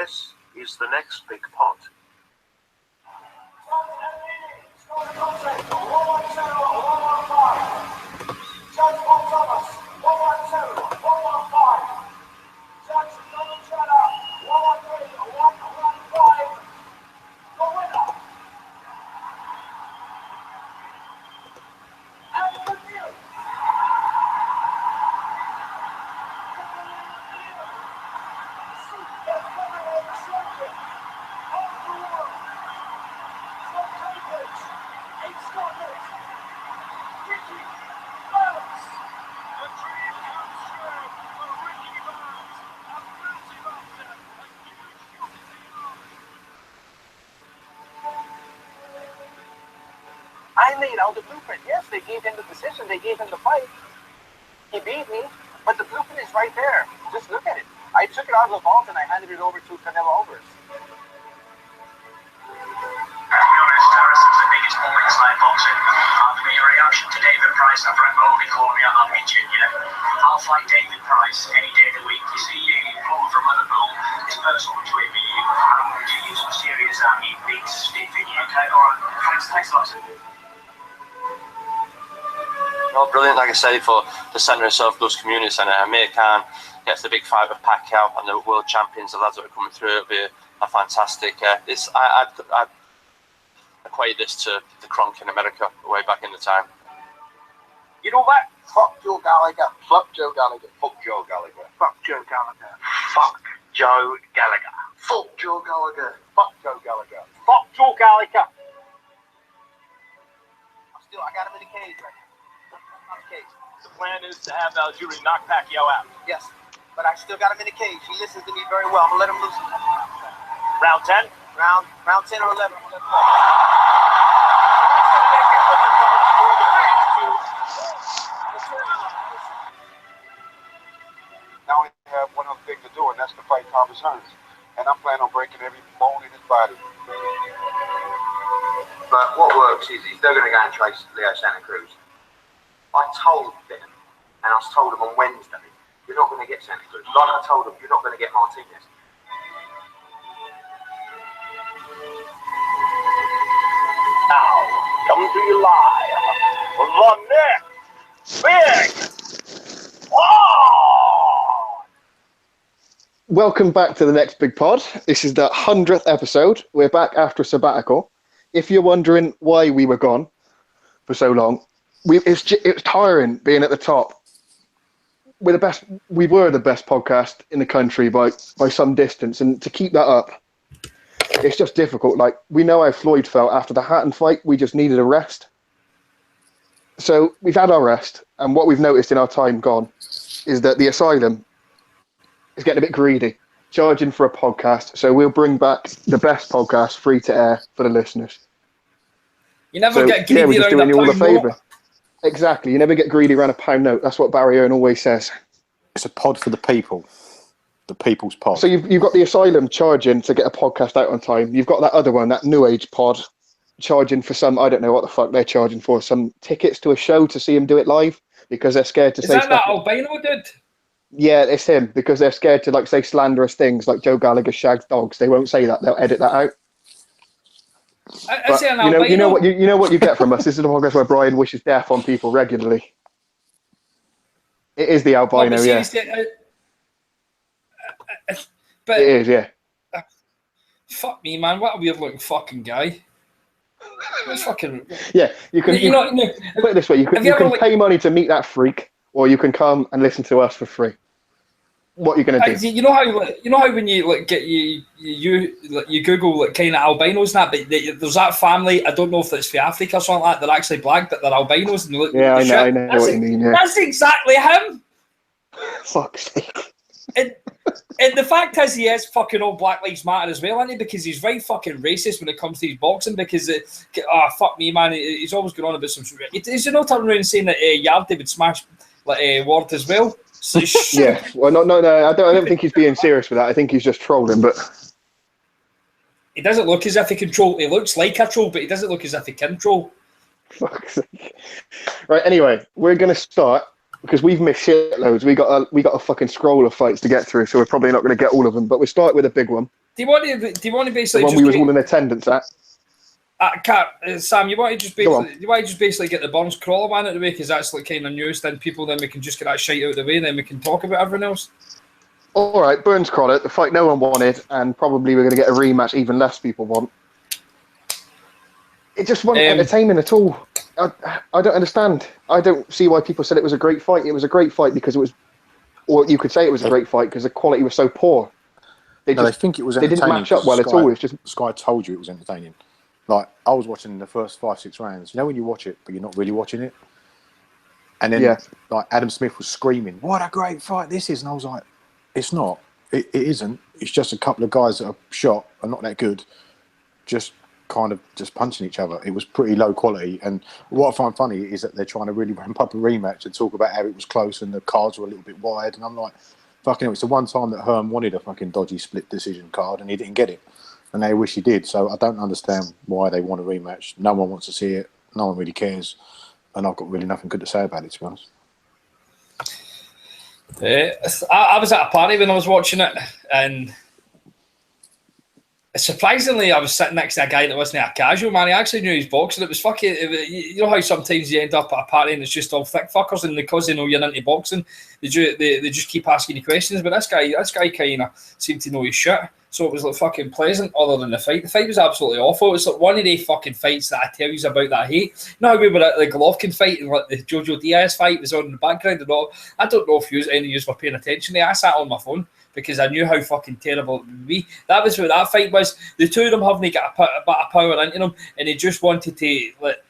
This is the next big pot. I laid out the blueprint. Yes, they gave him the decision. They gave him the fight. He beat me, but the blueprint is right there. Just look at it. I took it out of the vault and I handed it over to Canelo Alvarez. To be honest, Harrison's the biggest bully in Slam boxing. After your reaction to David Price after a Bowley calling me a midget, you know, I'll fight David Price any day of the week. You see, you pull from Liverpool. It's personal between me and you. Do you some serious big stiff in you? Okay, alright. Thanks a lot. Well, brilliant, like I say, for the centre and South Gloves Community Centre. Amir Khan gets the big fight with Pacquiao and the world champions, the lads that are coming through. It'll be a fantastic. I'd equate this to the Kronk in America way back in the time. You know what? Fuck Joe Gallagher. Fuck Joe Gallagher. Fuck Joe Gallagher. Fuck Joe Gallagher. Fuck Joe Gallagher. Fuck Joe Gallagher. Fuck Joe Gallagher. Fuck Joe Gallagher. I got him in the cage right now. The plan is to have Algieri knock Pacquiao out. Yes, but I still got him in the cage. He listens to me very well. I'm gonna let him loose. Round 10? Round 10 or 11. Now we have one other thing to do, and that's to fight Thomas Hearns. And I'm planning on breaking every bone in his body. But what works is they're going to go and chase Leo Santa Cruz. I told them, and I told them on Wednesday, you're not going to get Santa Cruz. Like I told them, you're not going to get Martinez. Now, coming to you live, the next big pod. Welcome back to the next big pod. This is the 100th episode. We're back after a sabbatical. If you're wondering why we were gone for so long, it was tiring being at the top. We were the best podcast in the country by some distance, and to keep that up, it's just difficult. Like, we know how Floyd felt after the Hatton fight. We just needed a rest. So we've had our rest, and what we've noticed in our time gone is that the Asylum is getting a bit greedy, charging for a podcast. So we'll bring back the best podcast free to air for the listeners. You never get greedy we're just around doing you all a a favour. note. Exactly. You never get greedy around a pound note. That's what Barry Owen always says. It's a pod for the people. The people's pod. So you've got the Asylum charging to get a podcast out on time. You've got that other one, that New Age pod, charging for some, I don't know what the fuck they're charging for, some tickets to a show to see him do it live because they're scared to say stuff. That albino dude? Yeah, it's him, because they're scared to say slanderous things like Joe Gallagher shags dogs. They won't say that. They'll edit that out. But, you know what you get from us. This is a podcast where Brian wishes death on people regularly. It is the albino, yeah. But it is, yeah. Fuck me, man. What a weird looking fucking guy. It's fucking. Yeah, you can. Put it this way: you can pay money to meet that freak, or you can come and listen to us for free. What are you gonna do? You know how when you get you Google kind of albinos and that, but there's that family. I don't know if it's for Africa or something like that. They're actually black, but they're albinos. And they look I know what you mean. Yeah. That's exactly him. Fuck's sake. And the fact is, he is fucking all Black Lives Matter as well, isn't he? Because he's right fucking racist when it comes to his boxing. Because fuck me, man, he's always going on about some. Is he not turning around and saying that Yardy would smash Ward as well? So, yeah, well, no. I don't think he's being serious with that. I think he's just trolling. But he doesn't look as if he can troll. He looks like a troll, but he doesn't look as if he can troll. Fuck's sake. Right. Anyway, we're gonna start because we've missed shitloads. We got a fucking scroll of fights to get through, so we're probably not going to get all of them. But we'll start with a big one. Do you want to basically The one just we was all in attendance at. Sam, you want to just basically get the Burns Crolla one out of the way because that's like kind of news. Then people, then we can just get that shite out of the way, and then we can talk about everything else. All right, Burns Crolla, the fight no one wanted, and probably we're going to get a rematch even less people want. It just wasn't entertaining at all. I don't understand. I don't see why people said it was a great fight. It was a great fight because it was, or you could say it was a great fight because the quality was so poor. They think it was entertaining. They didn't match up well at all. It's just Sky told you it was entertaining. Like, I was watching the first 5-6 rounds. You know when you watch it, but you're not really watching it? And then, like, Adam Smith was screaming, "What a great fight this is!" And I was like, "It's not. It isn't. It's just a couple of guys that are shot and not that good, just kind of just punching each other." It was pretty low quality. And what I find funny is that they're trying to really ramp up a rematch and talk about how it was close and the cards were a little bit wide. And I'm like, fucking hell, it's the one time that Hearn wanted a fucking dodgy split decision card and he didn't get it. And they wish he did. So I don't understand why they want a rematch. No one wants to see it. No one really cares. And I've got really nothing good to say about it, to be honest. I was at a party when I was watching it, and surprisingly, I was sitting next to a guy that wasn't a casual, man. He actually knew his boxing. It was fucking... You know how sometimes you end up at a party and it's just all thick fuckers, and because they know you're into boxing, they just keep asking you questions. But this guy kind of seemed to know his shit. So it was like fucking pleasant, other than the fight. The fight was absolutely awful. It's like one of the fucking fights that I tell you about that I hate. You know how we were at the Golovkin fight and like the Jojo Diaz fight was on in the background and all. I don't know if any of you were paying attention there. I sat on my phone because I knew how fucking terrible it would be. That was what that fight was. The two of them haven't got a bit of power into them, and they just wanted to like.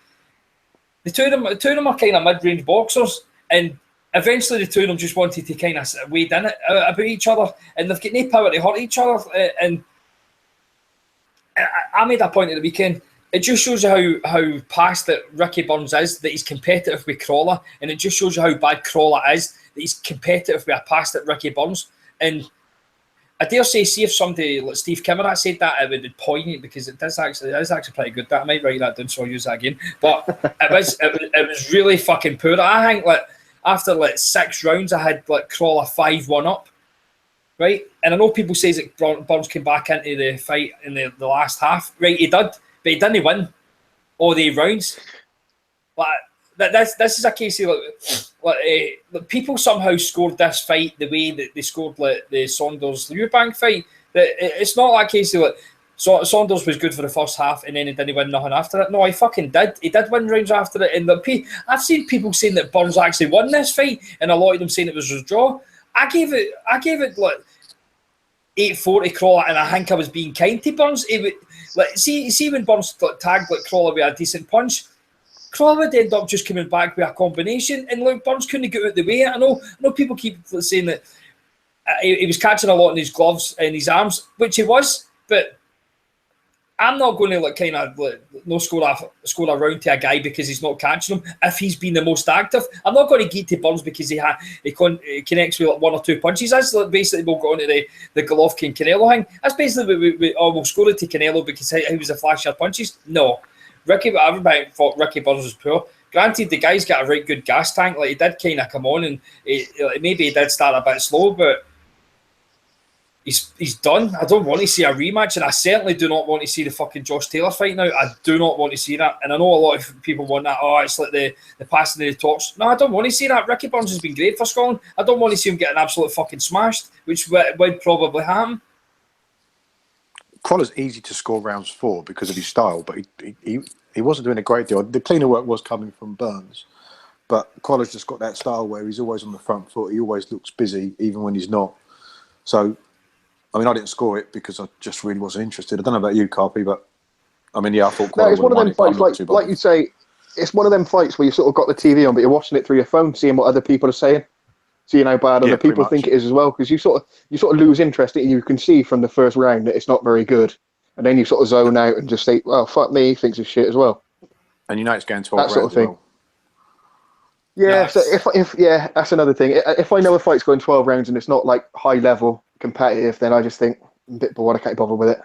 The two of them are kind of mid-range boxers, and eventually the two of them just wanted to kind of wade in it about each other, and they've got no power to hurt each other. And I made a point at the weekend. It just shows you how past that Ricky Burns is, that he's competitive with Crolla, and it just shows you how bad Crolla is, that he's competitive with a past at Ricky Burns. And I dare say, see if somebody like Steve Kimmer had said that, it would be poignant because it is actually pretty good. That I might write that down so I'll use that again. But it was really fucking poor. I think like after like 6 rounds, I had like Crolla 5-1 up, right? And I know people say that Burns came back into the fight in the last half, right? He did, but he didn't win all the rounds. Like this is a case of like people somehow scored this fight the way that they scored like the Saunders Eubank fight. It's not like a case of like Saunders was good for the first half and then he didn't win nothing after it. No, he fucking did. He did win rounds after it. And I've seen people saying that Burns actually won this fight, and a lot of them saying it was a draw. I gave it like 8-4 to Crolla, and I think I was being kind to Burns. See when Burns tagged like Crolla with a decent punch, Crolla would end up just coming back with a combination, and like Burns couldn't get out the way. I know people keep saying that he was catching a lot in his gloves and his arms, which he was, but I'm not going to like kind of like, no score a round to a guy because he's not catching them if he's been the most active. I'm not going to get to Burns because he connects with like 1 or 2 punches. That's like basically we'll go on to the Golovkin Canelo thing. That's basically we'll score it to Canelo because he was a flashier punches. No, everybody thought Ricky Burns was poor. Granted, the guy's got a right good gas tank. Like he did kind of come on and maybe he did start a bit slow, but he's done. I don't want to see a rematch, and I certainly do not want to see the fucking Josh Taylor fight now. I do not want to see that, and I know a lot of people want that. Oh, it's like the passing of the torch. No, I don't want to see that. Ricky Burns has been great for Scotland. I don't want to see him getting absolutely fucking smashed, which would probably happen. Crolla's easy to score rounds for because of his style, but he wasn't doing a great deal. The cleaner work was coming from Burns, but Crolla's just got that style where he's always on the front foot. He always looks busy, even when he's not. So, I mean, I didn't score it because I just really wasn't interested. I don't know about you, Carpy, but I mean, yeah, I thought. No, it's one of them fights, like you say, it's one of them fights where you sort of got the TV on, but you're watching it through your phone, seeing what other people are saying, seeing how bad other people think it is as well. Because you sort of lose interest. You can see from the first round that it's not very good, and then you sort of zone out and just say, "Well, fuck me," he thinks it's shit as well. And you know it's going 12 that sort of thing. Well. Yeah, so if that's another thing. If I know a fight's going 12 rounds and it's not like high level competitive, then I just think I'm a bit bored. I can't bother with it.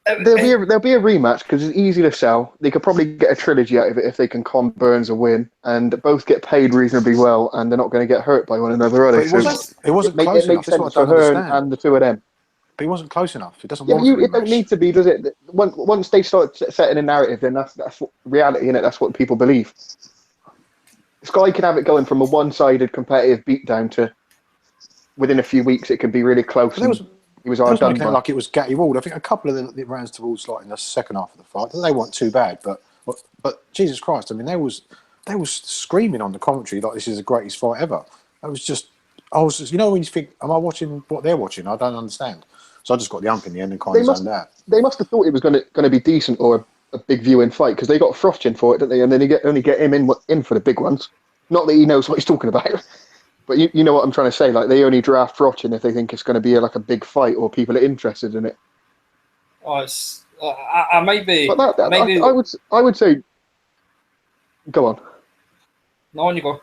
There'll be a rematch because it's easy to sell. They could probably get a trilogy out of it if they can con Burns a win, and both get paid reasonably well, and they're not going to get hurt by one another, are they? But it wasn't close it enough. makes That's what sense I for don't Hearn understand. and the two of them. But it wasn't close enough. It doesn't Yeah, warrant a it don't rematch. need to be, does it? Once they start setting a narrative, then that's what reality, innit? That's what people believe. This guy can have it going from a one-sided competitive beatdown to within a few weeks it can be really close. He was hard done making by. it like it was Gatty ruled. I think a couple of the rounds towards like in the second half of the fight, they weren't too bad. But Jesus Christ, I mean, they was screaming on the commentary like this is the greatest fight ever. I was just, you know, when you think, am I watching what they're watching? I don't understand. So I just got the ump in the end and kind of zoned out. They must have thought it was going to be decent or a big viewing fight because they got Frost in for it, didn't they? And then they only get him in for the big ones. Not that he knows what he's talking about, but you know what I'm trying to say. Like they only draft Frost in if they think it's going to be like a big fight or people are interested in it. Oh, it's I might be. But maybe I would say, go on. No, on you go.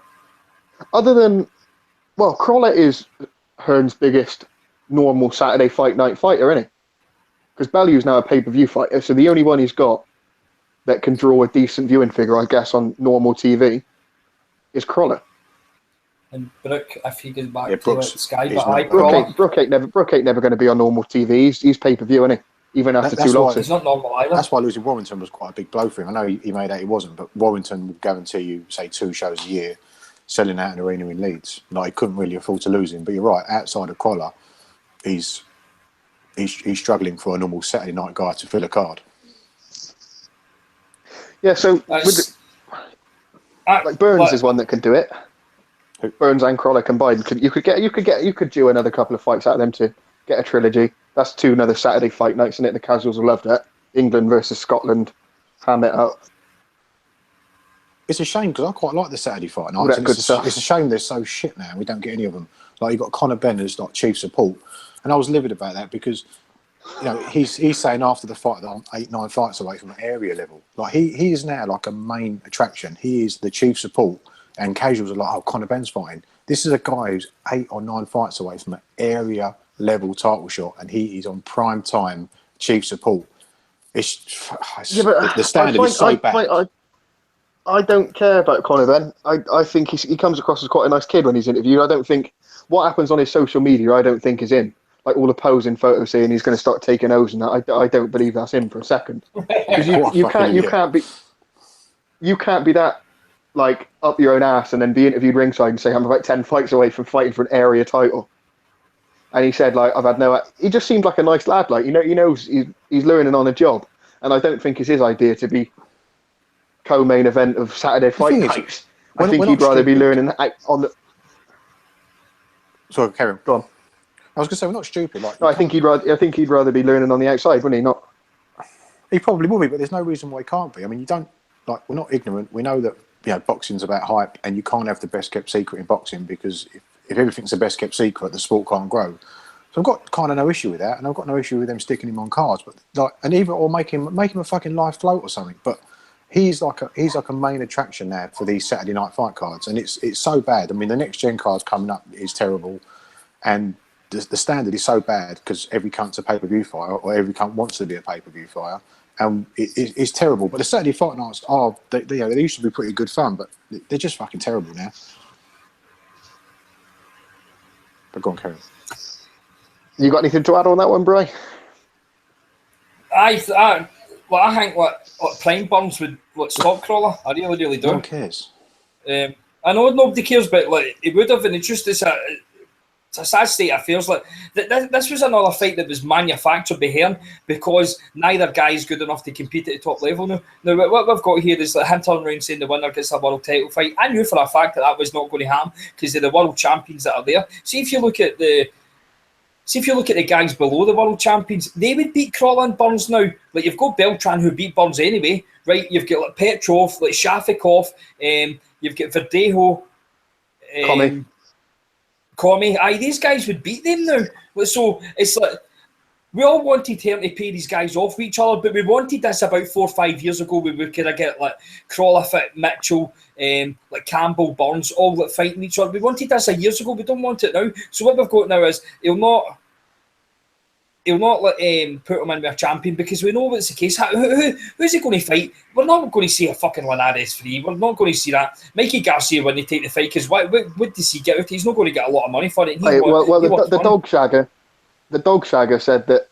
Other than, well, Crolla is Hearn's biggest normal Saturday fight night fighter, isn't he? Because Bellew's now a pay-per-view fighter, so the only one he's got that can draw a decent viewing figure, I guess, on normal TV is Crolla. And Brooke, if he goes back to Sky, but Brooke ain't never going to be on normal TV. He's pay-per-view, isn't he? Even after two losses. He's not normal either. That's why losing Warrington was quite a big blow for him. I know he made out he wasn't, but Warrington will guarantee you, say, 2 shows a year, selling out an arena in Leeds. Like, he couldn't really afford to lose him. But you're right, outside of Crolla, he's struggling for a normal Saturday night guy to fill a card. Yeah, so Burns is one that can do it. Burns and Crolla combined, you could do another couple of fights out of them to get a trilogy. That's another Saturday fight nights, isn't it? The casuals will love that. England versus Scotland, ham it up. It's a shame because I quite like the Saturday fight nights. It's a shame they're so shit now. We don't get any of them. Like you got Conor Benn as like chief support, and I was livid about that because you know he's saying after the fight that I'm 8-9 fights away from an area level. Like he is now like a main attraction. He is the chief support, and casuals are like, oh, Conor Benn's fighting. This is a guy who's 8 or 9 fights away from an area level title shot, and he is on prime time chief support. The standard is so bad. I don't care about Conor Benn. I think he comes across as quite a nice kid when he's interviewed. I don't think what happens on his social media, I don't think is him. Like all the posing photos saying he's going to start taking O's and that. I don't believe that's him for a second. Because you can't be that like up your own ass and then be interviewed ringside and say I'm about 10 fights away from fighting for an area title. And he said, like, he just seemed like a nice lad. Like, he knows he's learning on the job. And I don't think it's his idea to be co-main event of Saturday fight nights. I think he'd rather be learning on the... Sorry, carry on. Go on. I was going to say, we're not stupid. Like, no, I think he'd rather be learning on the outside, wouldn't he? Not. He probably will be, but there's no reason why he can't be. I mean, we're not ignorant. We know that, boxing's about hype and you can't have the best kept secret in boxing because if everything's the best kept secret, the sport can't grow. So I've got kind of no issue with that, and I've got no issue with them sticking him on cards, but make him a fucking live float or something. But he's like a main attraction now for these Saturday night fight cards, and it's so bad. I mean, the next gen cards coming up is terrible, and the standard is so bad because every cunt's a pay-per-view fighter, or every cunt wants to be a pay-per-view fighter, and it's terrible. But the Saturday fight nights they used to be pretty good fun, but they're just fucking terrible now. But go on, Karen. You got anything to add on that one, Bri? I think what Prime Burns would stop Crolla. I really do. No one cares. I know nobody cares, but like he would have, and it's a sad state of affairs. Like this was another fight that was manufactured by Hearn because neither guy is good enough to compete at the top level now. Now what we've got here is like him turning around saying the winner gets a world title fight. I knew for a fact that was not going to happen because they're the world champions that are there. See if you look at the guys below the world champions, they would beat Crolla and Burns now. Like you've got Beltran who beat Burns anyway, right? You've got like Petrov, like Shafikov, you've got Verdejo, Comey. Aye, these guys would beat them now. So it's like we all wanted him to pay these guys off with each other, but we wanted this about 4 or 5 years ago. We were going to get like Crolla fit Mitchell, like Campbell, Burns, all like fighting each other. We wanted this years ago. We don't want it now. So what we've got now is he'll not let put him in with a champion because we know what's the case. Who's he going to fight? We're not going to see a fucking Linares free. We're not going to see that. Mikey Garcia when they take the fight because what does he get? He's not going to get a lot of money for it. The dog shagger said that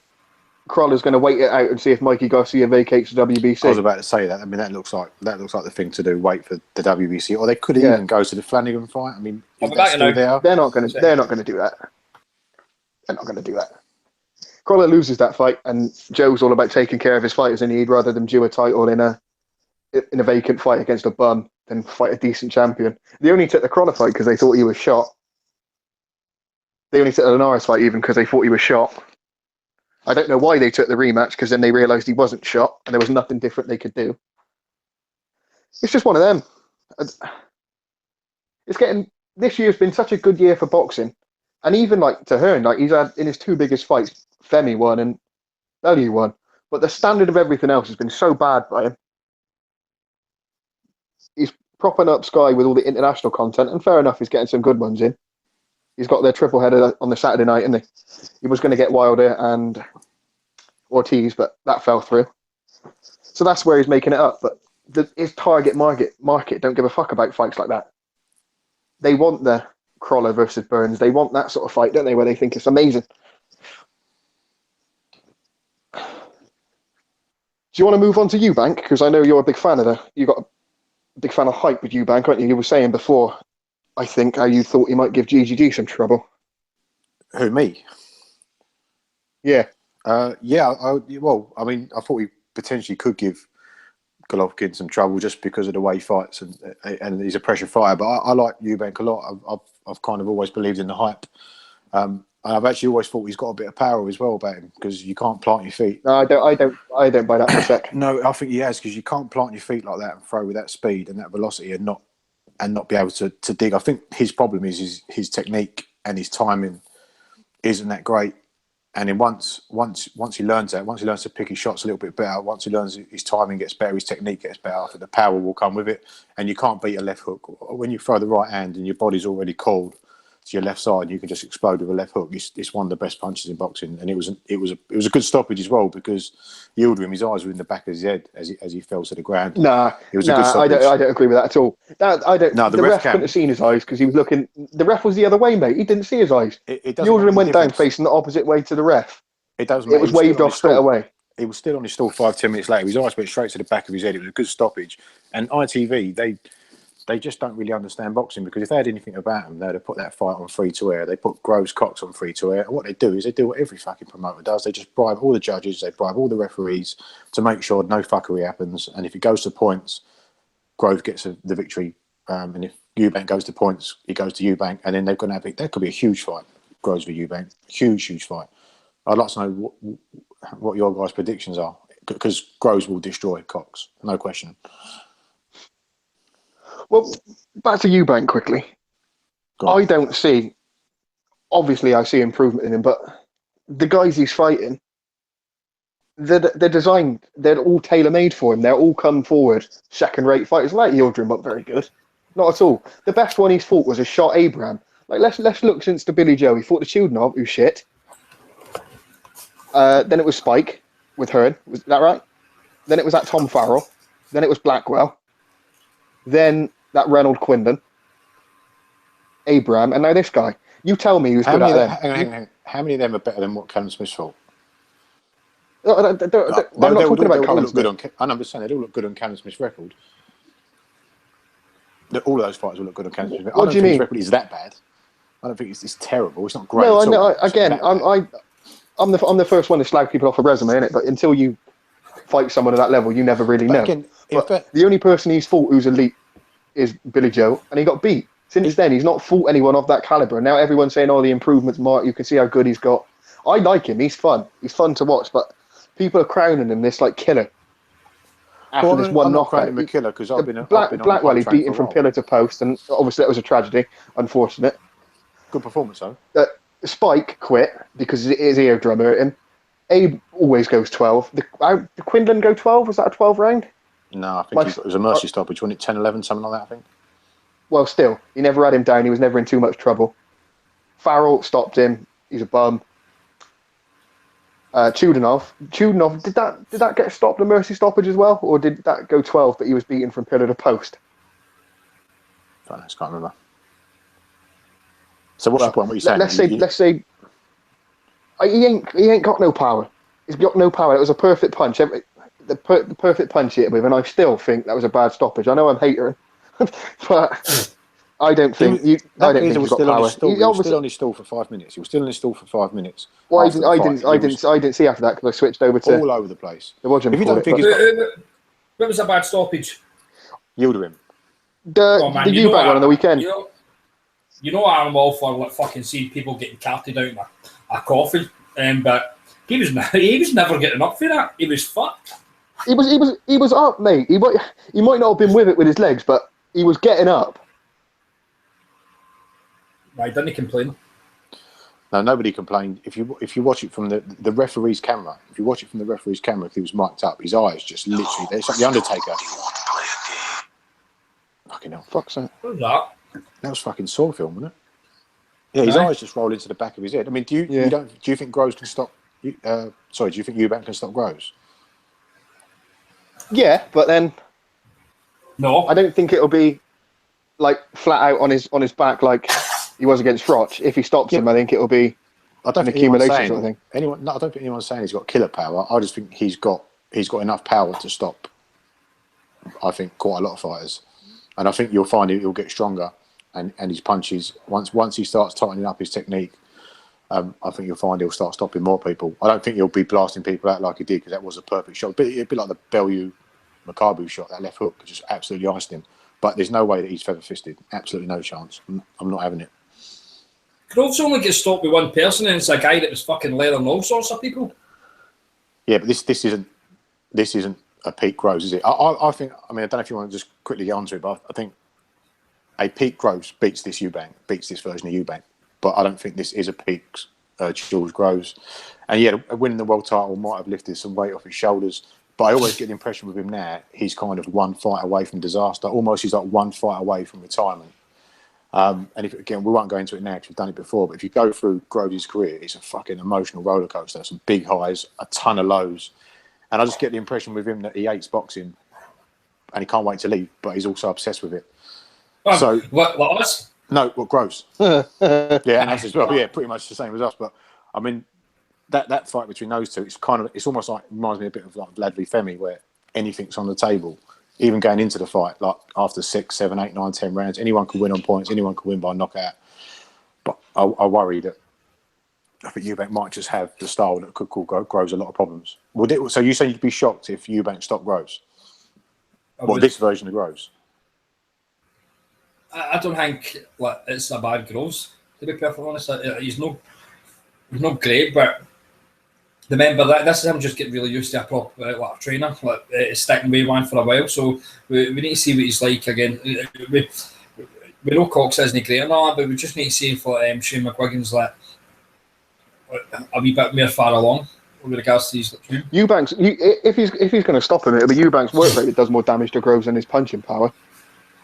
Crolla's going to wait it out and see if Mikey Garcia vacates the WBC. I was about to say that. I mean, that looks like the thing to do. Wait for the WBC, or they could even go to the Flanagan fight. I mean, is that still there? They're not going to do that. They're not going to do that. Crolla loses that fight, and Joe's all about taking care of his fighters, and he'd rather them do a title in a vacant fight against a bum than fight a decent champion. They only took the Crolla fight because they thought he was shot. They only took the Linares fight even because they thought he was shot. I don't know why they took the rematch, because then they realised he wasn't shot and there was nothing different they could do. It's just one of them. This year's been such a good year for boxing. And even to Hearn, he's had in his two biggest fights, Femi won and Bellew won. But the standard of everything else has been so bad by him. He's propping up Sky with all the international content, and fair enough, he's getting some good ones in. He's got their triple header on the Saturday night, and he was going to get Wilder and Ortiz, but that fell through. So that's where he's making it up. But his target market don't give a fuck about fights like that. They want the Crolla versus Burns. They want that sort of fight, don't they, where they think it's amazing. Do you want to move on to Eubank? Because I know you're a big fan of you got a big fan of hype with Eubank, aren't you? You were saying before, I think, how you thought he might give GGG some trouble. Who, me? Yeah. Well, I mean, I thought he potentially could give Golovkin some trouble just because of the way he fights, and he's a pressure fighter. But I like Eubank a lot. I've kind of always believed in the hype. I've actually always thought he's got a bit of power as well about him, because you can't plant your feet. No, I don't buy that for a sec. No, I think he has, because you can't plant your feet like that and throw with that speed and that velocity and not be able to dig. I think his problem is his technique and his timing isn't that great. And then once he learns that, once he learns to pick his shots a little bit better, once he learns his timing gets better, his technique gets better, I think the power will come with it. And you can't beat a left hook. When you throw the right hand and your body's already cold to your left side, you can just explode with a left hook. It's one of the best punches in boxing, and it was a good stoppage as well, because Yildirim, his eyes were in the back of his head as he fell to the ground. It was a good stoppage. I don't agree with that at all. The ref couldn't have seen his eyes because he was looking. The ref was the other way, mate. He didn't see his eyes. Yildirim went down facing the opposite way to the ref. It doesn't. It was waved off straight away. He was still on his stall 5-10 minutes later. His eyes went straight to the back of his head. It was a good stoppage. And ITV, they just don't really understand boxing, because if they had anything about them, they'd have put that fight on free to air. They put Groves Cox on free to air. And what they do is they do what every fucking promoter does. They just bribe all the judges, they bribe all the referees to make sure no fuckery happens. And if it goes to points, Grove gets the victory. And if Eubank goes to points, he goes to Eubank. And then they're going to have that could be a huge fight, Groves v Eubank. Huge fight. I'd like to know what your guys' predictions are, because Groves will destroy Cox, no question. Well, back to Eubank quickly. I don't see. Obviously, I see improvement in him, but the guys he's fighting, they're designed. They're all tailor-made for him. They're all come forward second-rate fighters, like Yildirim, but very good. Not at all. The best one he's fought was a shot Abraham. Let's look since the Billy Joe. He fought the Chudnov, who's shit. Then it was Spike with Hearn. Was that right? Then it was that Tom Farrell. Then it was Blackwell. Then that Reynold Quinlan. Abraham. And now this guy. You tell me who's good at them. Hang on. How many of them are better than what Callum Smith fought? I'm not talking about Callum Smith. I know, I'm saying they all look good on Callum Smith's record. All of those fighters will look good on Callum Smith's record. What do you mean? His record is that bad. I don't think it's terrible. It's not great. No, I'm the first one to slag people off a resume, innit? But until you fight someone at that level, you never really know. Again, the only person he's fought who's elite is Billy Joe, and he got beat. Since then, he's not fought anyone of that caliber. And now everyone's saying, "Oh, the improvements, Mark. You can see how good he's got." I like him. He's fun. He's fun to watch. But people are crowning him this killer. After this one knockout, him a killer because I've been Blackwell. He beat him from pillar to post, and obviously that was a tragedy. Unfortunate. Good performance, though. Spike quit because his eardrum hurt him. Abe always goes 12. The Quinlan go 12? Was that a 12 round? No, I think it was a mercy stoppage. Wasn't it 10-11, something like that, I think? Well, still, he never had him down. He was never in too much trouble. Farrell stopped him. He's a bum. Chudanov, did that get stopped, a mercy stoppage as well, or did that go 12? But he was beaten from pillar to post. I just can't remember. So what's your point? What are you saying? Let's say he ain't got no power. He's got no power. It was a perfect punch. The perfect punch he hit with, and I still think that was a bad stoppage. I know I'm hating, but I don't think he's got power. He was still on his stall for 5 minutes. He was still on his stall for 5 minutes. Well, I didn't see after that because I switched over to all over the place. What was a bad stoppage? Yildirim. The Eubank one on the weekend. You know I'm all for like fucking seeing people getting carted out in a coffin, but he was never getting up for that. He was fucked. He was up, mate. He might not have been with it with his legs, but he was getting up. Right, didn't he complain? No, nobody complained. If you watch it from the referee's camera, if he was mic'd up, his eyes just literally, it's like the Undertaker. Fucking hell. Fuck's that. What was that? That was fucking Saw film, wasn't it? Yeah, his eyes just roll into the back of his head. I mean, do you think Groves can stop? Do you think Eubank can stop Groves? Yeah, but then no, I don't think it'll be like flat out on his back like he was against Froch. If he stops him, I think it'll be an accumulation sort of thing. I don't think anyone's saying he's got killer power. I just think he's got enough power to stop, I think, quite a lot of fighters. And I think you'll find he'll get stronger, and his punches, once he starts tightening up his technique, I think you'll find he'll start stopping more people. I don't think he'll be blasting people out like he did, because that was a perfect shot. But it'd be like the Bellew Makabu shot, that left hook just absolutely iced him. But there's no way that he's feather-fisted. Absolutely no chance. I'm not having it. Groves only gets stopped with one person, and it's a guy that was fucking leathering all sorts of people. Yeah, but this isn't a peak Groves, is it? I think. I mean, I don't know if you want to just quickly get onto it, but I think a peak Groves beats this version of Eubank. But I don't think this is a peak Jules Groves. And yeah, winning the world title might have lifted some weight off his shoulders. But I always get the impression with him now, he's kind of one fight away from disaster. Almost he's like one fight away from retirement. And again, we won't go into it now because we've done it before, but if you go through Groves' career, it's a fucking emotional roller coaster. Some big highs, a ton of lows. And I just get the impression with him that he hates boxing and he can't wait to leave, but he's also obsessed with it. So what us? No, Groves. Yeah, us as well. Yeah, pretty much the same as us. But I mean, that fight between those two, it's almost like, reminds me a bit of like Vlad v Femi, where anything's on the table. Even going into the fight, like after 6, 7, 8, 9, 10 rounds, anyone could win on points, anyone could win by knockout. But I worry that I think Eubank might just have the style that could cause Groves a lot of problems. So you say you'd be shocked if Eubank stopped Groves? This version of Groves? I don't think it's a bad Groves, to be perfectly honest. He's not great, but remember that this is him just getting really used to a proper trainer, sticking with one for a while. So we need to see what he's like again. We know Cox isn't great and all, but we just need to see if Shane McGuigan's a wee bit more far along with regards to his Eubanks. If he's going to stop him, it'll be Eubanks' work rate that does more damage to Groves than his punching power,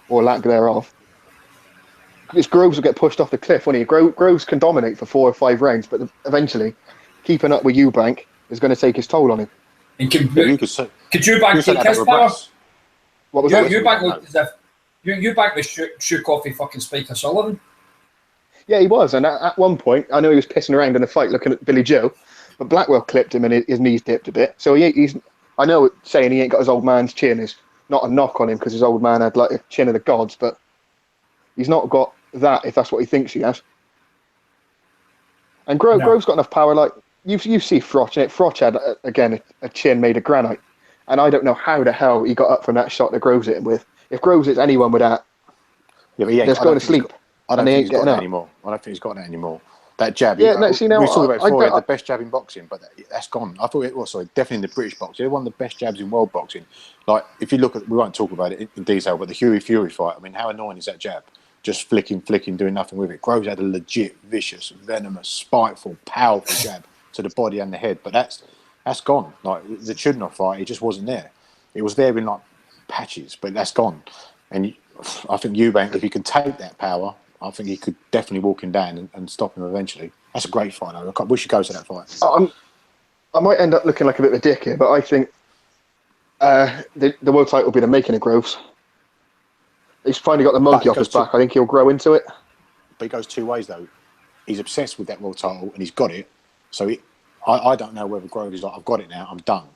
or lack thereof. Because Groves will get pushed off the cliff, won't he? Groves can dominate for 4 or 5 rounds, but eventually, keeping up with Eubank is going to take his toll on him. And could Eubank take his power? What was that? Eubank looked as if Eubank was shook off a fucking Spike O'Sullivan. Yeah, he was, and at one point, I know he was pissing around in a fight looking at Billy Joe, but Blackwell clipped him and his knees dipped a bit. So he's. I know saying he ain't got his old man's chin is not a knock on him because his old man had like a chin of the gods, but he's not got that if that's what he thinks he has. And Groves got enough power. Like you see Froch, and Froch had again a chin made of granite, and I don't know how the hell he got up from that shot that Groves hit him with. If Groves hits anyone with that, they're going to sleep. I don't think he's got that anymore. I don't think he's got that anymore. That jab. We talked about before. He had the best jab in boxing, but that's gone. I thought it was definitely in the British boxing. He had one of the best jabs in world boxing. Like if you look at, we won't talk about it in detail, but the Huey Fury fight. I mean, how annoying is that jab? Just flicking, doing nothing with it. Groves had a legit, vicious, venomous, spiteful, powerful jab to the body and the head, but that's gone. Like the Chudinov fight, it just wasn't there. It was there in like patches, but that's gone. And I think Eubank, if he can take that power, I think he could definitely walk him down and stop him eventually. That's a great fight, though. We should go to that fight. I might end up looking like a bit of a dick here, but I think the world title will be the making of Groves. He's finally got the monkey off his back. I think he'll grow into it. But he goes two ways, though. He's obsessed with that world title, and he's got it. So I don't know whether Groves is like, I've got it now, I'm done.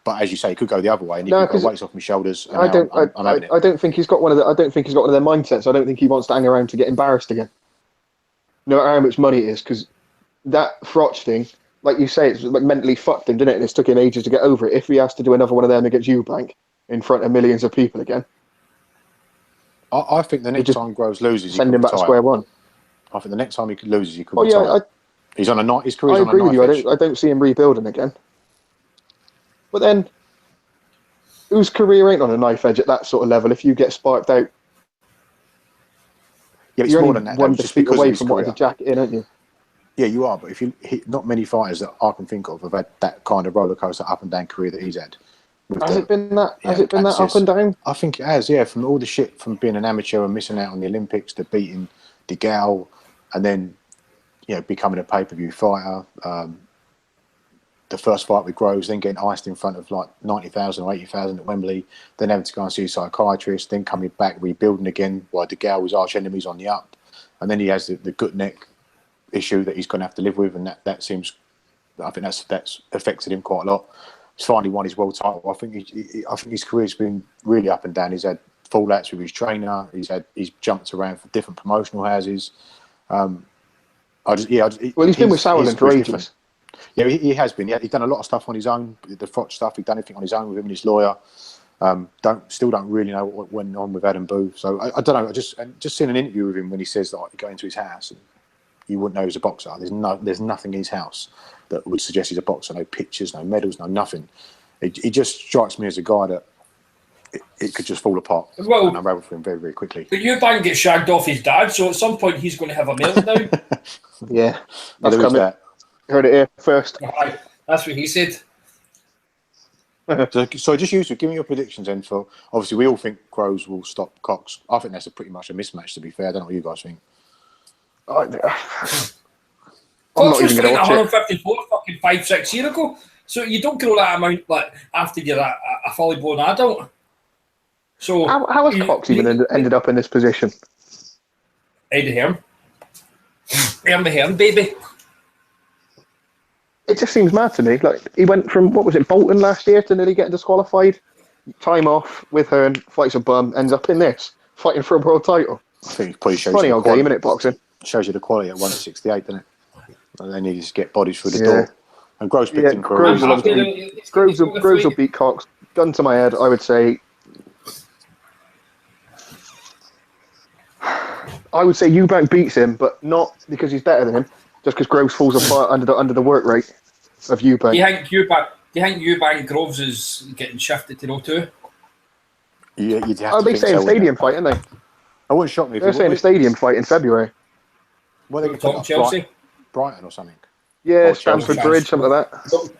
But as you say, he could go the other way, and he could go weights off my shoulders. And I'm having it. I don't think he's got one of the. I don't think he's got one of their mindsets. I don't think he wants to hang around to get embarrassed again. No matter how much money it is, because that Frotch thing, like you say, it's like mentally fucked him, didn't it? And it's took him ages to get over it. If he has to do another one of them against Eubank in front of millions of people again, I think the next time Groves loses, send him back to square one. I think the next time he loses, he could retire. He's on a night. His career's on a I agree with knife you. I don't see him rebuilding again. But then, whose career ain't on a knife edge at that sort of level? If you get sparked out, yeah, it's you're more only than that. one Just defeat because away from wanting to jack it in, aren't you? Yeah, you are. But if not many fighters that I can think of have had that kind of roller coaster up and down career that he's had. Has it been that up and down? I think it has. Yeah, from all the shit from being an amateur and missing out on the Olympics to beating De Gaulle, and then becoming a pay-per-view fighter. The first fight with Groves, then getting iced in front of like 90,000 or 80,000 at Wembley, then having to go and see a psychiatrist, then coming back, rebuilding again while De Gaulle was arch enemies on the up. And then he has the gut neck issue that he's going to have to live with, and that seems, I think that's affected him quite a lot. He's finally won his world title. I think his career's been really up and down. He's had fallouts with his trainer. He's jumped around for different promotional houses. Well, he's been with Sauerland for ages. Yeah, he has been. He's done a lot of stuff on his own. The Frotch stuff, he's done everything on his own with him and his lawyer. Still don't really know what went on with Adam Booth. So I don't know. I just seen an interview with him when he says that you go into his house and you wouldn't know he's a boxer. There's nothing in his house that would suggest he's a boxer. No pictures, no medals, no nothing. He just strikes me as a guy that it could just fall apart and unravel for him very, very quickly. But Eubank gets shagged off his dad, so at some point he's going to have a meltdown. Yeah, that's coming. That. Heard it here first. That's what he said. So just give me your predictions then. For obviously we all think Groves will stop Cox. I think that's pretty much a mismatch, to be fair. I don't know what you guys think. I'm Cox not was even going to watch 154 fucking 5-6 years ago, so you don't grow that amount like after you're a fully blown adult. So how has Cox even ended up in this position? Eddie Hearn. Earn the Hearn, baby. It just seems mad to me. Like he went from Bolton last year to nearly getting disqualified. Time off with Hearn, fights a bum, ends up in this fighting for a world title. I think it probably shows funny old game, isn't it, boxing? Shows you the quality at 168, doesn't it? And they need to get bodies through the door. And Groves picked him for Groves will beat Cox. Gun to my head, I would say. Eubank beats him, but not because he's better than him. Just because Groves falls apart under the work rate of Eubank. Do you think Eubank Groves is getting shifted to 02? Yeah, you'd have to they say a stadium fight, aren't they? I wouldn't shock me. They're saying a stadium fight in February. Well, they talking Chelsea, Brighton or something. Yeah, Stamford Bridge, something like that.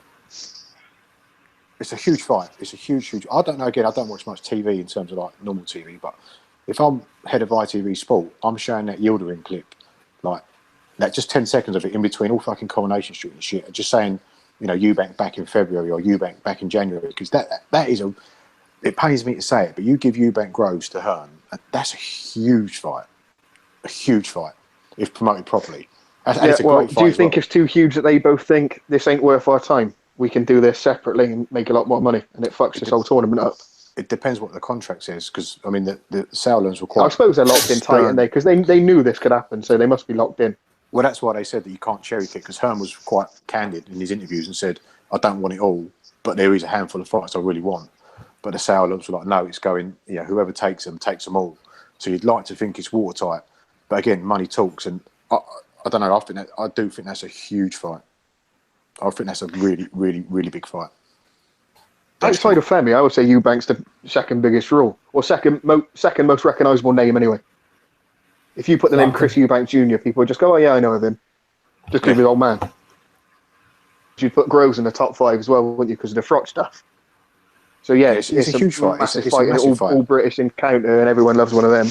It's a huge fight. It's a huge. I don't know. Again, I don't watch much TV in terms of like normal TV, but if I'm head of ITV Sport, I'm showing that Yildirim clip, like that, just 10 seconds of it in between all fucking Coronation Street and shit, just saying, Eubank back in February or Eubank back in January, because that is it pains me to say it, but you give Eubank Groves to Hearn, that's a huge fight. A huge fight, if promoted properly. It's a great fight. Do you think it's too huge that they both think this ain't worth our time? We can do this separately and make a lot more money, and it fucks this whole tournament up. It depends what the contract says, because I mean the Sauerlands were quite. I suppose they're locked in tight, aren't they? Because they knew this could happen, so they must be locked in. Well, that's why they said that you can't cherry pick, because Hearn was quite candid in his interviews and said, "I don't want it all, but there is a handful of fights I really want." But the Sauerlands were like, "No, it's going. Whoever takes them all." So you'd like to think it's watertight, but again, money talks, and I don't know. I do think that's a huge fight. I think that's a really, really, really big fight. Outside of Fleming, I would say Eubank's the second biggest draw, or second most recognisable name anyway. If you put the name Chris Eubank Jr., people would just go, "Oh yeah, I know of him," just because he's an old man. You'd put Groves in the top 5 as well, wouldn't you, because of the Frotch stuff? So yeah, it's a huge fight. It's a massive fight. All British encounter, and everyone loves one of them.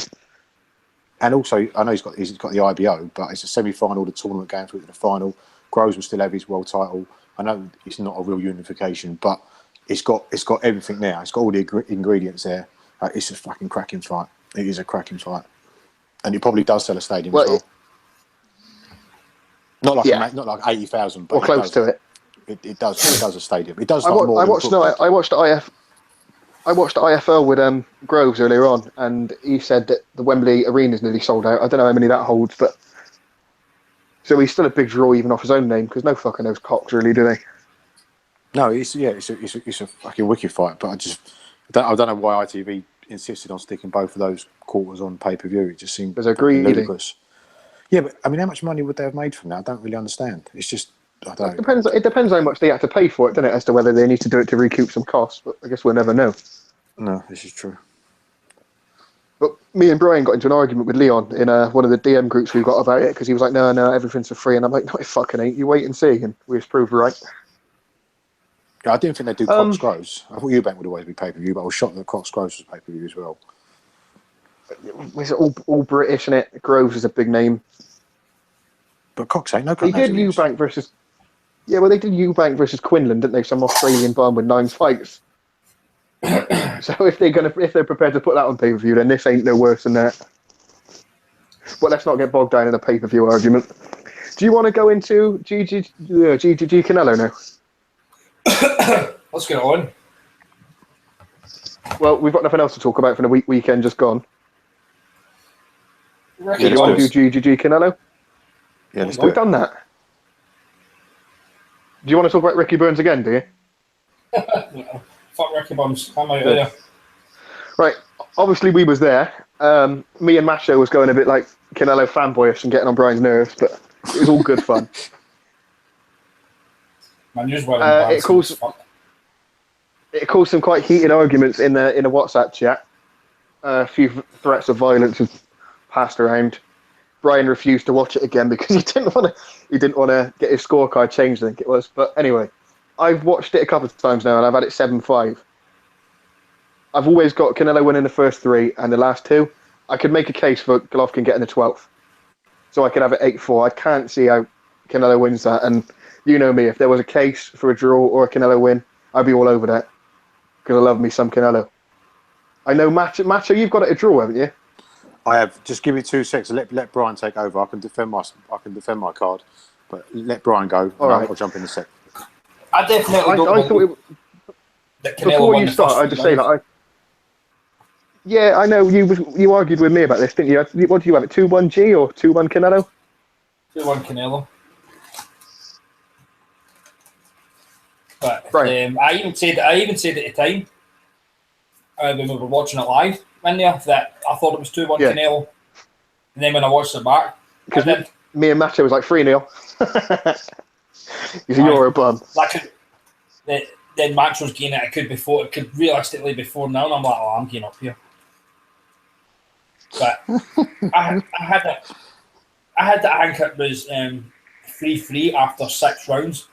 And also, I know he's got the IBO, but it's a semi-final, the tournament going through to the final. Groves will still have his world title. I know it's not a real unification, but it's got everything there. It's got all the ingredients there. It's a fucking cracking fight. It is a cracking fight, and it probably does sell a stadium as well. Not like 80,000, but close to it. It does a stadium. It does. I watched the IFL with Groves earlier on, and he said that the Wembley Arena is nearly sold out. I don't know how many that holds, but so he's still a big draw even off his own name, because no fucking knows Cox really, do they? No, it's a fucking wicked fight, but I don't know why ITV insisted on sticking both of those quarters on pay-per-view. It just seemed ludicrous. Yeah, but I mean, how much money would they have made from that? I don't really understand. It's just, I don't know. It depends how much they had to pay for it, doesn't it, as to whether they need to do it to recoup some costs, but I guess we'll never know. No, this is true. But me and Brian got into an argument with Leon in one of the DM groups we've got about it, because he was like, no, everything's for free, and I'm like, no, it fucking ain't. You wait and see, and we was proved right. Yeah, I didn't think they'd do Cox Groves. I thought Eubank would always be pay-per-view, but I was shocked that Cox Groves was pay-per-view as well. It's all British, isn't it? Groves is a big name. But Cox ain't no. They did Eubank versus. Yeah, well, they did Eubank versus Quinlan, didn't they? Some Australian bum with 9 fights. So if they're prepared to put that on pay-per-view, then this ain't no worse than that. But let's not get bogged down in a pay-per-view argument. Do you want to go into GGG Canelo now? Let's get on. Well, we've got nothing else to talk about from the weekend just gone. Do you want to do GGG Canelo? Yeah, let's do We've it. done that. Do you want to talk about Ricky Burns again, do you? Fuck Ricky Burns. I'm out there. Right. Obviously, we was there. Me and Macho was going a bit like Canelo fanboyish and getting on Brian's nerves, but it was all good fun. Man, it caused some quite heated arguments in the WhatsApp chat. A few threats of violence have passed around. Brian refused to watch it again because he didn't want to get his scorecard changed, I think it was. But anyway, I've watched it a couple of times now and I've had it 7-5. I've always got Canelo winning the first 3 and the last 2. I could make a case for Golovkin getting the 12th. So I could have it 8-4. I can't see how Canelo wins that. And you know me, if there was a case for a draw or a Canelo win, I'd be all over that. Because I love me some Canelo. I know, Macho, you've got it a draw, haven't you? I have. Just give me 2 seconds. Let Brian take over. I can defend my card, but let Brian go. All right. I'll jump in a sec. I definitely don't. I thought before you start, I just say that Yeah, I know you argued with me about this, didn't you? What do you have? It 2-1 G or 2-1 Canelo? 2-1 Canelo. But right. I even said at the time when we were watching it live, that I thought it was 2-1 Canelo, and then when I watched it back, because me and Macho was like 3-0. He's a Euro bum. Then Macho's getting it. It could realistically be 4-0, and I'm like, I'm getting up here. But I had that. I think it was 3-3 after 6 rounds.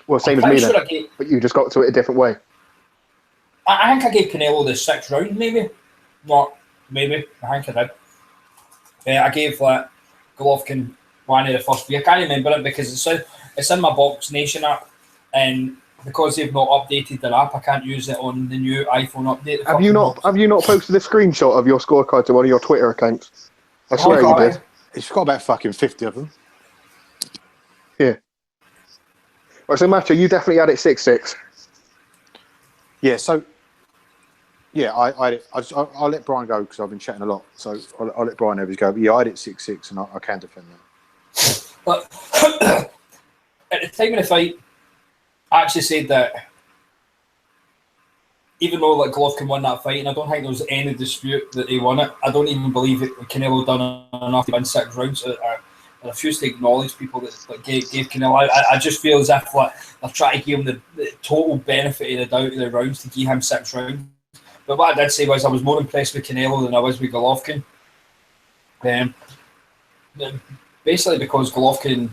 Well, same as me then, but you just got to it a different way. I think I gave Canelo the 6th round, maybe. Not maybe. I think I did. I gave Golovkin one of the first 3. I can't remember it because it's in my Box Nation app, and because they've not updated their app, I can't use it on the new iPhone update. Have you not posted a screenshot of your scorecard to one of your Twitter accounts? I swear you did. It's got about fucking 50 of them. Yeah. Right, so Macho, you definitely had it 6-6. Yeah. So. Yeah, I'll let Brian go because I've been chatting a lot. So I'll let Brian have his go. But yeah, I had it 6-6, and I can defend that. But at the time of the fight, I actually said that even though Golovkin won that fight, and I don't think there was any dispute that he won it, I don't even believe it. Canelo done enough to win 6 rounds. I refuse to acknowledge people that gave Canelo. I just feel as if they're trying to give him the total benefit of the doubt of the rounds to give him 6 rounds. But what I did say was I was more impressed with Canelo than I was with Golovkin. Basically because Golovkin,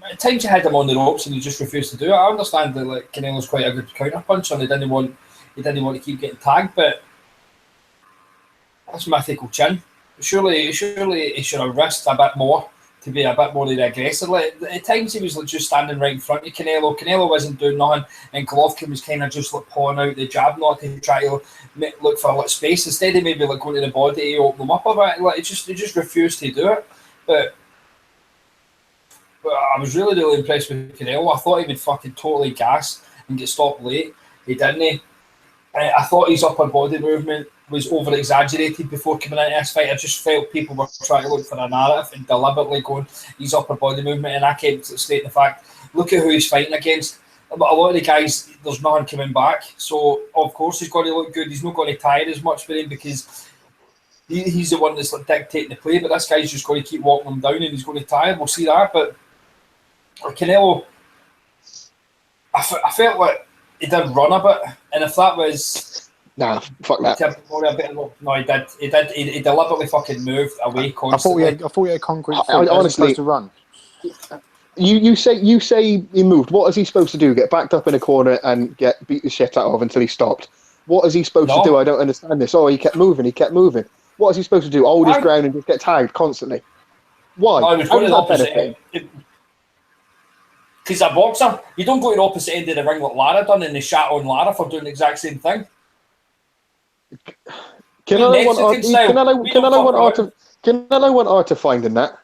at times you had him on the ropes and he just refused to do it. I understand that Canelo's quite a good counter puncher and he didn't want to keep getting tagged, but that's mythical chin. Surely he should have risked a bit more to be a bit more aggressive. Like, at times he was like, just standing right in front of Canelo. Canelo wasn't doing nothing, and Golovkin was kind of just like pawing out the jab, not to try to look for like space. Instead, he maybe like going to the body to open them up a bit. Like, he just refused to do it. But I was really impressed with Canelo. I thought he would fucking totally gas and get stopped late. He didn't. I thought his upper body movement was over exaggerated before coming into this fight. I just felt people were trying to look for a narrative and deliberately going his upper body movement, and I kept stating the fact, look at who he's fighting against. But a lot of the guys, there's nothing coming back, so of course he's got to look good. He's not going to tire as much for him because he's the one that's like dictating the play, but this guy's just going to keep walking him down and he's going to tire. We'll see that. But Canelo, I felt like he did run a bit, and if that was fuck that. No, he did. He deliberately fucking moved away constantly. I thought he had concrete. Honestly, to run. You say he moved. What is he supposed to do? Get backed up in a corner and get beat the shit out of until he stopped? What is he supposed to do? I don't understand this. Oh, he kept moving. What is he supposed to do? Hold his ground and just get tagged constantly? Why? I was going to the opposite. Because a boxer, you don't go to the opposite end of the ring like Lara done, and they shat on Lara for doing the exact same thing. Canelo want art to find in that.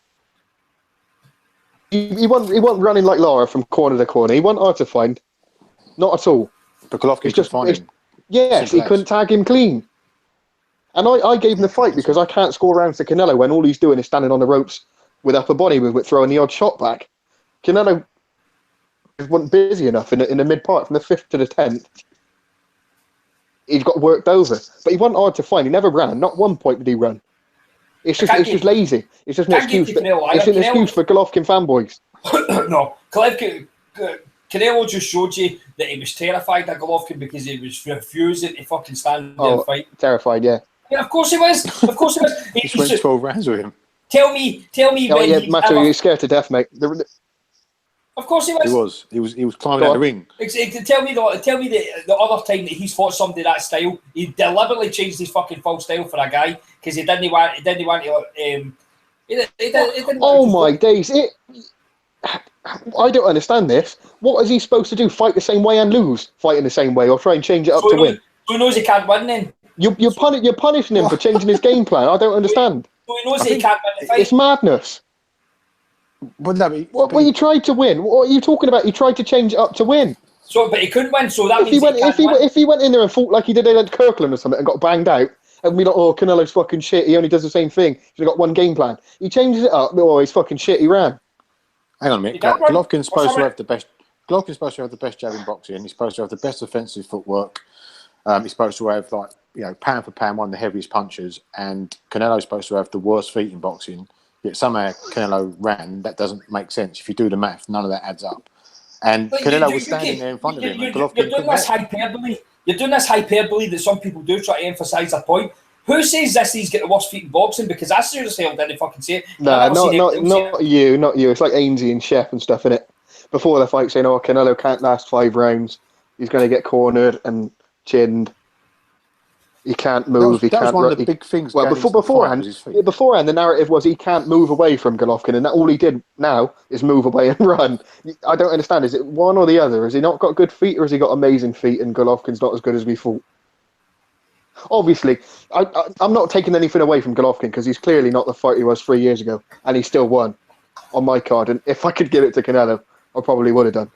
He wasn't running like Lara from corner to corner. He wasn't hard to find. Not at all. But Golovkin just find him. Yes, he couldn't tag him clean. And I gave him the fight because I can't score rounds to Canelo when all he's doing is standing on the ropes with upper body movement, throwing the odd shot back. Canelo wasn't busy enough in the mid part, from the 5th to the 10th. He got worked over. But he wasn't hard to find. He never ran. Not one point did he run. It's just lazy. It's just an excuse. It's an excuse for Golovkin fanboys. No, Canelo just showed you that he was terrified of Golovkin because he was refusing to fucking stand there and fight. Terrified, yeah. Yeah, of course he was. Of course he was. He went 12 rounds with him. Tell me. Oh yeah, Matthew, you're scared to death, mate. Of course he was. He was climbing out the ring. Tell me the other time that he's fought somebody that style, he deliberately changed his fucking full style for a guy because he didn't want to. Oh my days! I don't understand this. What is he supposed to do? Fight the same way and lose? Fight in the same way, or try and change it up to win? Who knows he can't win then? You're punishing him for changing his game plan. I don't understand. Who knows he can't win the fight? It's madness. Well, you tried to win. What are you talking about? You tried to change it up to win. So, but he couldn't win. So that means if he went in there and fought like he did against Kirkland or something and got banged out, and be like, oh, Canelo's fucking shit. He only does the same thing. He's got one game plan. He changes it up. Oh, he's fucking shit. He ran. Hang on a minute. Golovkin's supposed to have the best. Golovkin's supposed to have the best jab in boxing. He's supposed to have the best offensive footwork. He's supposed to have pound for pound one of the heaviest punches, and Canelo's supposed to have the worst feet in boxing. Yet somehow Canelo ran. That doesn't make sense. If you do the math, none of that adds up. And Canelo was standing there in front of him. And Golovkin you're doing this hyperbole. You're doing this hyperbole that some people do try to emphasise a point. Who says he's got the worst feet in boxing? Because I seriously didn't fucking say it. No, not you. It's like Ainsley and Shep and stuff in it. Before the fight, saying, "Oh, Canelo can't last 5 rounds. He's going to get cornered and chinned. He can't move. He can't." That was one of the big things. Well, beforehand, the narrative was he can't move away from Golovkin, and all he did now is move away and run. I don't understand. Is it one or the other? Has he not got good feet, or has he got amazing feet, and Golovkin's not as good as we thought? Obviously, I'm not taking anything away from Golovkin because he's clearly not the fighter he was 3 years ago, and he still won on my card. And if I could give it to Canelo, I probably would have done.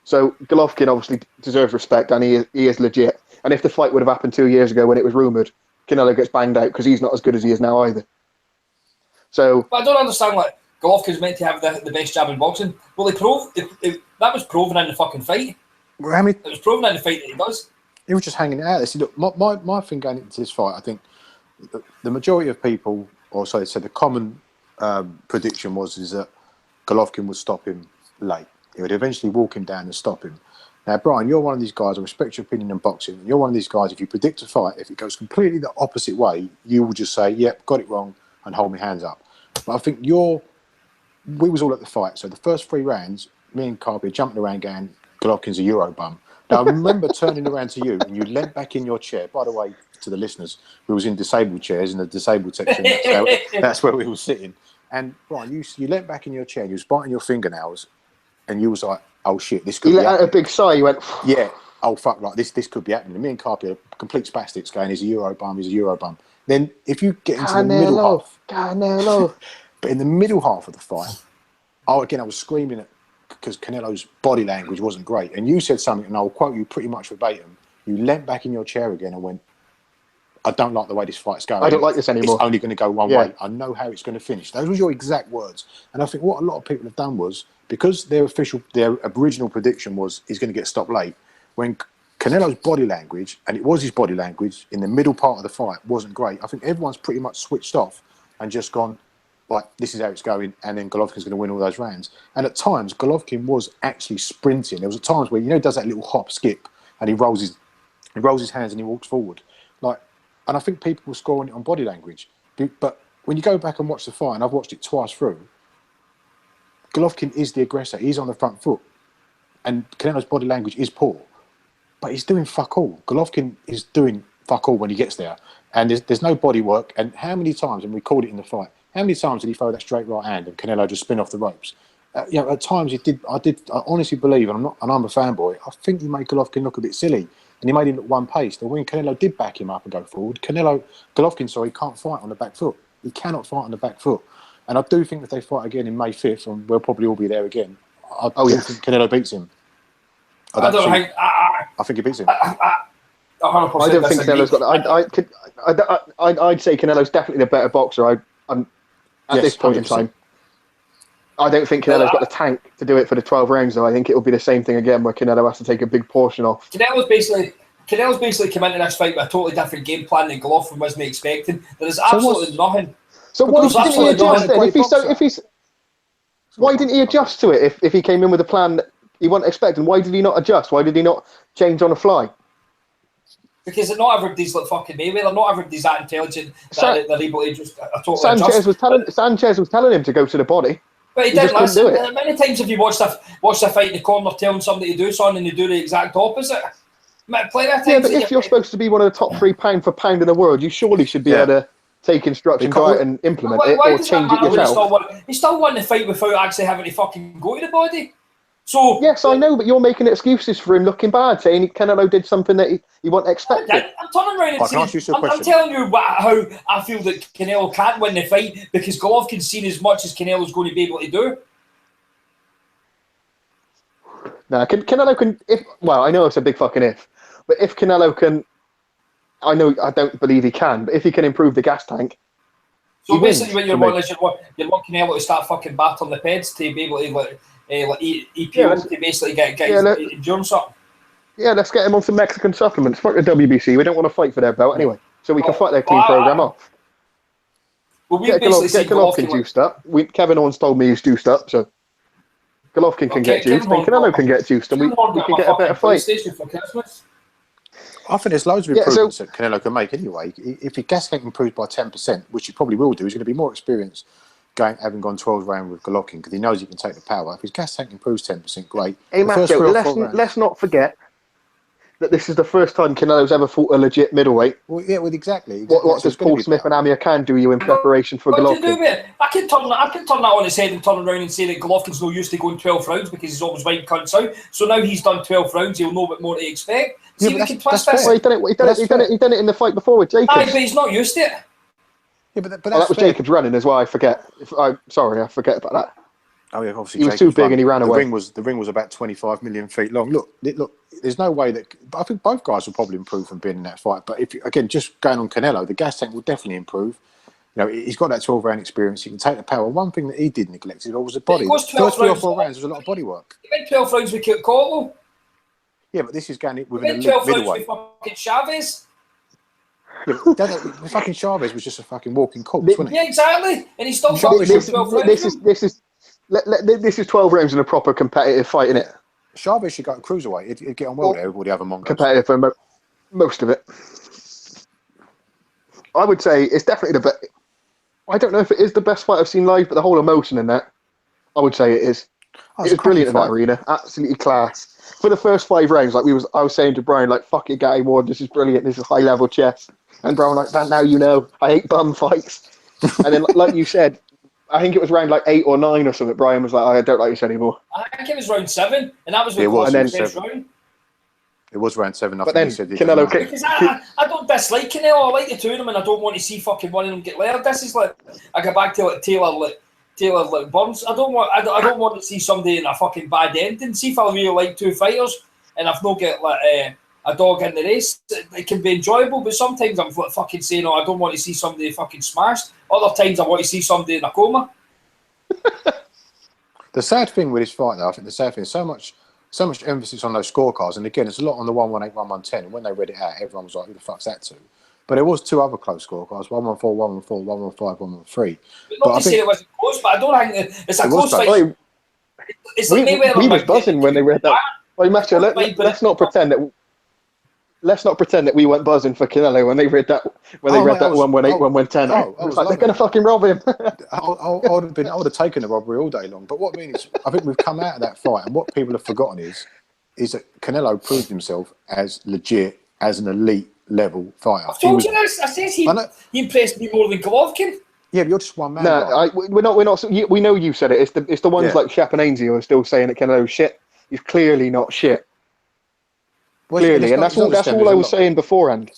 So Golovkin obviously deserves respect, and he is legit. And if the fight would have happened 2 years ago when it was rumoured, Canelo gets banged out because he's not as good as he is now either. So, but I don't understand. Like Golovkin's meant to have the best jab in boxing. Well, that was proven in the fucking fight. It was proven in the fight that he does. He was just hanging it out. See, look, my thing going into this fight, I think the majority of people, or so they said, the common prediction is that Golovkin would stop him late. He would eventually walk him down and stop him. Now, Brian, you're one of these guys, I respect your opinion in boxing, you're one of these guys, if you predict a fight, if it goes completely the opposite way, you will just say, yep, got it wrong, and hold my hands up. But I think we was all at the fight, so the first 3 rounds, me and Carby jumping around going, Golovkin's a Euro bum. Now, I remember turning around to you, and you leant back in your chair. By the way, to the listeners, we was in disabled chairs in the disabled section. That's where we were sitting. And Brian, you leant back in your chair, and you was biting your fingernails, and you was like, "Oh shit, this could." He be let out a happening. big sigh. You went, "Yeah, oh fuck, like this could be happening." And me and Carpy are complete spastics, going, "He's a Euro bum. He's a Euro bum." Then if you get into the middle half, Canelo. but in the middle half of the fight, I was screaming because Canelo's body language wasn't great, and you said something, and I'll quote you pretty much verbatim. You leant back in your chair again and went, "I don't like the way this fight's going. I don't like this anymore. It's only going to go one way. I know how it's going to finish." Those were your exact words. And I think what a lot of people have done was, because their original prediction was he's going to get stopped late, when Canelo's body language, and it was his body language, in the middle part of the fight wasn't great, I think everyone's pretty much switched off and just gone, like, this is how it's going, and then Golovkin's going to win all those rounds. And at times, Golovkin was actually sprinting. There was at times where, he does that little hop, skip, and he rolls his hands and he walks forward. And I think people were scoring it on body language. But when you go back and watch the fight, and I've watched it twice through, Golovkin is the aggressor. He's on the front foot. And Canelo's body language is poor. But he's doing fuck all. Golovkin is doing fuck all when he gets there. And there's no body work. And how many times, and we called it in the fight, how many times did he throw that straight right hand and Canelo just spin off the ropes? At times he did. I honestly believe, and I'm a fanboy, I think he made Golovkin look a bit silly. And he made him look one-paced. And when Canelo did back him up and go forward, Golovkin can't fight on the back foot. He cannot fight on the back foot. And I do think if they fight again in May 5th, and we'll probably all be there again, I think Canelo beats him. I think he beats him. I don't think Canelo's got. I'd say Canelo's definitely the better boxer. At this point 100%. In time, I don't think Canelo's got the tank to do it for the 12 rounds, though. I think it'll be the same thing again, where Canelo has to take a big portion off. Canelo's basically come into this fight with a totally different game plan than Golovkin wasn't expecting. There is absolutely nothing. So why didn't he adjust then? Why didn't he adjust to it if he came in with a plan that he wasn't expecting? Why did he not adjust? Why did he not change on the fly? Because not everybody's like fucking Mayweather. Not everybody's that intelligent that they're able to just totally Sanchez was telling him to go to the body. But he didn't listen. Many times have you watched a fight in the corner telling somebody to do something and they do the exact opposite? But if you're supposed to be one of the top 3 pound for pound in the world, you surely should be able to take instruction, go out and implement it, or change it yourself. He still won the fight without actually having to fucking go to the body. So yes, I know, but you're making excuses for him looking bad, saying Canelo did something that he wasn't expecting. I'm turning around and saying, I'm telling you how I feel that Canelo can't win the fight because Golovkin's seen as much as Canelo's going to be able to do. Nah, Canelo can. I know it's a big fucking if, but if Canelo can, I don't believe he can, but if he can improve the gas tank. So basically, what you want is you want Canelo to start fucking battering the peds to be able to EPO to basically get endurance up. Yeah, let's get him on some Mexican supplements. Fuck the WBC. We don't want to fight for their belt anyway, so we can fight their clean program off. Well, get Golovkin juiced up. Kevin Owens told me he's juiced up, so Golovkin can get juiced, and Canelo can get juiced, and we can get a better fight. I think there's loads of improvements that Canelo can make anyway. If his gas tank improves by 10%, which he probably will do, he's going to be more experienced having gone 12 rounds with Golovkin because he knows he can take the power. If his gas tank improves 10%, great. Hey, Macho, let's not forget that this is the first time Canelo's ever fought a legit middleweight. Well, yeah, exactly. What does Paul Smith and Amir Khan do you in preparation for Golovkin? I can turn that on his head and turn around and say that Golovkin's no used to going 12 rounds because he's always wiping cunts out. So now he's done 12 rounds, he'll know what more to expect. See, we can twist this. Well, he done it in the fight before with Jacobs. Aye, but he's not used to it. Yeah, but that was Jacobs running as well. I forget. I forget about that. Oh yeah, obviously he was too big and he ran away. The ring was about 25 million feet long. Look. There's no way that. I think both guys will probably improve from being in that fight. But just going on Canelo, the gas tank will definitely improve. He's got that 12-round experience. He can take the power. One thing that he did neglect was the body. First 3 or 4 rounds was a lot of body work. He went 12 rounds with Campbell. Yeah, but this is going with a 12 rounds with fucking Chavez. Yeah, fucking Chavez was just a fucking walking corpse, wasn't he? Yeah, exactly. And he's still This is 12 rounds in a proper competitive fight, innit? Chavez should go to cruiserweight. He'd get on well there with all the other monkeys. Competitive for most of it. I would say it's definitely the best. I don't know if it is the best fight I've seen live, but the whole emotion in that, I would say it is. It was brilliant in that arena. Absolutely class. For the first 5 rounds, I was saying to Brian, fuck it, Gary Ward, this is brilliant, this is high level chess. And Brian, now you know, I hate bum fights. And then, like you said, I think it was round like 8 or 9 or something. Brian was like, I don't like this anymore. I think it was round 7, and that was It was, the and first then- round. It was round 7. I But think then he said Canelo kicked. Because I don't dislike Canelo. I like the two of them, and I don't want to see fucking one of them get layered. This is like I go back to like Taylor Burns. I don't want to see somebody in a fucking bad ending. See if I really like two fighters, and I've not get like a dog in the race. It can be enjoyable, but sometimes I'm fucking saying, "Oh, I don't want to see somebody fucking smashed." Other times I want to see somebody in a coma. The sad thing with this fight, though, I think the sad thing is so much emphasis on those scorecards, and again, there's a lot on the 118, 110, and when they read it out, everyone was like, who the fuck's that to? But there was 2 other close scorecards, 114, 114, 115, 113. But not to say it wasn't close, but I don't think it's a close fight. Like, It's like Mayweather we was and buzzing when they read that. Well, Matthew, let's not pretend that we went buzzing for Canelo when they read that 118, 110. It's like, they're going to fucking rob him. I would have taken the robbery all day long. But what I mean is, I think we've come out of that fight, and what people have forgotten is that Canelo proved himself as legit, as an elite level fighter. I've told you this. I said he impressed me more than Golovkin. Yeah, but you're just one man. No, we're not. We know you said it. It's the ones like Shap and Ainsley who are still saying that Canelo's shit. He's clearly not shit. Well, Clearly, and that's all I was saying beforehand.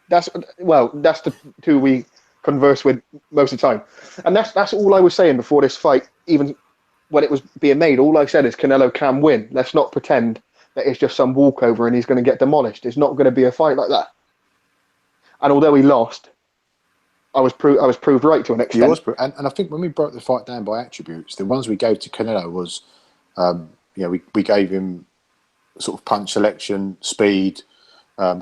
That's the two we converse with most of the time, and that's all I was saying before this fight. Even when it was being made, all I said is Canelo can win. Let's not pretend that it's just some walkover and he's going to get demolished. It's not going to be a fight like that. And although he lost, I was proved right to an extent. He was, and I think when we broke the fight down by attributes, the ones we gave to Canelo was, we gave him sort of punch selection, speed,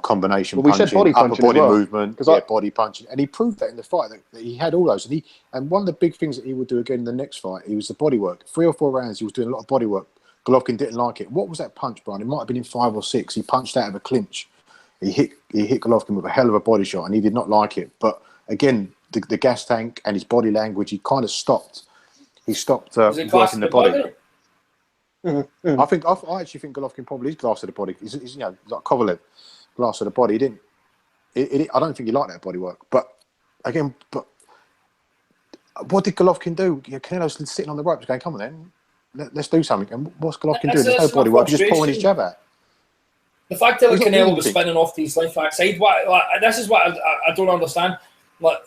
combination punching, said body punching upper body as well, movement, body punching, and he proved that in the fight that he had all those. And one of the big things that he would do again in the next fight, he was the body work. 3 or 4 rounds, he was doing a lot of body work. Golovkin didn't like it. What was that punch, Brian? It might have been in 5 or 6. He punched out of a clinch. He hit Golovkin with a hell of a body shot, and he did not like it. But again, the gas tank and his body language, he kind of stopped. He stopped working the body. I actually think Golovkin probably is glass of the body. He's like Kovalev, glass of the body. I don't think he liked that body work. But what did Golovkin do? Canelo's sitting on the ropes going, come on then, let's do something. And what's Golovkin doing? There's no body work. He's just pulling his jab out. The fact that Canelo was spinning off to his left side, this is what I don't understand. Like,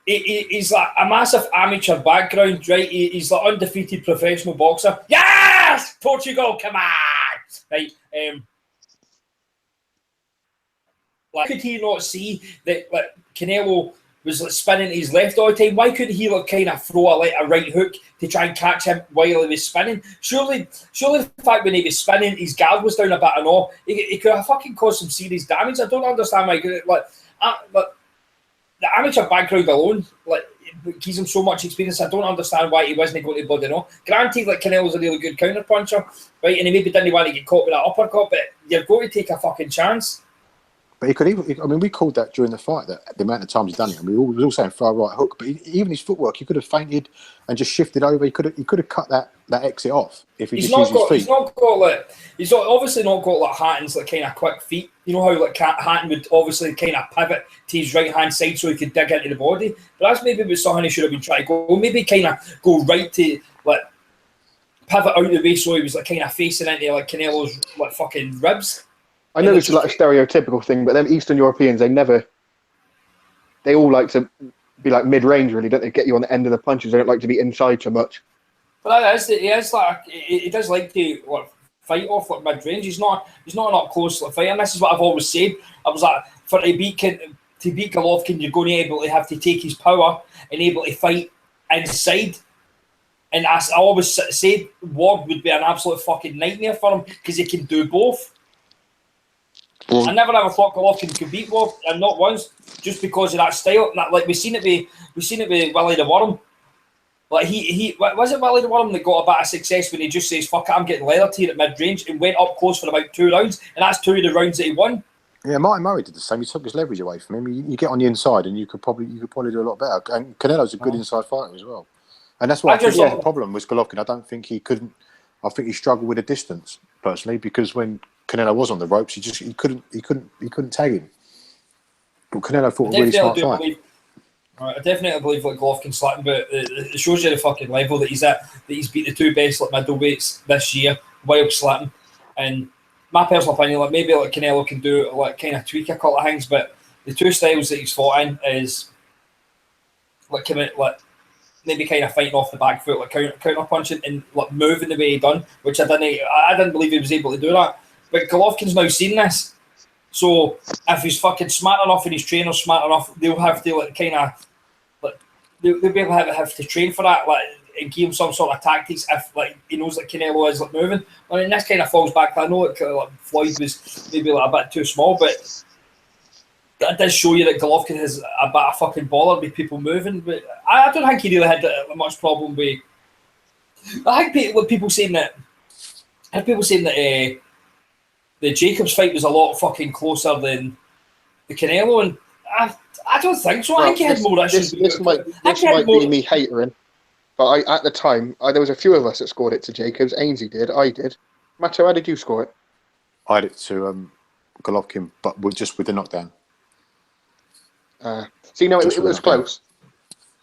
he's like a massive amateur background, right? He's like undefeated professional boxer. Yes, Portugal, come on, right? Could he not see that Canelo was spinning his left all the time? Why couldn't he kind of throw a right hook to try and catch him while he was spinning? Surely the fact when he was spinning, his guard was down a bit and all, he could have fucking caused some serious damage. I don't understand why. The amateur background alone, gives him so much experience. I don't understand why he wasn't going to bloody know. Granted, Canelo's a really good counter puncher, right? And he maybe didn't want to get caught with that uppercut, but you're going to take a fucking chance. But he could even, we called that during the fight, that the amount of times he's done it. We were all saying far right hook, but even his footwork, he could have feinted and just shifted over. He could have cut that exit off if he just used his feet. He's obviously not got Hatton's kind of quick feet. You know how Hatton would obviously kind of pivot to his right hand side so he could dig into the body. But that's maybe something he should have been trying to go. Maybe kind of go right to pivot out the way so he was kind of facing into Canelo's fucking ribs. I know this is a stereotypical thing, but them Eastern Europeans, they all like to be mid-range, really, don't they? Get you on the end of the punches. They don't like to be inside too much. But he does like to fight off mid-range. He's not an up-close fighter. And this is what I've always said. I was to beat Golovkin, you're going to be able to have to take his power and able to fight inside. And as I always said, Ward would be an absolute fucking nightmare for him because he can do both. I never ever thought Golovkin could beat Ward, and not once, just because of that style. And we've seen it with Willie the Worm. He was it Willie the Worm that got a bit of success when he just says "fuck it, I'm getting leathered here at mid range" and went up close for about 2 rounds, and that's 2 of the rounds that he won. Yeah, Martin Murray did the same. He took his leverage away from him. You get on the inside, and you could probably do a lot better. And Canelo's a good inside fighter as well, and that's why I think the problem was Golovkin. I don't think he couldn't. I think he struggled with the distance personally because when Canelo was on the ropes, he couldn't tag him. But Canelo fought a really smart fight. I definitely believe like Golovkin slapped him, but it shows you the fucking level that he's at. That he's beat the two best like middleweights this year while slapping. And my personal opinion, like maybe like Canelo can do like kind of tweak a couple of things, but the two styles that he's fought in is like maybe kind of fighting off the back foot, like counter punching and like moving the way he done, which I didn't believe he was able to do that. But Golovkin's now seen this. So if he's fucking smart enough and his trainer's smart enough, they'll have to like kind of like they'll be able to have to train for that, like and give him some sort of tactics if like he knows that Canelo is like moving. I mean, this kind of falls back. I know like Floyd was maybe like a bit too small, but that does show you that Golovkin has a bit of fucking baller with people moving. But I don't think he really had much problem with. I think people saying that. I had people saying that. The Jacobs fight was a lot fucking closer than the Canelo, and I don't think so. I think he had more issues. This might be me hatering, but at the time, there was a few of us that scored it to Jacobs. Ainsley did, I did. Matto, how did you score it? I had it to Golovkin, but just with the knockdown. See, no, it was close.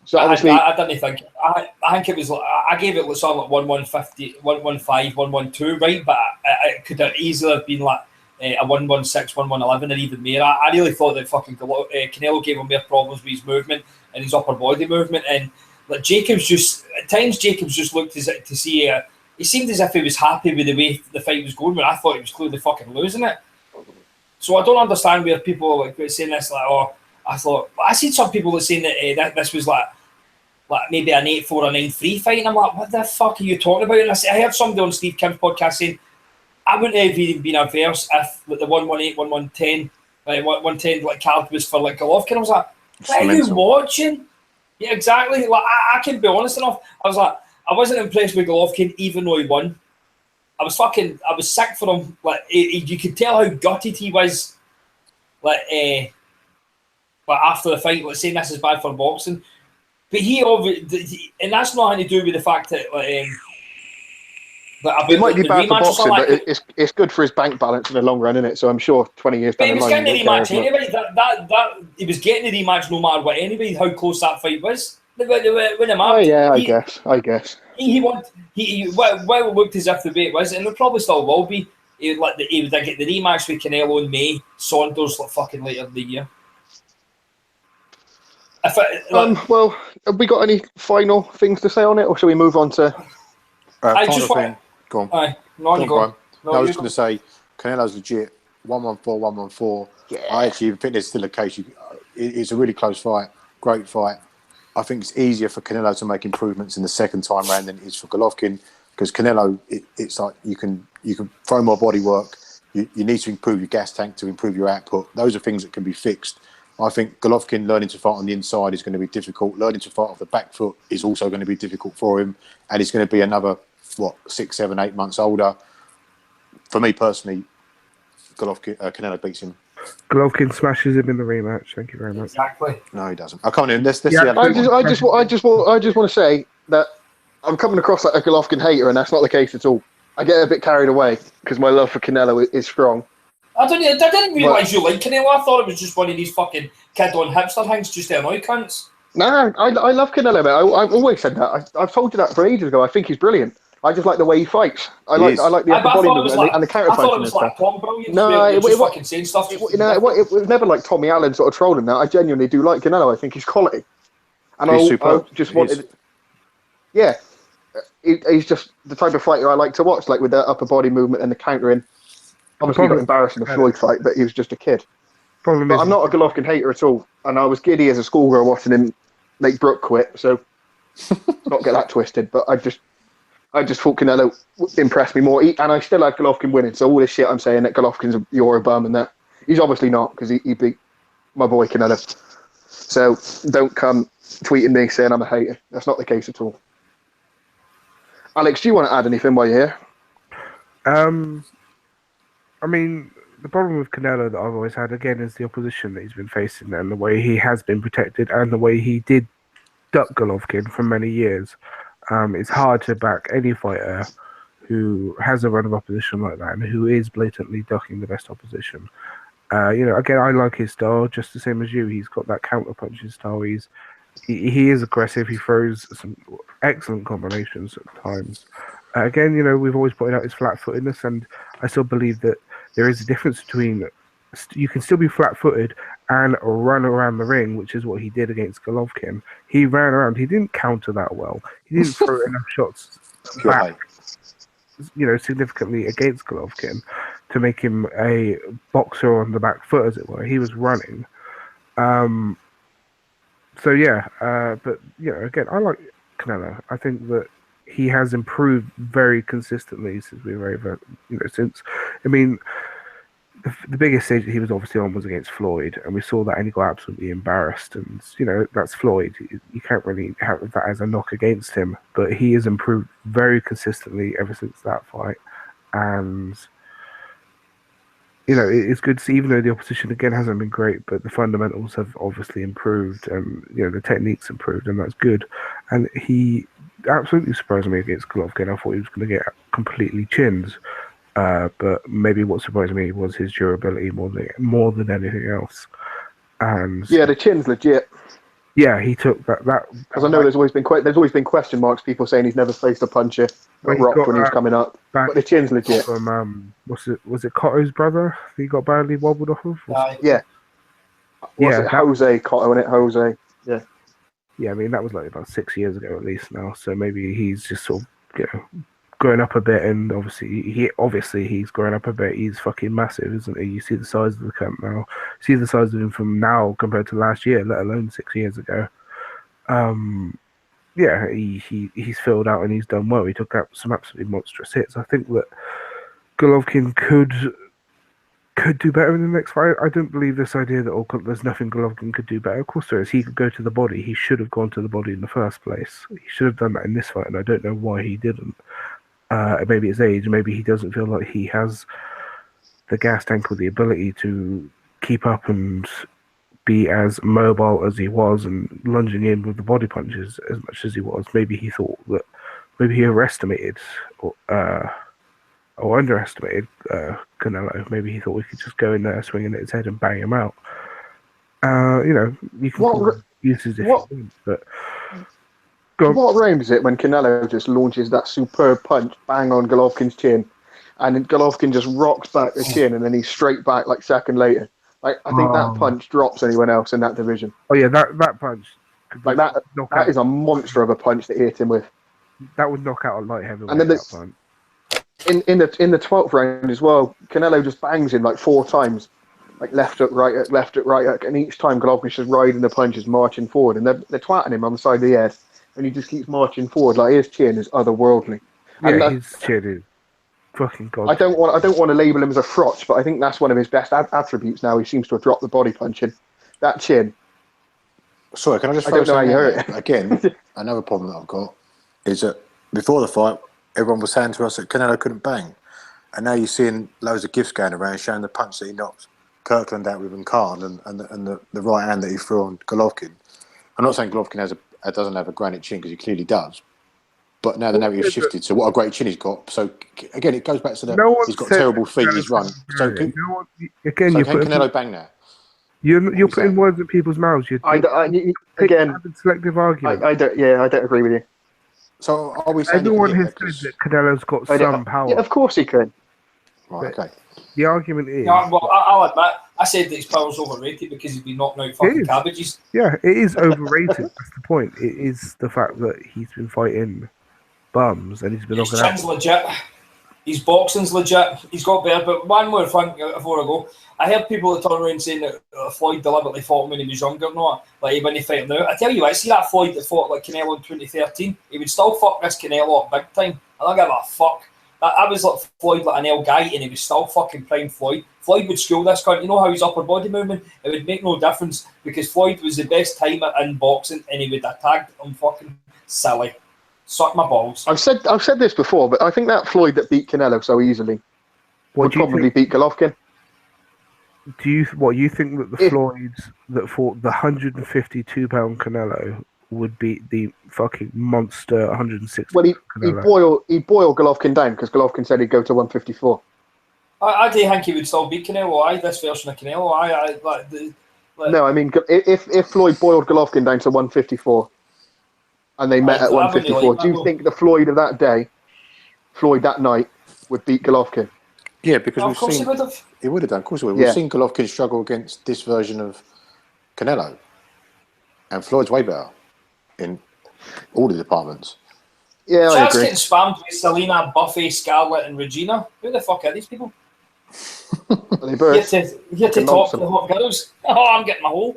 So obviously, I didn't think. I think it was. I gave it something like 1-1-50, 1-1-5, 1-1-2, right? But it could have easily have been like a 1-1-6, 1-1-11, or even more. I really thought that fucking Canelo gave him more problems with his movement and his upper body movement. And like Jacobs at times looked as to see. He seemed as if he was happy with the way the fight was going, but I thought he was clearly fucking losing it. So I don't understand where people are like saying this like, oh. I seen some people that saying that this was like maybe an 8-4 or 9-3 fight, and I'm like, what the fuck are you talking about? And I heard somebody on Steve Kim's podcast saying I wouldn't have even been averse if like, the 118, 110, like 110 like card was for like Golovkin. I was like, what are you watching? Yeah, exactly. Like I can be honest enough. I was like, I wasn't impressed with Golovkin even though he won. I was sick for him. Like you could tell how gutted he was. But after the fight, like saying this is bad for boxing, but and that's nothing to do with the fact that it might be bad for boxing, but it's good for his bank balance in the long run, isn't it? So I'm sure 20 years down the line, he was getting the rematch anyway. He was getting the rematch no matter what anyway. How close that fight was, when the match. Oh yeah, I guess. He won. Well, it looked as if the way it was, and it probably still will be. He would get the rematch with Canelo in May, Saunders like fucking later in the year. Well, have we got any final things to say on it, or shall we move on to? Final thing. Go on. I was just going to say, Canelo's legit. 114, 114. Yeah. I actually think there's still a case. It's a really close fight. Great fight. I think it's easier for Canelo to make improvements in the second time round than it is for Golovkin, because Canelo, it's like you can throw more body work. You need to improve your gas tank to improve your output. Those are things that can be fixed. I think Golovkin learning to fight on the inside is going to be difficult. Learning to fight off the back foot is also going to be difficult for him. And he's going to be another, 6, 7, 8 months older. For me personally, Canelo beats him. Golovkin smashes him in the rematch. Thank you very much. Exactly. No, he doesn't. I can't even. Let's see. I just want to say that I'm coming across like a Golovkin hater, and that's not the case at all. I get a bit carried away because my love for Canelo is strong. I didn't realise you liked Canelo. I thought it was just one of these fucking kid-on hipster things just to annoy cunts. No, I love Canelo, man. I've always said that. I've told you that for ages ago. I think he's brilliant. I just like the way he fights. I like the upper body movement and the counter punching and stuff. No, it was never like Tommy Allen sort of trolling that. I genuinely do like Canelo. I think he's quality. And I just wanted... Yeah. He's just the type of fighter I like to watch, like with the upper body movement and the countering. Obviously, he got embarrassed in the Floyd fight, but he was just a kid. But I'm not a Golovkin hater at all, and I was giddy as a schoolgirl watching him make Brooke quit. So, not get that twisted. But I just thought Canelo impressed me more, and I still like Golovkin winning. So all this shit I'm saying that Golovkin's a Euro bum and that he's obviously not, because he beat my boy Canelo. So don't come tweeting me saying I'm a hater. That's not the case at all. Alex, do you want to add anything while you're here? I mean, the problem with Canelo that I've always had, again, is the opposition that he's been facing and the way he has been protected and the way he did duck Golovkin for many years. It's hard to back any fighter who has a run of opposition like that and who is blatantly ducking the best opposition. Again, I like his style just the same as you. He's got that counter punching style. He's He is aggressive. He throws some excellent combinations at times. Again, we've always pointed out his flat-footedness, and I still believe that there is a difference between you can still be flat-footed and run around the ring, which is what he did against Golovkin. He ran around. He didn't counter that well. He didn't throw enough shots back, significantly against Golovkin to make him a boxer on the back foot, as it were. He was running. But again, I like Canelo. I think that he has improved very consistently since we were over, the biggest stage that he was obviously on was against Floyd, and we saw that, and he got absolutely embarrassed. And that's Floyd. You can't really have that as a knock against him, but he has improved very consistently ever since that fight. And it's good to see, even though the opposition again hasn't been great, but the fundamentals have obviously improved, and the technique's improved, and that's good. And he absolutely surprised me against Golovkin. I thought he was going to get completely chinned. But maybe what surprised me was his durability more than anything else. And yeah, the chin's legit. Yeah, he took that because I know there's always been question marks. People saying he's never faced a puncher that rocked when he was coming up, but the chin's legit. From was it Cotto's brother? He got badly wobbled off of. Jose Cotto, and it Jose. Yeah. Yeah, I mean that was like about 6 years ago at least now. So maybe he's just sort of growing up a bit, and obviously he's growing up a bit. He's fucking massive, isn't he? You see the size of the camp now. See the size of him from now compared to last year, let alone 6 years ago. He's filled out and he's done well. He took out some absolutely monstrous hits. I think that Golovkin could do better in the next fight. I don't believe this idea that there's nothing Golovkin could do better. Of course there is. He could go to the body. He should have gone to the body in the first place. He should have done that in this fight, and I don't know why he didn't. Maybe it's age. Maybe he doesn't feel like he has the gas tank or the ability to keep up and be as mobile as he was and lunging in with the body punches as much as he was. Maybe he thought that he overestimated or underestimated Canelo. Maybe he thought we could just go in there, swinging at his head and bang him out. You can use his different, but. What round is it when Canelo just launches that superb punch bang on Golovkin's chin, and then Golovkin just rocks back the chin, and then he's straight back like second later? Like I think that punch drops anyone else in that division. Oh yeah, that punch. Like that is a monster of a punch that he hit him with. That would knock out a light heavyweight. And then in the 12th round as well, Canelo just bangs him like 4 times, like left hook, right hook, and each time Golovkin's just riding the punches, marching forward, and they're twatting him on the side of the head. And he just keeps marching forward. Like his chin is otherworldly. Yeah, his chin is fucking god. I don't want to label him as a frotch, but I think that's one of his best attributes now. He seems to have dropped the body punching. That chin. Sorry, can I just? I don't know how you heard it. Again, another problem that I've got is that before the fight, everyone was saying to us that Canelo couldn't bang, and now you're seeing loads of gifs going around showing the punch that he knocked Kirkland out with and Khan and the right hand that he threw on Golovkin. I'm not saying Golovkin doesn't have a granite chin, because he clearly does. But now the narrative shifted to what a great chin he's got. So again, it goes back to he's got terrible feet. He's run. So can Canelo bang now? You're putting words in people's mouths. Again, selective argument. I don't agree with you. So are we saying everyone has said that Canelo's got some power? Yeah, of course he can. Right, okay. The argument is. Yeah, well, I'll admit, I said that his power's overrated because he's been knocking out fucking cabbages. Yeah, it is overrated. That's the point. It is the fact that he's been fighting bums and he's been knocking out. His chin's legit. His boxing's legit. He's got better. But one more thing before I go. I heard people that turn around saying that Floyd deliberately fought him when he was younger and all that. Like when he fight now. I tell you what, see that Floyd that fought like Canelo in 2013? He would still fuck this Canelo up big time. I don't give a fuck. I was like Floyd, like an L guy, and he was still fucking prime Floyd. Floyd would school this cunt. You know how his upper body movement? It would make no difference because Floyd was the best timer in boxing, and he would have tagged him fucking silly. Suck my balls. I've said this before, but I think that Floyd that beat Canelo so easily would probably beat Golovkin. Do you think that the Floyds that fought the 152-pound Canelo would beat the fucking monster 160? Well, he'd boil Golovkin down because Golovkin said he'd go to 154. I do think he would still beat Canelo. This version of Canelo. No, I mean, if Floyd boiled Golovkin down to 154 and they met at 154, do you think the Floyd of that day, Floyd that night, would beat Golovkin? Yeah, because of course he would have. He would have done. Of course he would. Yeah. We've seen Golovkin struggle against this version of Canelo. And Floyd's way better in all the departments. Yeah, I agree. Getting spammed with Selena, Buffy, Scarlett, and Regina. Who the fuck are these people? Here to talk to the hot girls. Oh, I'm getting my hole.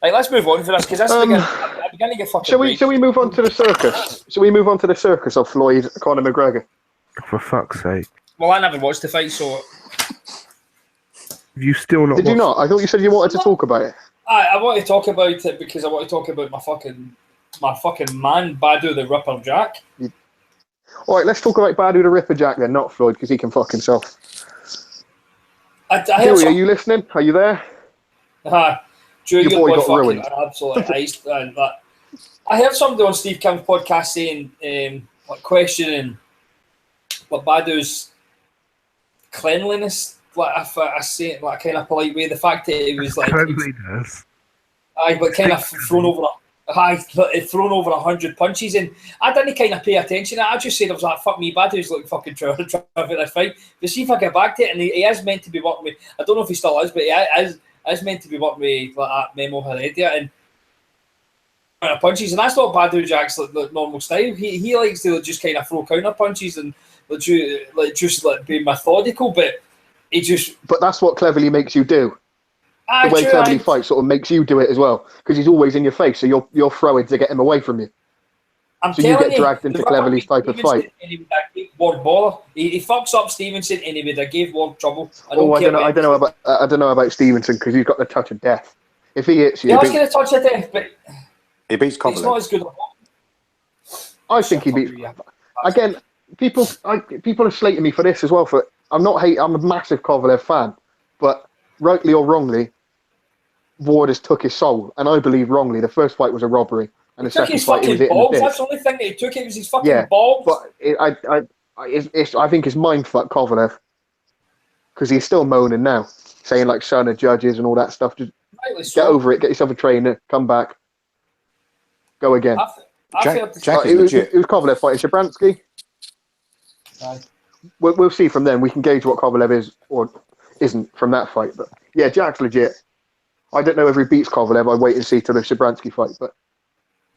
Right, let's move on for this because I began to get fucking. Shall we move on to the circus? Shall we move on to the circus of Floyd, Conor McGregor? For fuck's sake! Well, I never watched the fight, so. You still not? Did you not? I thought you said you wanted to talk about it. I want to talk about it because I want to talk about my fucking man, Badu the Ripper Jack. All right, let's talk about Badu the Ripper Jack then, not Floyd, because he can fuck himself. Joey, are you listening? Are you there? Your boy got ruined. Absolutely iced. I heard somebody on Steve Kim's podcast saying, questioning Badu's cleanliness. If I say it like kind of polite way, the fact that it was like cleanliness. But kind of thrown over 100 punches, and I didn't kind of pay attention. I just said I was like, "Fuck me, Badu's looking fucking trying to fight." But see if I get back to it, and he is meant to be working with. I don't know if he still is, but he is meant to be working with like that Memo Heredia and punches, and that's not Badu Jack's like normal style. He likes to just kind of throw counter punches and just be methodical, but. But that's what cleverly makes you do. The way cleverly fights sort of makes you do it as well, because he's always in your face, so you're throwing to get him away from you. So you get dragged into Cleverly's type of fight. He fucks up Stevenson, and he would have gave Ward trouble. I don't know about Stevenson because he's got the touch of death. If he hits you, he's got the touch of death, but he beats Campbell. He's not as good. I think he beats. Again, people are slating me for this as well. I'm a massive Kovalev fan, but rightly or wrongly, Ward has took his soul, and I believe wrongly. The first fight was a robbery, and the second fight he was hitting the bitch. That's the only thing that he took. It was his fucking balls. But I think it's mindfuck Kovalev because he's still moaning now, saying like son of judges and all that stuff. Just get over it, get yourself a trainer, come back, go again. It was Kovalev fighting Shabransky. We'll see from then. We can gauge what Kovalev is or isn't from that fight. But yeah, Jack's legit. I don't know if he beats Kovalev. I wait and see till the Shabransky fight. But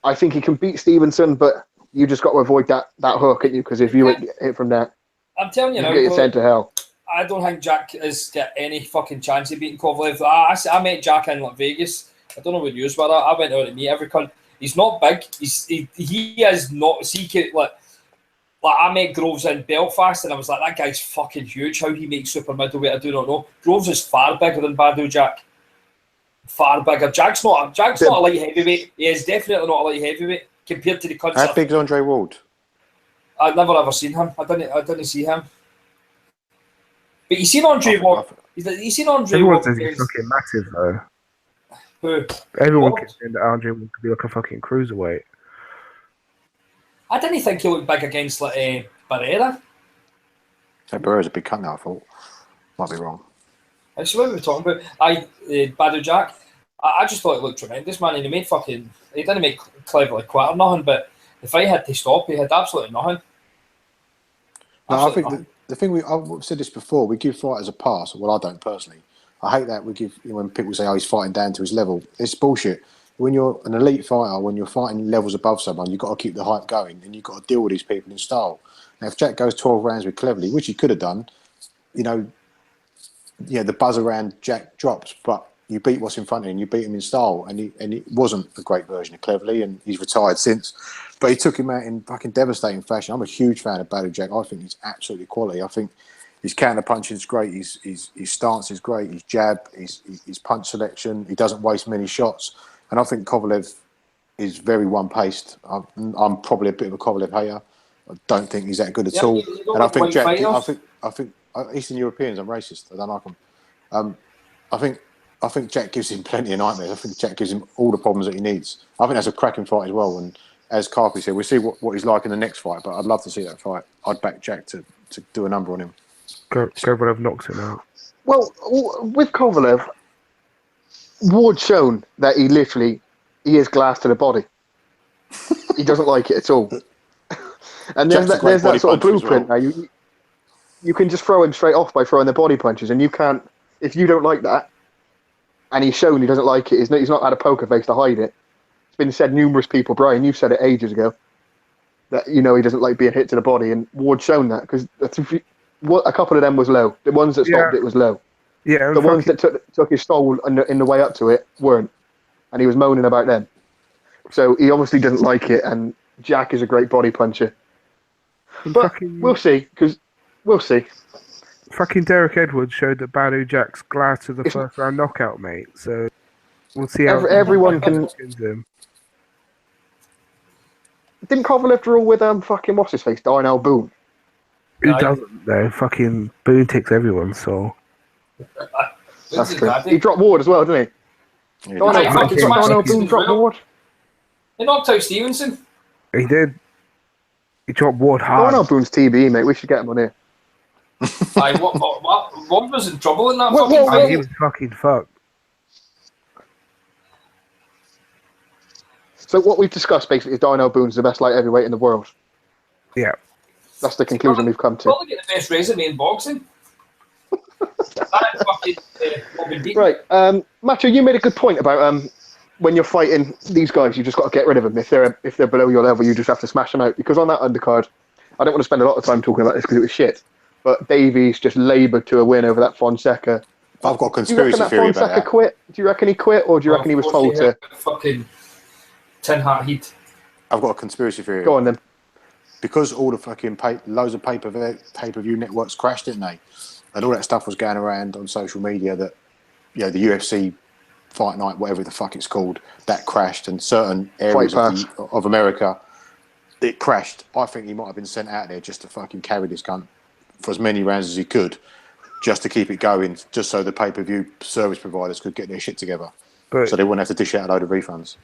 I think he can beat Stevenson. But you just got to avoid that hook, ain't you? Because if you hit from that, I'm telling you now, get sent to hell. I don't think Jack has got any fucking chance of beating Kovalev. I met Jack in like Vegas. I don't know what news were. I went out to meet every cunt. He's not big. He is not. See, like I met Groves in Belfast, and I was like, that guy's fucking huge. How he makes super middleweight, I do not know. Groves is far bigger than Badu Jack. Far bigger. Jack's not a light heavyweight. He is definitely not a light heavyweight compared to the concept. How big is Andre Ward? I've never ever seen him. I didn't see him. But you seen Andre Ward? You seen Andre Ward? Everyone says he's fucking massive though. Who? Everyone keeps saying that Andre Ward could be like a fucking cruiserweight. I didn't think he looked big against Barrera. Barrera's a big cunt now, I thought. Might be wrong. That's what we were talking about. Badu Jack. I just thought it looked tremendous, man. And he didn't make Cleverly quit or nothing, but the fight had to stop. He had absolutely nothing. No, I think the thing I've said this before, we give fighters a pass. Well, I don't personally. I hate that when people say, oh, he's fighting down to his level. It's bullshit. When you're an elite fighter, when you're fighting levels above someone, you've got to keep the hype going and you've got to deal with these people in style. Now, if Jack goes 12 rounds with Cleverly, which he could have done, the buzz around Jack drops, but you beat what's in front of him, you beat him in style, and he wasn't a great version of Cleverly, and he's retired since. But he took him out in fucking devastating fashion. I'm a huge fan of Badu Jack. I think he's absolutely quality. I think his counter punching is great. His stance is great. His jab, his punch selection. He doesn't waste many shots. And I think Kovalev is very one-paced. I'm probably a bit of a Kovalev hater. I don't think he's that good at all. And I think Jack. I think Eastern Europeans. I'm racist. I don't like them. I think Jack gives him plenty of nightmares. I think Jack gives him all the problems that he needs. I think that's a cracking fight as well. And as Carpy said, we'll see what he's like in the next fight. But I'd love to see that fight. I'd back Jack to do a number on him. Kovalev knocks him out. Well, with Kovalev, Ward's shown that he is glass to the body. He doesn't like it at all. And there's that sort of blueprint now. You can just throw him straight off by throwing the body punches, and you can't, if you don't like that, and he's shown he doesn't like it, he's not had a poker face to hide it. It's been said numerous people, Brian, you said it ages ago, that, he doesn't like being hit to the body, and Ward's shown that, because a couple of them was low. The ones that stopped it was low. Yeah, the ones that took his stole in the way up to it weren't, and he was moaning about them. So he obviously doesn't like it, and Jack is a great body puncher. But we'll see, because we'll see. Fucking Derek Edwards showed that Badu Jack's glass to the first round knockout, mate. So we'll see how everyone can. Didn't Kovalev draw with fucking what's his face, Darnell Boone? Who doesn't though? Fucking Boone takes everyone's soul. That's true. He dropped Ward as well, didn't he? Darnell Boone dropped Ward. He knocked out Stevenson. He did. He dropped Ward hard. Darnell Boone's TBE, mate. We should get him on here. Ward was in trouble in that fucking fight. He was fucking fucked. So what we've discussed basically is Darnell Boone's the best light heavyweight in the world. Yeah. That's the conclusion we've come to. Probably get the best resume in boxing. Right. Macho, you made a good point about when you're fighting these guys, you just got to get rid of them. If they're below your level, you just have to smash them out. Because on that undercard, I don't want to spend a lot of time talking about this because it was shit, but Davies just laboured to a win over that Fonseca. I've got a conspiracy theory about that. Quit? Do you reckon he quit, or do you reckon he was told to? Fucking 10 heart heat. I've got a conspiracy theory. Go on then. Because all the fucking loads of pay-per-view networks crashed, didn't they? And all that stuff was going around on social media that, the UFC Fight Night, whatever the fuck it's called, that crashed, and certain areas of America, it crashed. I think he might have been sent out there just to fucking carry this gun for as many rounds as he could, just to keep it going, just so the pay-per-view service providers could get their shit together, so they wouldn't have to dish out a load of refunds.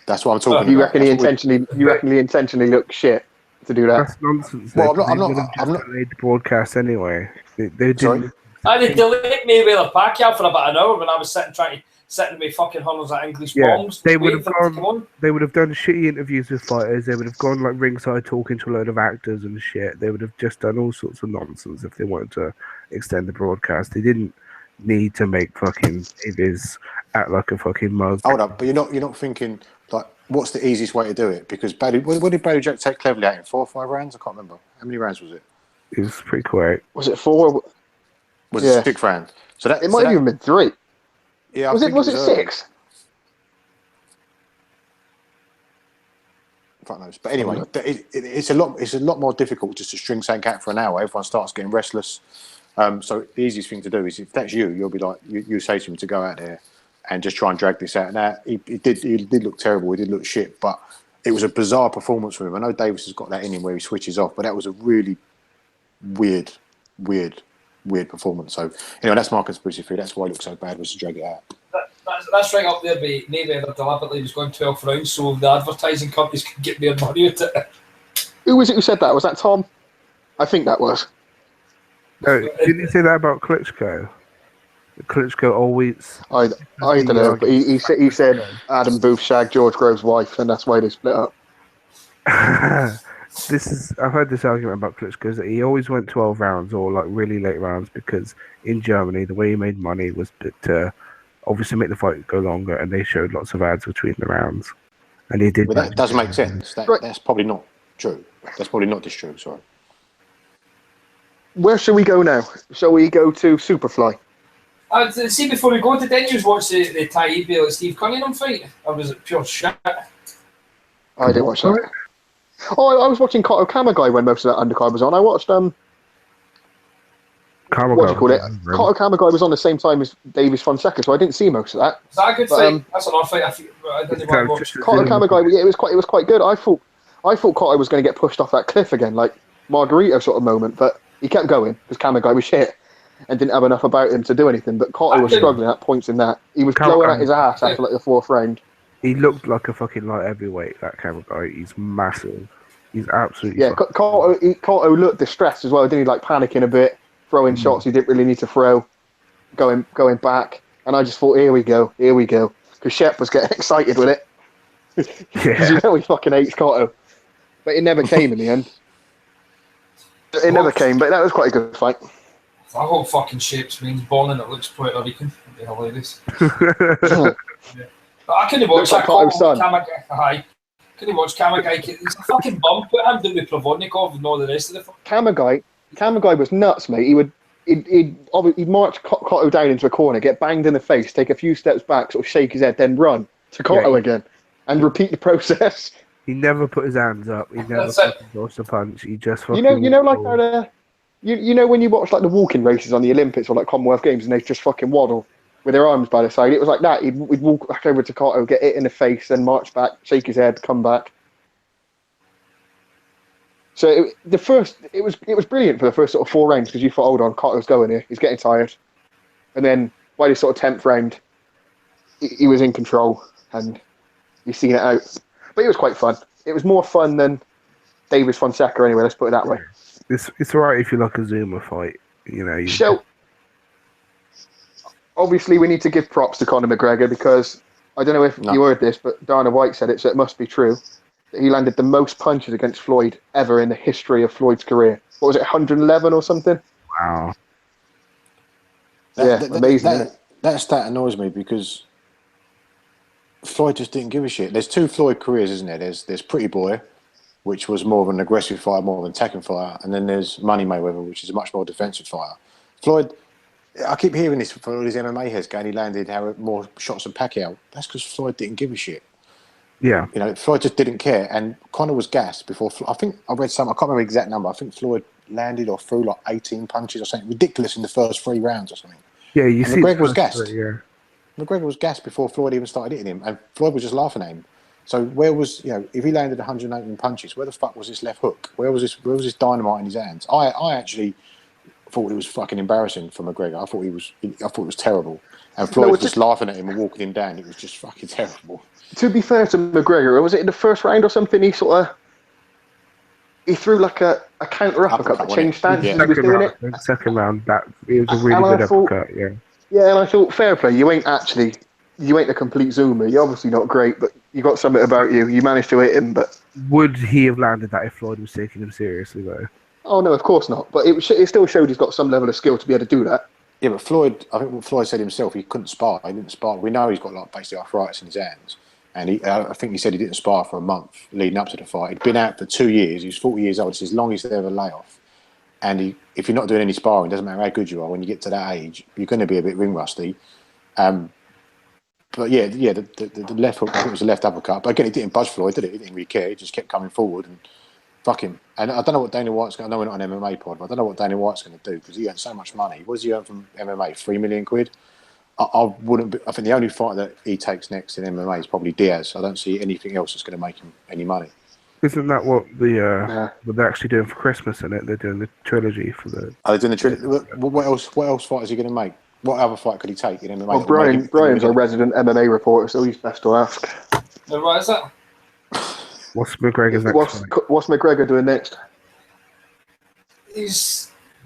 That's what I'm talking about. You reckon he intentionally looked shit to do that? That's nonsense. Well, I'm not delayed the broadcast anyway. They didn't. I did delete Mayweather Pacquiao for about an hour when I was trying to make fucking hundreds of English bombs. They would have gone. They would have done shitty interviews with fighters. They would have gone like ringside talking to a load of actors and shit. They would have just done all sorts of nonsense if they wanted to extend the broadcast. They didn't need to make fucking Davies act like a fucking mug. Hold up, but you're not thinking like what's the easiest way to do it? Because what did Badu Jack take cleverly out in 4 or 5 rounds? I can't remember. How many rounds was it? It was pretty quick. Was it 4? Was it 6 rounds? So that it might have even been 3. Yeah, was it 6? Fuck knows. But anyway, it's a lot more difficult just to string something out for an hour. Everyone starts getting restless. So the easiest thing to do is if that's you'll be like you say to him to go out there and just try and drag this out. Now he did look terrible. He did look shit, but it was a bizarre performance from him. I know Davis has got that in him where he switches off, but that was a really weird performance. So anyway, that's my conspiracy theory. That's why it looked so bad, was to drag it out. That's right up there. But Mayweather deliberately was going 12 rounds so the advertising companies could get their money out of it. Who was it who said that? Was that Tom? I think that was. No, didn't you say that about Klitschko? Klitschko always. I don't know, but he said Adam Booth shagged George Grove's wife, and that's why they split up. I've heard this argument about Klitschko is that he always went 12 rounds or like really late rounds because in Germany the way he made money was to obviously make the fight go longer, and they showed lots of ads between the rounds, and he did. But that doesn't make sense. That's probably not true. That's probably not just true. Sorry. Where shall we go now? Shall we go to Superfly? See, before we go, did you watch the Ty Ebel Steve Cunningham fight? Or was it pure shit? I didn't watch that. Oh, I was watching Kato Kamagai when most of that undercard was on. I watched what do you call it? Kato Kamagai was on the same time as Davis Fonseca, so I didn't see most of that. Is that a good fight? That's another fight. I didn't watch. Kato Kamagai, yeah, it was quite good. I thought Kato was going to get pushed off that cliff again, like Margarito sort of moment, but he kept going because Kamagai was shit and didn't have enough about him to do anything. But Kato was struggling at points in that. He was blowing at his ass after like the 4th round. He looked like a fucking light heavyweight, that Kamagai. He's massive. He's absolutely. Yeah, Kato looked distressed as well, didn't he? Like panicking a bit, throwing shots he didn't really need to throw, going back. And I just thought, here we go. Because Shep was getting excited with it. Because you know he fucking hates Cotto. But it never came in the end. It never came, but that was quite a good fight. That whole fucking Shapes means born and it looks Puerto Rican. It'd be hilarious. Yeah. But I couldn't watch that. Couldn't watch Kamagai. He's a fucking bum. Put him down with Provodnikov and all the rest of the Kamagai was nuts, mate. He'd march Cotto down into a corner, get banged in the face, take a few steps back, sort of shake his head, then run to Cotto again, and repeat the process. He never put his hands up. He never fucking dodged a punch. He just fucking you know when you watch like the walking races on the Olympics or like Commonwealth Games and they just fucking waddle with their arms by the side. It was like that. He'd walk back over to Cotto, get hit in the face, then march back, shake his head, come back. So it was brilliant for the first sort of 4 rounds because you thought, hold on, Cotto's going here. He's getting tired. And then by the sort of 10th round, he was in control and you've seen it out. But it was quite fun. It was more fun than Davis Fonseca anyway, let's put it that way. It's alright if you like a Zuma fight. So, obviously we need to give props to Conor McGregor because, I don't know if you heard this, but Dana White said it, so it must be true. He landed the most punches against Floyd ever in the history of Floyd's career. What was it, 111 or something? Wow. Amazing. That stat annoys me because Floyd just didn't give a shit. There's 2 Floyd careers, isn't there? There's Pretty Boy, which was more of an aggressive fighter, more of an attacking fighter, and then there's Money Mayweather, which is a much more defensive fighter. Floyd, I keep hearing this for all these MMA heads going, he landed more shots than Pacquiao. That's because Floyd didn't give a shit. Yeah. Floyd just didn't care. And Conor was gassed before. I think I read I can't remember the exact number. I think Floyd landed or threw like 18 punches or something ridiculous in the first 3 rounds or something. Yeah, McGregor was gassed. Yeah. McGregor was gassed before Floyd even started hitting him. And Floyd was just laughing at him. So where was, if he landed 118 punches, where the fuck was this left hook? Where was this dynamite in his hands? I actually thought it was fucking embarrassing for McGregor. I thought it was terrible. And Floyd was just laughing at him and walking him down. It was just fucking terrible. To be fair to McGregor, was it in the first round or something? He threw like a counter uppercut that changed stance. Yeah. He was doing it. Second round, it was a really good uppercut. Yeah. Yeah, and I thought, fair play. You ain't a complete zoomer. You're obviously not great, but you got something about you. You managed to hit him, but would he have landed that if Floyd was taking him seriously, though? Oh no, of course not. But it still showed he's got some level of skill to be able to do that. Yeah, but Floyd, I think what Floyd said himself, he couldn't spar. He didn't spar. We know he's got like basically arthritis in his hands. And I think he said he didn't spar for a month leading up to the fight. He'd been out for 2 years. He was 40 years old. It's his longest ever layoff. And if you're not doing any sparring, it doesn't matter how good you are, when you get to that age, you're going to be a bit ring rusty. But yeah, the left hook, I think it was the left uppercut. But again, it didn't budge Floyd, did it? He didn't really care. He just kept coming forward and fuck him. And I don't know what Dana White's going to, I know we're not an MMA pod, but I don't know what Dana White's going to do because he earns so much money. What does he earn from MMA? 3 million quid? I think the only fight that he takes next in MMA is probably Diaz. I don't see anything else that's going to make him any money. Isn't that what what they're actually doing for Christmas, isn't it? They're doing the trilogy for the... Are they doing the trilogy? What else fight is he going to make? What other fight could he take in MMA? Well, Brian's a resident MMA reporter, so he's best to ask. What is that? What's McGregor's next? What's McGregor doing next?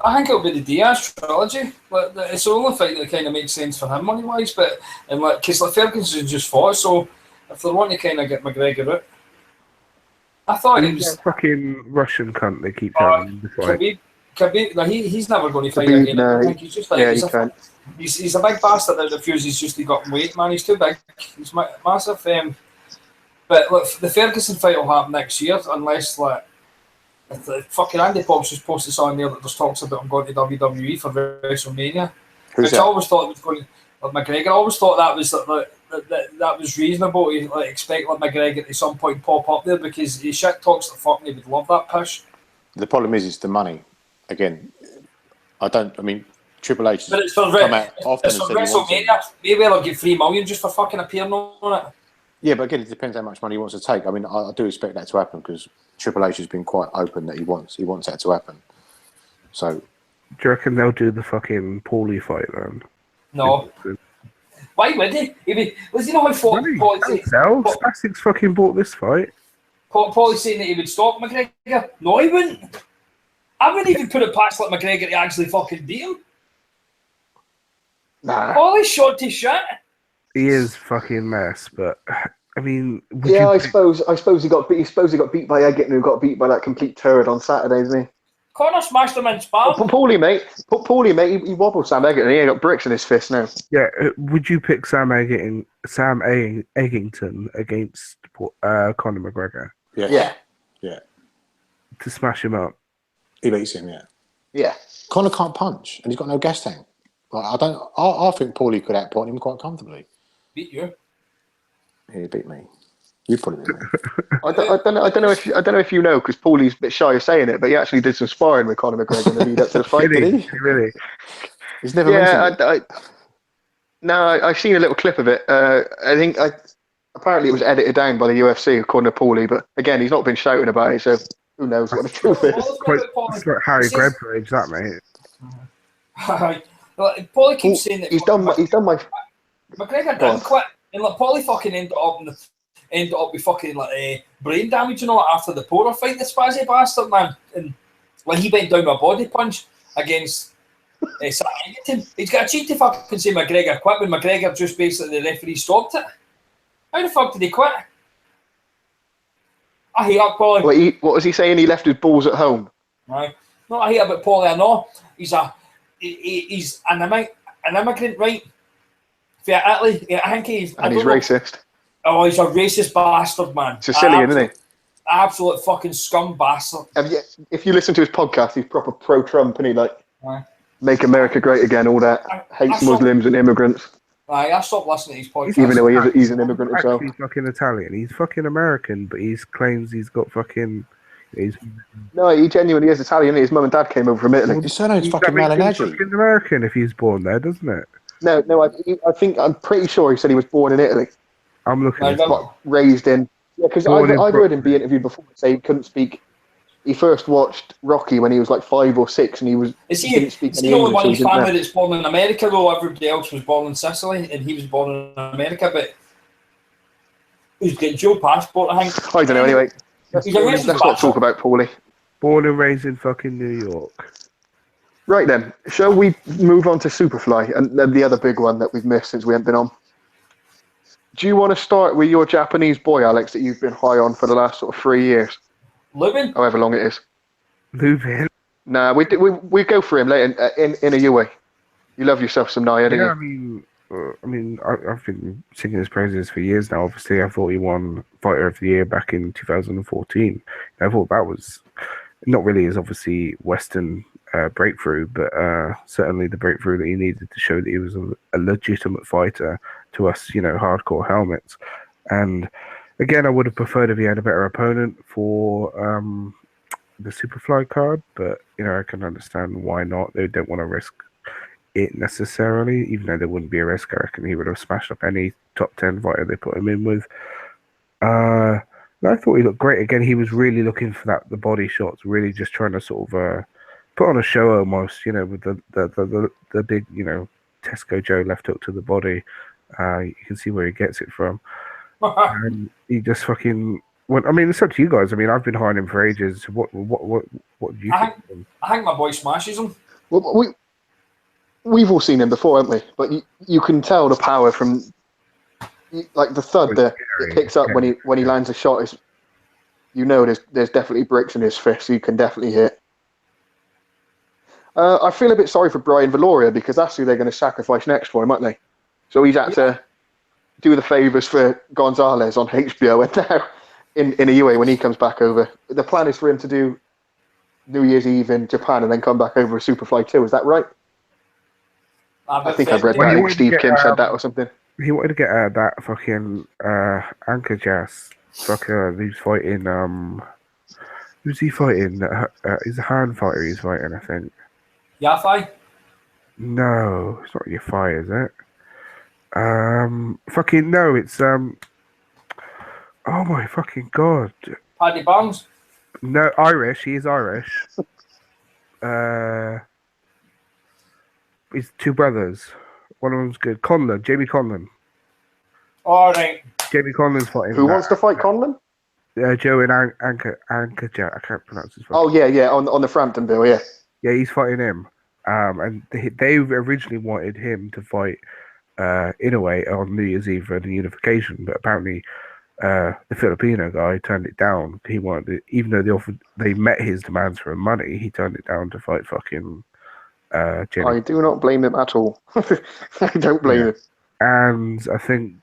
I think it'll be the Diaz trilogy. Like, it's the only fight that kind of makes sense for him money-wise, but because Ferguson just fought, so if they want to kind of get McGregor out, I thought it was fucking Russian cunt they keep telling the fight. Khabib, he's never going to fight again. I think he's just like he's a big bastard that refuses just to got weight, man. He's too big. He's massive. But look, the Ferguson fight will happen next year unless the fucking Andy Pops just posted something there that just talks about him going to WWE for WrestleMania. Which I always thought was going to McGregor. I always thought that was that was reasonable to expect McGregor to some point pop up there because he shit talks the fuck and he would love that push. The problem is the money. Again, Triple H has come out often and said WrestleMania. Mayweather give $3 million just for fucking appearing on it. Yeah, but again, it depends how much money he wants to take. I mean, I do expect that to happen because Triple H has been quite open that he wants that to happen. So, do you reckon they'll do the fucking Paulie fight then? No. Why would he? Was he not my fault? Spastic's fucking bought this fight. Paulie saying that he would stop McGregor. No, he wouldn't. I wouldn't even put it past McGregor to actually fucking beat him. Nah. Paulie's shot to shit. He is fucking mess, but I mean, I suppose he got beat. He got beat by Eggington, who got beat by that complete turd on Saturday, didn't he? Connor smashed him in spam. Paulie, mate, he wobbled Sam Eggington. He ain't got bricks in his fist now. Yeah, would you pick Sam Eggington against Conor McGregor? Yeah. To smash him up? He beats him, yeah. Yeah. Conor can't punch, and he's got no gas tank. Like, I think Paulie could outpoint him quite comfortably. Beat you. He beat me. You probably beat me. I don't know if you know, because Paulie's a bit shy of saying it, but he actually did some sparring with Conor McGregor in the lead up to the fight. Did he? Really? He's never mentioned it. No, I've seen a little clip of it. I think apparently it was edited down by the UFC, according to Paulie, but again, he's not been shouting about it, so who knows what the truth is. It's like Harry Grebridge, that, mate. Paulie keeps saying that he's done my McGregor didn't quit, and like Paulie fucking ended up with fucking like brain damage, you know, after the Porter fight. The spazzy bastard, man, and like he went down with a body punch against Sam Eggington. He's got a cheek to fucking say McGregor quit when McGregor just basically the referee stopped it. How the fuck did he quit? I hate that Paulie. What was he saying? He left his balls at home. Right. No, I hate about Paulie. I know he's an immigrant, right? For Italy, yeah, I think he's racist. Oh, he's a racist bastard, man. Sicilian, isn't he? Absolute fucking scum bastard. If you listen to his podcast, he's proper pro-Trump, and he make America great again, all that. Hates Muslims and immigrants. I stopped listening to his podcast. Even though he's an immigrant himself. He's fucking Italian. He's fucking American, but he claims he's got fucking... No, he genuinely is Italian. His mum and dad came over from Italy. Well, his surname's fucking Malinaggi. Fucking American if he's born there, doesn't it? No, I'm pretty sure he said he was born in Italy. I'm looking at raised in. Yeah, because I've heard him be interviewed before say he couldn't speak. He first watched Rocky when he was like 5 or 6, and he didn't speak any English. Is he the only one in his family that's born in America, though? Everybody else was born in Sicily, and he was born in America, but he's got dual passport, I think. I don't know, anyway. Let's not talk about Paulie. Born and raised in fucking New York. Right then, shall we move on to Superfly, and then the other big one that we've missed since we haven't been on? Do you want to start with your Japanese boy, Alex, that you've been high on for the last sort of 3 years? Lubin? However long it is. Lubin? Nah, we go for him later in a UA. You love yourself some Naya, don't you? I've been singing his praises for years now. Obviously, I thought he won Fighter of the Year back in 2014. I thought that was not really his obviously Western breakthrough, but certainly the breakthrough that he needed to show that he was a legitimate fighter to us, hardcore helmets. And again, I would have preferred if he had a better opponent for the Superfly card, but I can understand why not. They don't want to risk it necessarily, even though there wouldn't be a risk. I reckon he would have smashed up any top 10 fighter they put him in with. I thought he looked great. Again, he was really looking for the body shots, really just trying to sort of put on a show almost, with the big, Tesco Joe left hook to the body. You can see where he gets it from. And he just fucking went. I mean, it's up to you guys. I mean, I've been hiring him for ages. What do you think? I think my boy smashes him. Well, we've all seen him before, haven't we? But you can tell the power from, like the thud that it picks up when he lands a shot is, there's definitely bricks in his fist. So you can definitely hit. I feel a bit sorry for Brian Valoria because that's who they're going to sacrifice next for him, aren't they? So he's had to do the favours for Gonzalez on HBO and now in a UA when he comes back over. The plan is for him to do New Year's Eve in Japan and then come back over with Superfly 2. Is that right? I think I've read that. I think Steve Kim said that or something. He wanted to get that fucking Anchor Jazz fucker who's fighting. Who's he fighting? He's a hearn fighter he's fighting, I think. Yafai? No, it's not Yafai, is it? Fucking no, it's oh my fucking god. Paddy Barnes? No, Irish. He is Irish. He's two brothers. One of them's good. Conlon, Jamie Conlon. All right. Jamie Conlon's fighting. Who wants to fight Conlon? Joe and Anchor Jack. I can't pronounce his. Oh yeah, on the Frampton bill, yeah. Yeah, he's fighting him. And they originally wanted him to fight Inoue on New Year's Eve for the unification, but apparently the Filipino guy turned it down. He wanted, even though they met his demands for money, he turned it down to fight fucking Jenny. I do not blame him at all. I don't blame him. And I think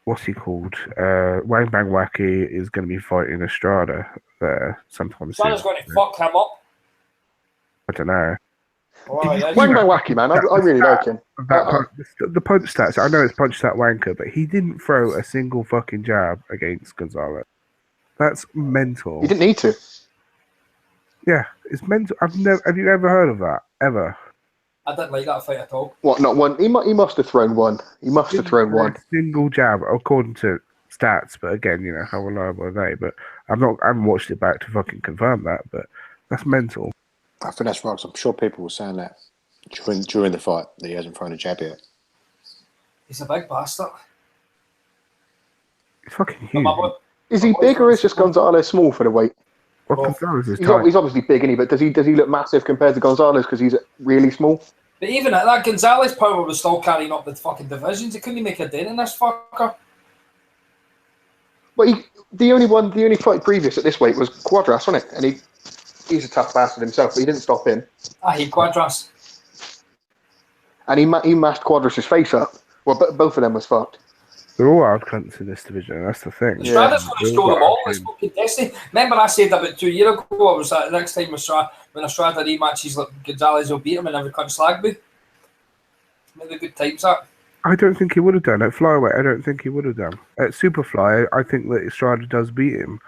what's he called? Wang Bang Wacky is going to be fighting Estrada there sometime soon. Estrada's going to fuck him up. I don't know. Wang Bang Wacky, man. I really like him. The punch stats. I know it's punch stat wanker, but he didn't throw a single fucking jab against Gonzalez. That's mental. He didn't need to. Yeah, it's mental. Have you ever heard of that? Ever? I didn't like that fight at all. What? Not one? He must have thrown one. He must have thrown one. Single jab, according to stats. But again, you know, how reliable are they? But I haven't watched it back to fucking confirm that. But that's mental. I think that's right. 'Cause I'm sure people were saying that during the fight that he hasn't thrown a jab yet. He's a big bastard. He's fucking huge. Is he big or is just Gonzalez small for the weight? Well, Gonzalez is he's obviously big, isn't he? But does he look massive compared to Gonzalez because he's really small? But even at that, Gonzalez power was still carrying up the fucking divisions. He couldn't make a dent in this fucker. Well, the only fight previous at this weight was Quadras, wasn't it? And he's a tough bastard himself, but he didn't stop him. I hate Quadras. And he mashed Quadras' face up. Well, both of them was fucked. They're all hard cunts in this division. That's the thing. Estrada's going to steal them all. It's fucking destiny. Remember I said about 2 years ago, I was like, next time when Estrada rematches, like, Gonzalez will beat him and every cunt slag me. Maybe good times that. I don't think he would have done. At flyweight, I don't think he would have done. At Superfly, I think that Estrada does beat him.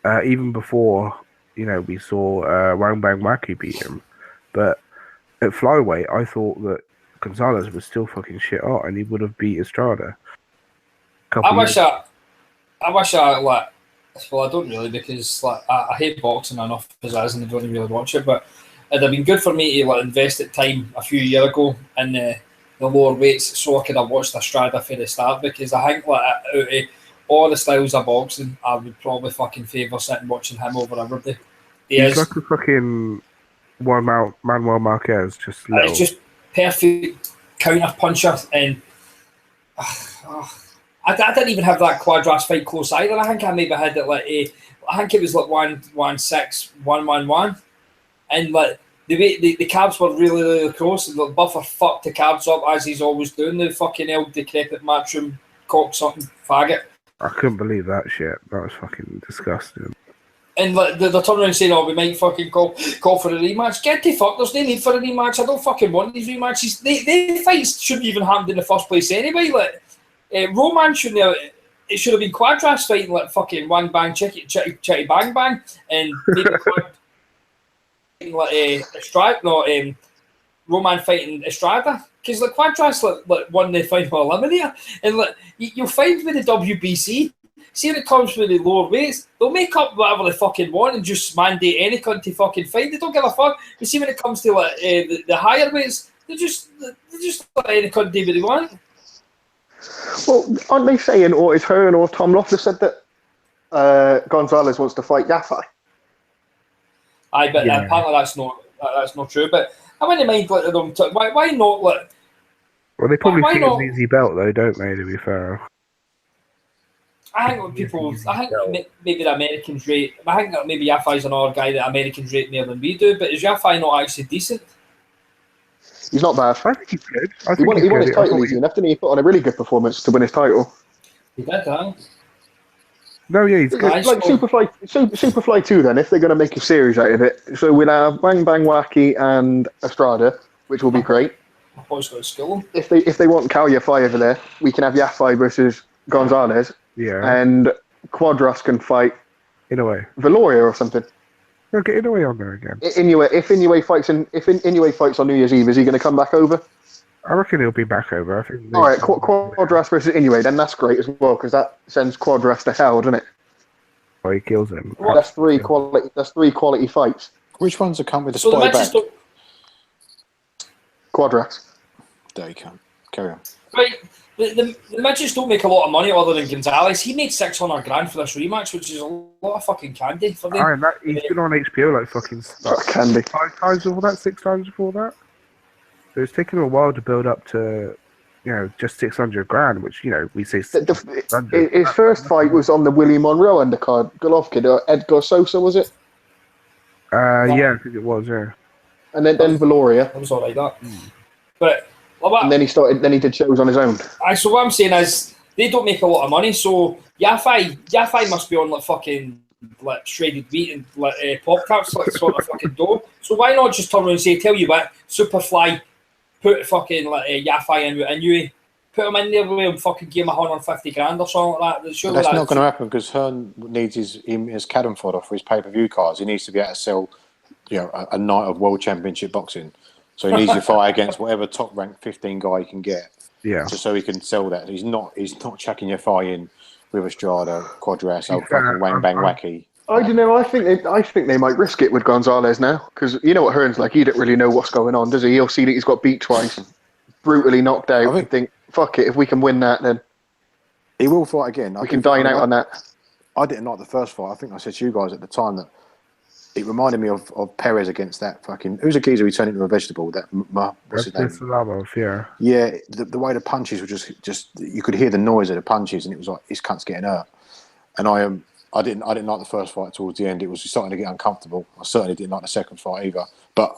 Even before, you know, we saw Wang Bang Wacky beat him. But at flyweight, I thought that Gonzalez was still fucking shit hot and he would have beat Estrada. I wish I like. Well, I don't really because like I hate boxing enough as it is, and I don't really watch it. But it'd have been good for me to like invest at time a few years ago in the lower weights, so I could have watched Estrada for the start. Because I think like out of all the styles of boxing, I would probably fucking favour sitting watching him over everybody. He's like a fucking Manuel Marquez, just little. It's just perfect counter puncher and. I didn't even have that Quadras fight close either. I think I maybe had it like I think it was like 1-1-6, 1-1-1, and like the way the cabs were really, really close. And the Buffer fucked the cabs up as he's always doing. The fucking old decrepit matchroom cocksucking faggot. I couldn't believe that shit. That was fucking disgusting. And like they're turning around and saying, "Oh, we might fucking call for a rematch." Get the fuck. There's no need for a rematch. I don't fucking want these rematches. The fights shouldn't even happen in the first place anyway. Like. Roman shouldn't have. It should have been Quadras fighting like fucking Wang Bang Chitty Bang Bang and maybe fighting like Estrada. No, Roman fighting Estrada because like Quadras like won the final eliminator and like you'll find with the WBC. See when it comes with the lower weights, they'll make up whatever they fucking want and just mandate any cunt to fucking fight. They don't give a fuck. But see when it comes to like the higher weights, they just let any cunt do what they want. Well, aren't they saying, or is Hearn or Tom Loeffler said that Gonzalez wants to fight Yafai? Aye, but apparently that's not true. But I wouldn't mind letting them. Why not? Like, well, they probably think it's an easy belt, though, don't they? To be fair, I think maybe the Americans rate. I think that maybe Yafai's another guy that Americans rate more than we do. But is Yafai not actually decent? He's not bad. I think he's good. He won his title easy enough, didn't he? He put on a really good performance to win his title. He did, huh? No, yeah, he's good. Like Superfly 2 then, if they're going to make a series out of it. So we'll have Wang Bang Wacky and Estrada, which will be great. I thought he's got a skill. If they want Cal Yafai over there, we can have Yafai versus Gonzalez. Yeah. And Quadras can fight Inoue. Valoria or something. No, get Inoue on there again. If Inoue fights on New Year's Eve, is he going to come back over? I reckon he'll be back over. I think. All right, Quadras versus Inoue, then that's great as well because that sends Quadras to hell, doesn't it? Oh, he kills him. Well, that's three quality fights. Which ones are come with the spotty back? Quadras. There you come. carry on. Right, the midgets don't make a lot of money other than Gonzalez. He made 600 grand for this rematch, which is a lot of fucking candy for them. He's been on HBO like fucking candy. 5 times before that, 6 times before that. So it's taken him a while to build up to, just 600 grand, which, we say. His first fight was on the Willie Monroe undercard. Golovkin or Edgar Sosa, was it? Yeah, I think it was, yeah. And then Valoria. It was all like that. But and then he did shows on his own. So what I'm saying is they don't make a lot of money. So Yafai must be on like fucking like shredded wheat and like pop caps, like sort of fucking dough. So why not just turn around and say, tell you what, Superfly, put fucking like Yafai in with Inoue, put him in there with him, fucking give him 150 grand or something like that. That's not going to happen because Hearn needs his cadam fodder for his pay-per-view cards. He needs to be able to sell, a night of World Championship boxing. So he needs to fight against whatever top-ranked 15 guy he can get. Yeah. Just so he can sell that. He's not chucking your fight in with Estrada, Quadras, or fucking Wang Bang Wacky. I don't know. I think they might risk it with Gonzalez now because you know what Hearn's like. He don't really know what's going on, does he? He'll see that he's got beat twice, brutally knocked out. I think, fuck it. If we can win that, then he will fight again. We can dine out on that. I didn't like the first fight. I think I said to you guys at the time that it reminded me of Perez against that fucking... Who's a geezer who turned into a vegetable? What's his name? Salamov, yeah. Yeah, the way the punches were just... You could hear the noise of the punches and it was like, this cunt's getting hurt. And I didn't like the first fight towards the end. It was starting to get uncomfortable. I certainly didn't like the second fight either. But,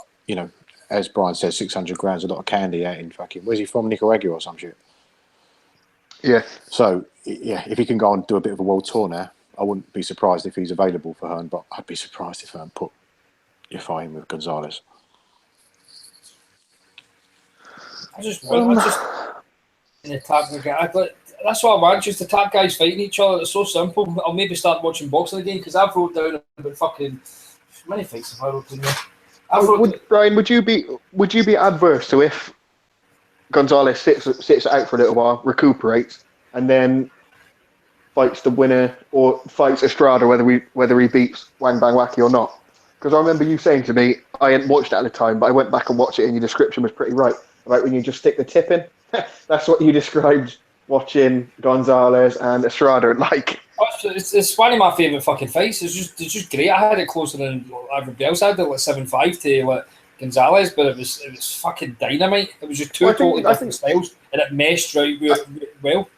as Brian says, 600 grams, a lot of candy out in fucking... Where's he from? Nicaragua or some shit? Yeah. So, yeah, if he can go and do a bit of a world tour now, I wouldn't be surprised if he's available for Hearn, but I'd be surprised if Hearn put your fight in with Gonzalez. That's what I want, just attack guys fighting each other. It's so simple. I'll maybe start watching boxing again because I've wrote down about fucking many fights have I wrote down. Brian, would you be adverse to if Gonzalez sits out for a little while, recuperates, and then fights the winner or fights Estrada, whether he beats Wang Bang Wacky or not? Because I remember you saying to me, I hadn't watched it at the time, but I went back and watched it, and your description was pretty right. About when you just stick the tip in. That's what you described watching Gonzalez and Estrada like. It's one of my favourite fucking fights. It's just great. I had it closer than everybody else. I had it like 7-5 to like Gonzalez, but it was fucking dynamite. It was just two totally different styles, and it meshed right well.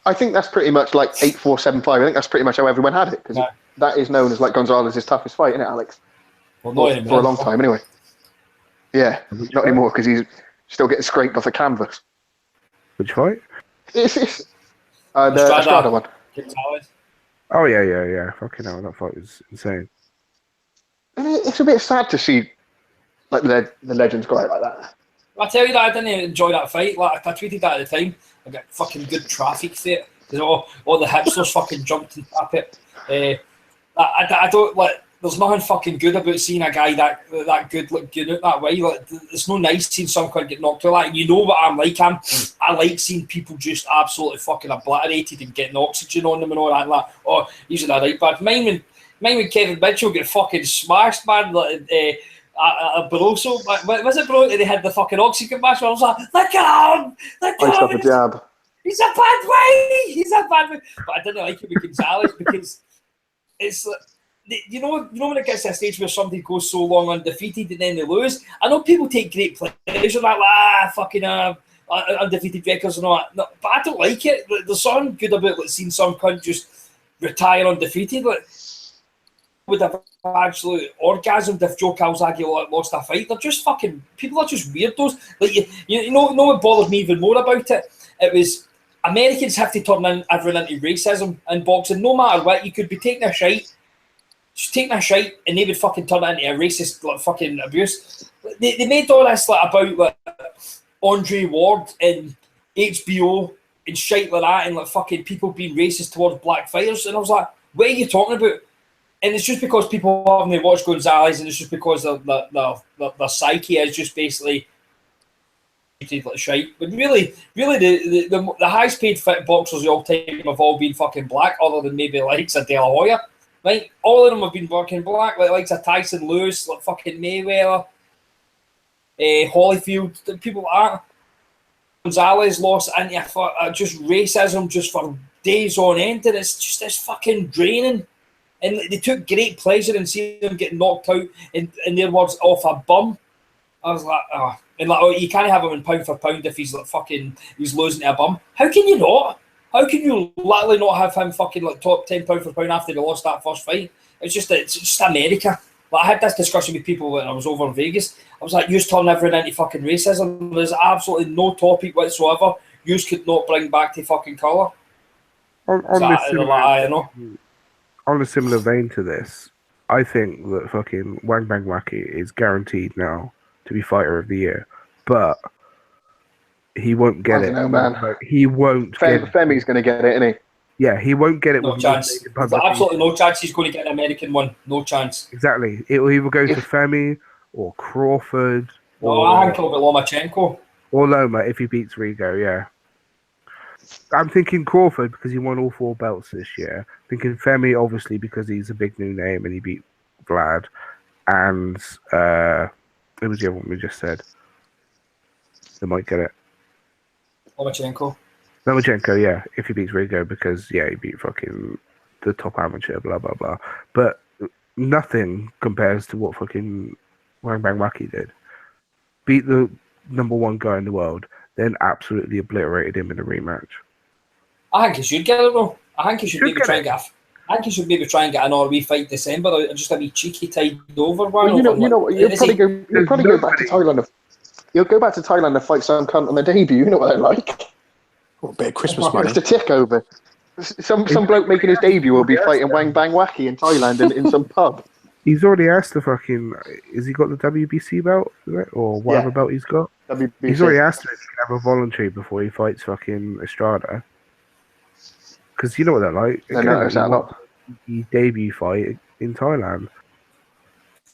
I think that's pretty much like 8-4, 7-5. I think that's pretty much how everyone had it because that is known as like Gonzalez's toughest fight, isn't it, Alex? Well, not anymore. For a long time, anyway. Yeah, not anymore because he's still getting scraped off the canvas. Which fight? It's the Estrada one. Gonzalez. Oh yeah. Fucking hell, that fight was insane. And it's a bit sad to see like the legends go out like that. I tell you that I didn't enjoy that fight. Like I tweeted that at the time. I got fucking good traffic there. All the hipsters fucking jumped and tap it. I don't like. There's nothing fucking good about seeing a guy that good look good out that way. Like, it's no nice seeing some cunt get knocked out. Like, and you know what I'm like. I like seeing people just absolutely fucking obliterated and getting oxygen on them and all that. Like, oh, he's in a right bad. Mine when Kevin Mitchell get fucking smashed, man. Like, Barroso, was it Barroso? They had the fucking oxygen mask. I was like, look at him! Look at him! The jab. He's a bad way. But I didn't like it with Gonzalez because it's like, you know when it gets to a stage where somebody goes so long undefeated and then they lose. I know people take great pleasure like fucking undefeated records and all that. No, but I don't like it. There's something good about seeing some cunt just retire undefeated. Like, would have absolute orgasmed if Joe Calzaghe lost a fight. They're just fucking people are just weirdos. Like you know what bothered me even more about it? It was Americans have to turn everyone into racism in boxing. No matter what, you could be taking a shite. Just taking a shite and they would fucking turn it into a racist like fucking abuse. They made all this like about like Andre Ward and HBO and shite like that and like fucking people being racist towards black fighters, and I was like, what are you talking about? And it's just because people haven't watched Gonzalez, and it's just because the psyche is just basically like shite. But really the highest paid fit boxers of all time have all been fucking black, other than maybe like De La Hoya. Like, all of them have been fucking black, like a Tyson Lewis, like fucking Mayweather, Holyfield, people like that. Gonzalez lost into just racism just for days on end, and it's just fucking draining. And they took great pleasure in seeing him get knocked out, in their words, off a bum. I was like, oh. And like, oh, you can't have him in pound for pound if he's like he's losing to a bum. How can you not? How can you literally not have him fucking like top 10 pound for pound after he lost that first fight? It's just America. Like, I had this discussion with people when I was over in Vegas. I was like, you turn everything into fucking racism. There's absolutely no topic whatsoever you could not bring back to fucking colour. On a similar vein to this, I think that fucking Wang Bang Waki is guaranteed now to be fighter of the year, but he won't get it. Know, man. He won't get it. Femi's going to get it, isn't he? Yeah, he won't get it. No chance. There's absolutely no chance he's going to get an American one. No chance. Exactly. It will either go to Femi or Crawford. I think it'll be Lomachenko. Or Loma if he beats Rigo, yeah. I'm thinking Crawford because he won all 4 belts this year. Thinking Femi, obviously, because he's a big new name and he beat Vlad. And who was the other one we just said? They might get it. Lomachenko, yeah, if he beats Rigo, because, yeah, he beat fucking the top amateur, blah, blah, blah. But nothing compares to what fucking Wang Bang Waki did. Beat the #1 guy in the world, then absolutely obliterated him in a rematch. I think he should get it, though. I think he should maybe try and get another wee fight December, or just a wee cheeky tied over one. Well, you know what? You'll probably go back to Thailand. You'll go back to Thailand to fight some cunt on the debut. You know what they're like. What a bit of Christmas money. It's a tick over. Some bloke making his debut will be fighting Wang Bang Waki in Thailand in some pub. He's already asked the fucking. Has he got the WBC belt? Or whatever belt he's got? WBC. He's already asked if he can have a voluntary before he fights fucking Estrada. Because you know what they're like. His debut fight in Thailand.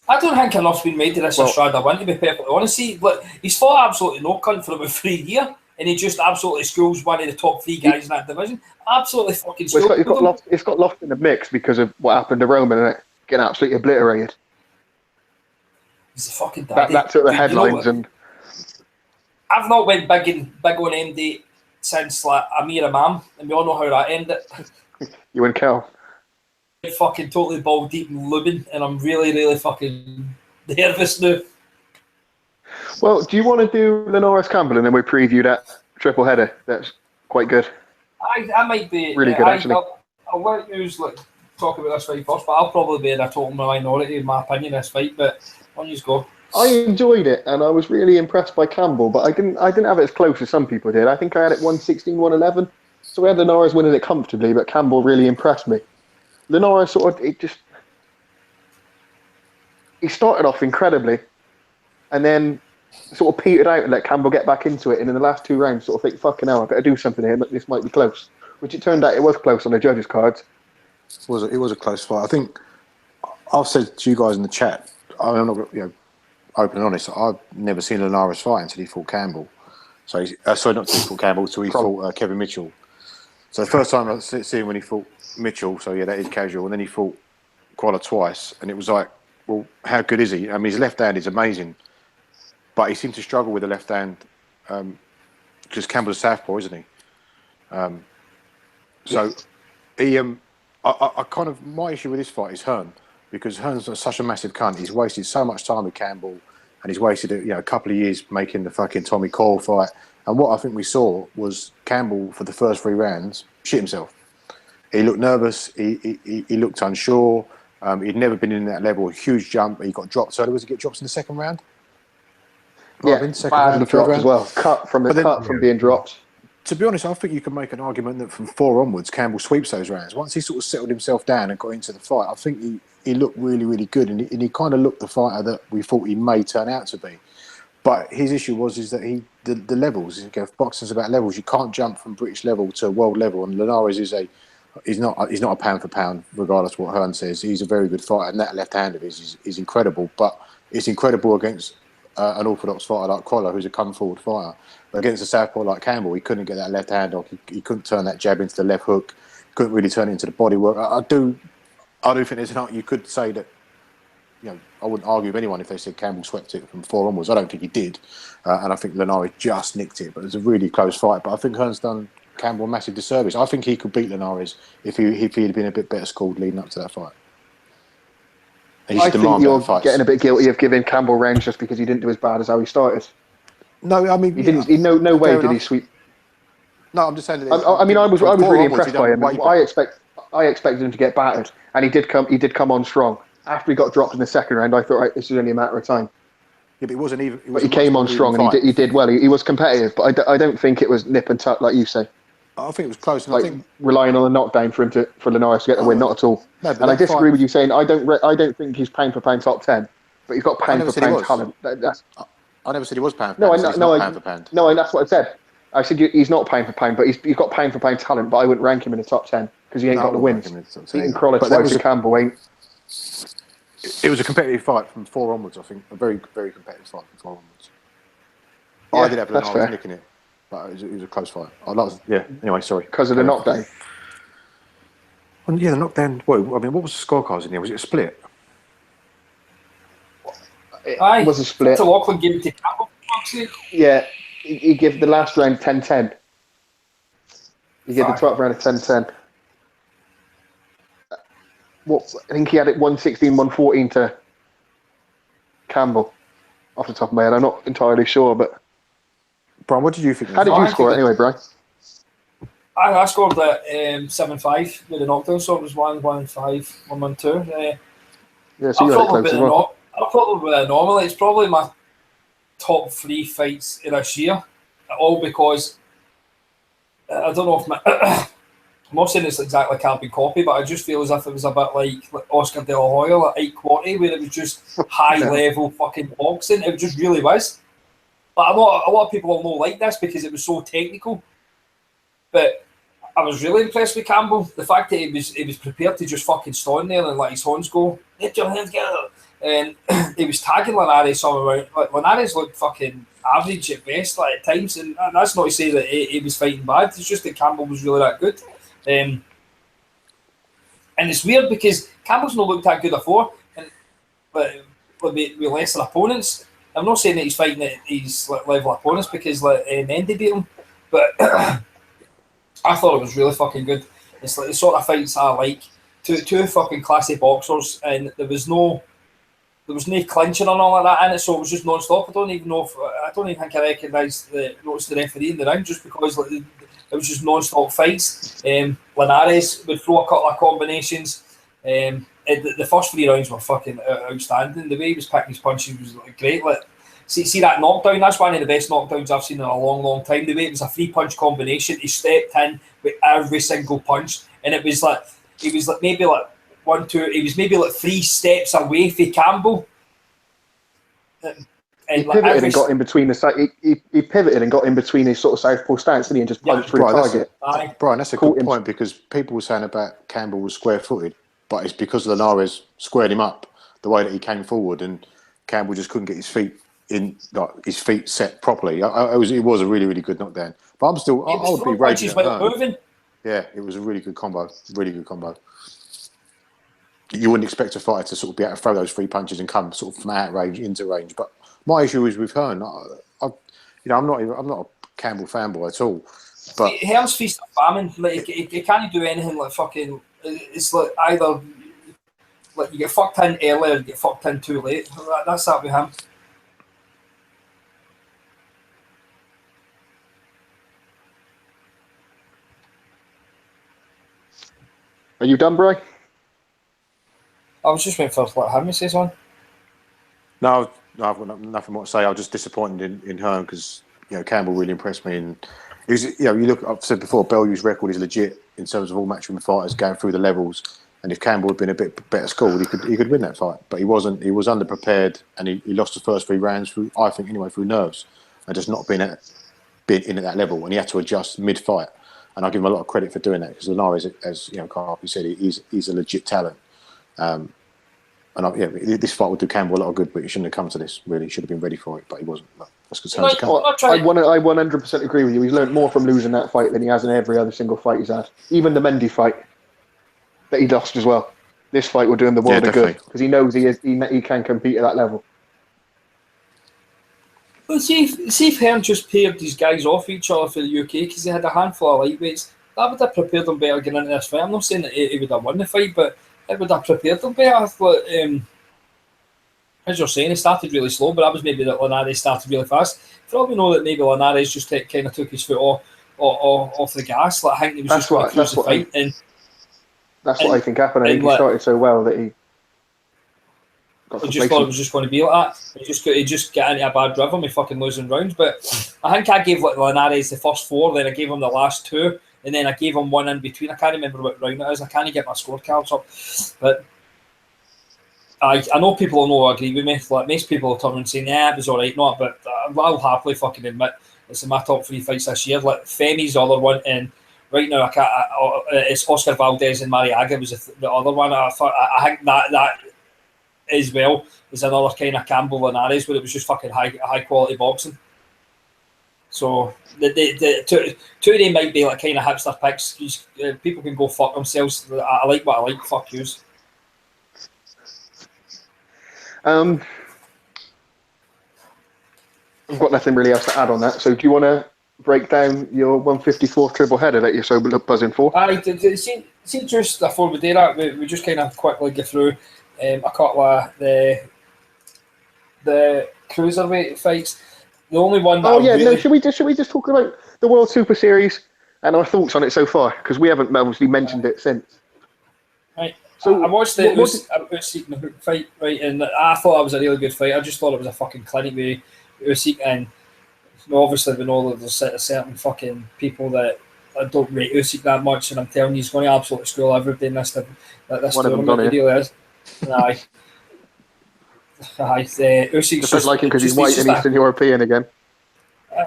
I don't think enough's been made to this Estrada win, to be perfectly honest. See, look, he's fought absolutely no cunt for about 3 years, and he just absolutely schools one of the top 3 guys in that division. Absolutely fucking schools. Well, it's got lost in the mix because of what happened to Roman, and it getting absolutely obliterated. He's a fucking daddy. That took the headlines, and I've not went big on MD since like Amir Imam, and we all know how that ended. You and Kel. Fucking totally ball deep in Lubin, and I'm really, really fucking nervous now. Well, do you want to do Linares Campbell, and then we preview that triple header? That's quite good. I might be really good, actually. I'll let you talk about this fight first, but I'll probably be in a total minority in my opinion this fight. But on you go. I enjoyed it, and I was really impressed by Campbell, but I didn't have it as close as some people did. I think I had it 116, 111. So we had Linares winning it comfortably, but Campbell really impressed me. Linares he started off incredibly, and then sort of petered out and let Campbell get back into it. And in the last 2 rounds, sort of think, fucking hell, I better do something here. This might be close. Which it turned out it was close on the judges' cards. It was a close fight. I think I've said to you guys in the chat, I'm not open and honest. I've never seen Linares fight until he fought Campbell. So sorry, not until he fought Campbell, until he fought Kevin Mitchell. So the first time I see him when he fought Mitchell, so yeah, that is casual. And then he fought Crolla twice, and it was like, well, how good is he? I mean, his left hand is amazing, but he seemed to struggle with the left hand because Campbell's a southpaw, isn't he? So he, I kind of, my issue with this fight is Hearn, because Hearn's such a massive cunt. He's wasted so much time with Campbell, and he's wasted a couple of years making the fucking Tommy Coyle fight. And what I think we saw was Campbell for the first 3 rounds shit himself. He looked nervous. He looked unsure. He'd never been in that level. A huge jump. He got dropped. So was he get drops in the second round? Yeah, second round, dropped as well. Cut from being dropped. To be honest, I think you can make an argument that from 4 onwards, Campbell sweeps those rounds. Once he sort of settled himself down and got into the fight, I think he looked really, really good, and he kind of looked the fighter that we thought he may turn out to be. But his issue is that the levels. Boxing's about levels. You can't jump from British level to world level, and Linares he's not a pound for pound, regardless of what Hearn says. He's a very good fighter, and that left hand of his is incredible. But it's incredible against an orthodox fighter like Crolla, who's a come forward fighter. But against a southpaw like Campbell, he couldn't get that left hand off. He couldn't turn that jab into the left hook. Couldn't really turn it into the body work. I do think there's you could say that I wouldn't argue with anyone if they said Campbell swept it from 4 onwards. I don't think he did, and I think Linares just nicked it. But it was a really close fight. But I think Hearn's done Campbell a massive disservice. I think he could beat Linares if he had been a bit better schooled leading up to that fight. I think you're getting a bit guilty of giving Campbell range just because he didn't do as bad as how he started. No, I mean he didn't. No way did he sweep. No, I'm just saying. I was really impressed by him. I expected him to get battered, and he did come on strong. After he got dropped in the second round, I thought, right, this is only a matter of time. Yeah, but it wasn't even. But he came on strong, and he did well. He was competitive, but I don't think it was nip and tuck like you say. I think it was close. And like I think relying on a knockdown for Linares to get the win, not at all. No, and I disagree with you saying I don't think he's pound for pound top 10, but he's got pound for pound talent. I never said he was pound for pound. Pound for pound. No, that's what I said. I said he's not pound for pound, but he's got pound for pound talent. But I wouldn't rank him in the top 10 because he ain't got the wins. Beating Crolla twice to Campbell ain't. It was a competitive fight from 4 onwards. I think a very, very competitive fight from 4 onwards. I did have Linares nicking it, but it was a close fight. Anyway, sorry. Because of the knockdown. Well, yeah, the knockdown. Well, I mean, what was the scorecards in there? Was it a split? It was a split. To Lachlan gave it to Campbell. Yeah, he gave the last round 10-10. He gave the 12th round a 10-10. I think he had it 116-114 to Campbell. Off the top of my head, I'm not entirely sure, but Brian, what did you think? How did you score it anyway, Brian? I scored at 7-5 with a knockdown, so it was 1-1-5, 1-1-2. Yeah, so you had it close as well. I probably normally it's probably my top 3 fights in this year, all because I don't know if I'm not saying it's exactly carbon copy, but I just feel as if it was a bit like Oscar De La Hoya, like Ike Quarty, where it was just high level fucking boxing. It just really was. But a lot of people will not like this because it was so technical. But I was really impressed with Campbell. The fact that he was prepared to just fucking stand there and let his horns go. Get your hands together. And he was tagging Linares some amount. Like, Linares looked fucking average at best at times, and that's not to say that he was fighting bad. It's just that Campbell was really that good. And it's weird because Campbell's not looked that good before, but with lesser opponents. I'm not saying that he's fighting at these level opponents because Mendy beat him, but I thought it was really fucking good. It's like the sort of fights I like. Two fucking classy boxers, and there was no clinching or all like that in it, so it was just non-stop. I don't even think I noticed the referee in the ring just because it was just non-stop fights. Linares would throw a couple of combinations. The first 3 rounds were fucking outstanding. The way he was picking his punches was great. See that knockdown? That's one of the best knockdowns I've seen in a long, long time. The way it was a 3-punch combination. He stepped in with every single punch, and it was like he was maybe 1, 2. He was maybe 3 steps away from Campbell. He pivoted and got in between he pivoted and got in between his sort of southpaw stance, didn't he, and just punched through the target. Brian, that's a good point because people were saying about Campbell was square-footed, but it's because Linares squared him up the way that he came forward, and Campbell just couldn't get his feet set properly. It was a really, really good knockdown. But I would be raging at Hearn. Yeah, it was a really good combo. Really good combo. You wouldn't expect a fighter to sort of be able to throw those 3 punches and come sort of from out range into range. But my issue is with Hearn. I'm not a Campbell fanboy at all. But Hearn's feast of famine. He can't do anything like fucking. It's like either you get fucked in early or you get fucked in too late. That's that with him. Are you done, Bri? I was just waiting for him to say something. No, I've got nothing more to say. I was just disappointed in Hearn because Campbell really impressed me. And it was, you look. I've said before, Bellew's record is legit in terms of all matchroom fighters going through the levels. And if Campbell had been a bit better schooled, he could win that fight. But he wasn't. He was underprepared, and he lost the first 3 rounds through nerves and just not being in at that level. And he had to adjust mid-fight. And I give him a lot of credit for doing that because Linares, as Carl said, he's a legit talent. This fight would do Campbell a lot of good, but he shouldn't have come to this. Really, he should have been ready for it, but he wasn't. That's because I 100% agree with you. He's learned more from losing that fight than he has in every other single fight he's had. Even the Mendy fight that he lost as well. this fight will do him the world of good definitely. because he knows he can compete at that level. Well, see if Hearn just paired these guys off each other for the UK because they had a handful of lightweights. That would have prepared them better getting into this fight. I'm not saying that he would have won the fight, but it would have prepared them better. But, as you're saying, he started really slow, but that was maybe that Linares started really fast. For all we know that maybe Linares just kind of took his foot off the gas. Like, I think he was just going to cruise the fight. That's what I think happened. I think he started so well that he just thought it was just going to be like that. He just got into a bad rhythm. He fucking losing rounds. But I think I gave Linares the first 4, then I gave him the last 2, and then I gave him one in between. I can't remember what round it is. I can't get my scorecards up. But I know people will not agree with me. Like, most people will turn and say, it was all right, not. But I'll happily fucking admit it's in my top 3 fights this year. Like, Femi's the other one, and right now it's Oscar Valdez and Mariaga was the other one. I think that as well is another kind of Campbell Linares where it was just fucking high quality boxing. So the two of them might be like kind of hipster picks. People can go fuck themselves. I like what I like. Fuck yous. I've got nothing really else to add on that. So do you want to break down your 154 triple header that you're so buzzing for? See, just before we do that, we just kind of quickly go through a couple of the cruiserweight fights. The only one that should we just talk about the World Super Series and our thoughts on it so far, because we haven't obviously mentioned it since. Right. So I watched the Usyk fight, right, and I thought that was a really good fight. I just thought it was a fucking clinic with Usyk, and obviously we know that there's certain fucking people that don't rate Usyk that much, and I'm telling you, he's going to absolutely school everybody in this tournament. He really is. Aye. Usyk's just like him because he's white and Eastern European again.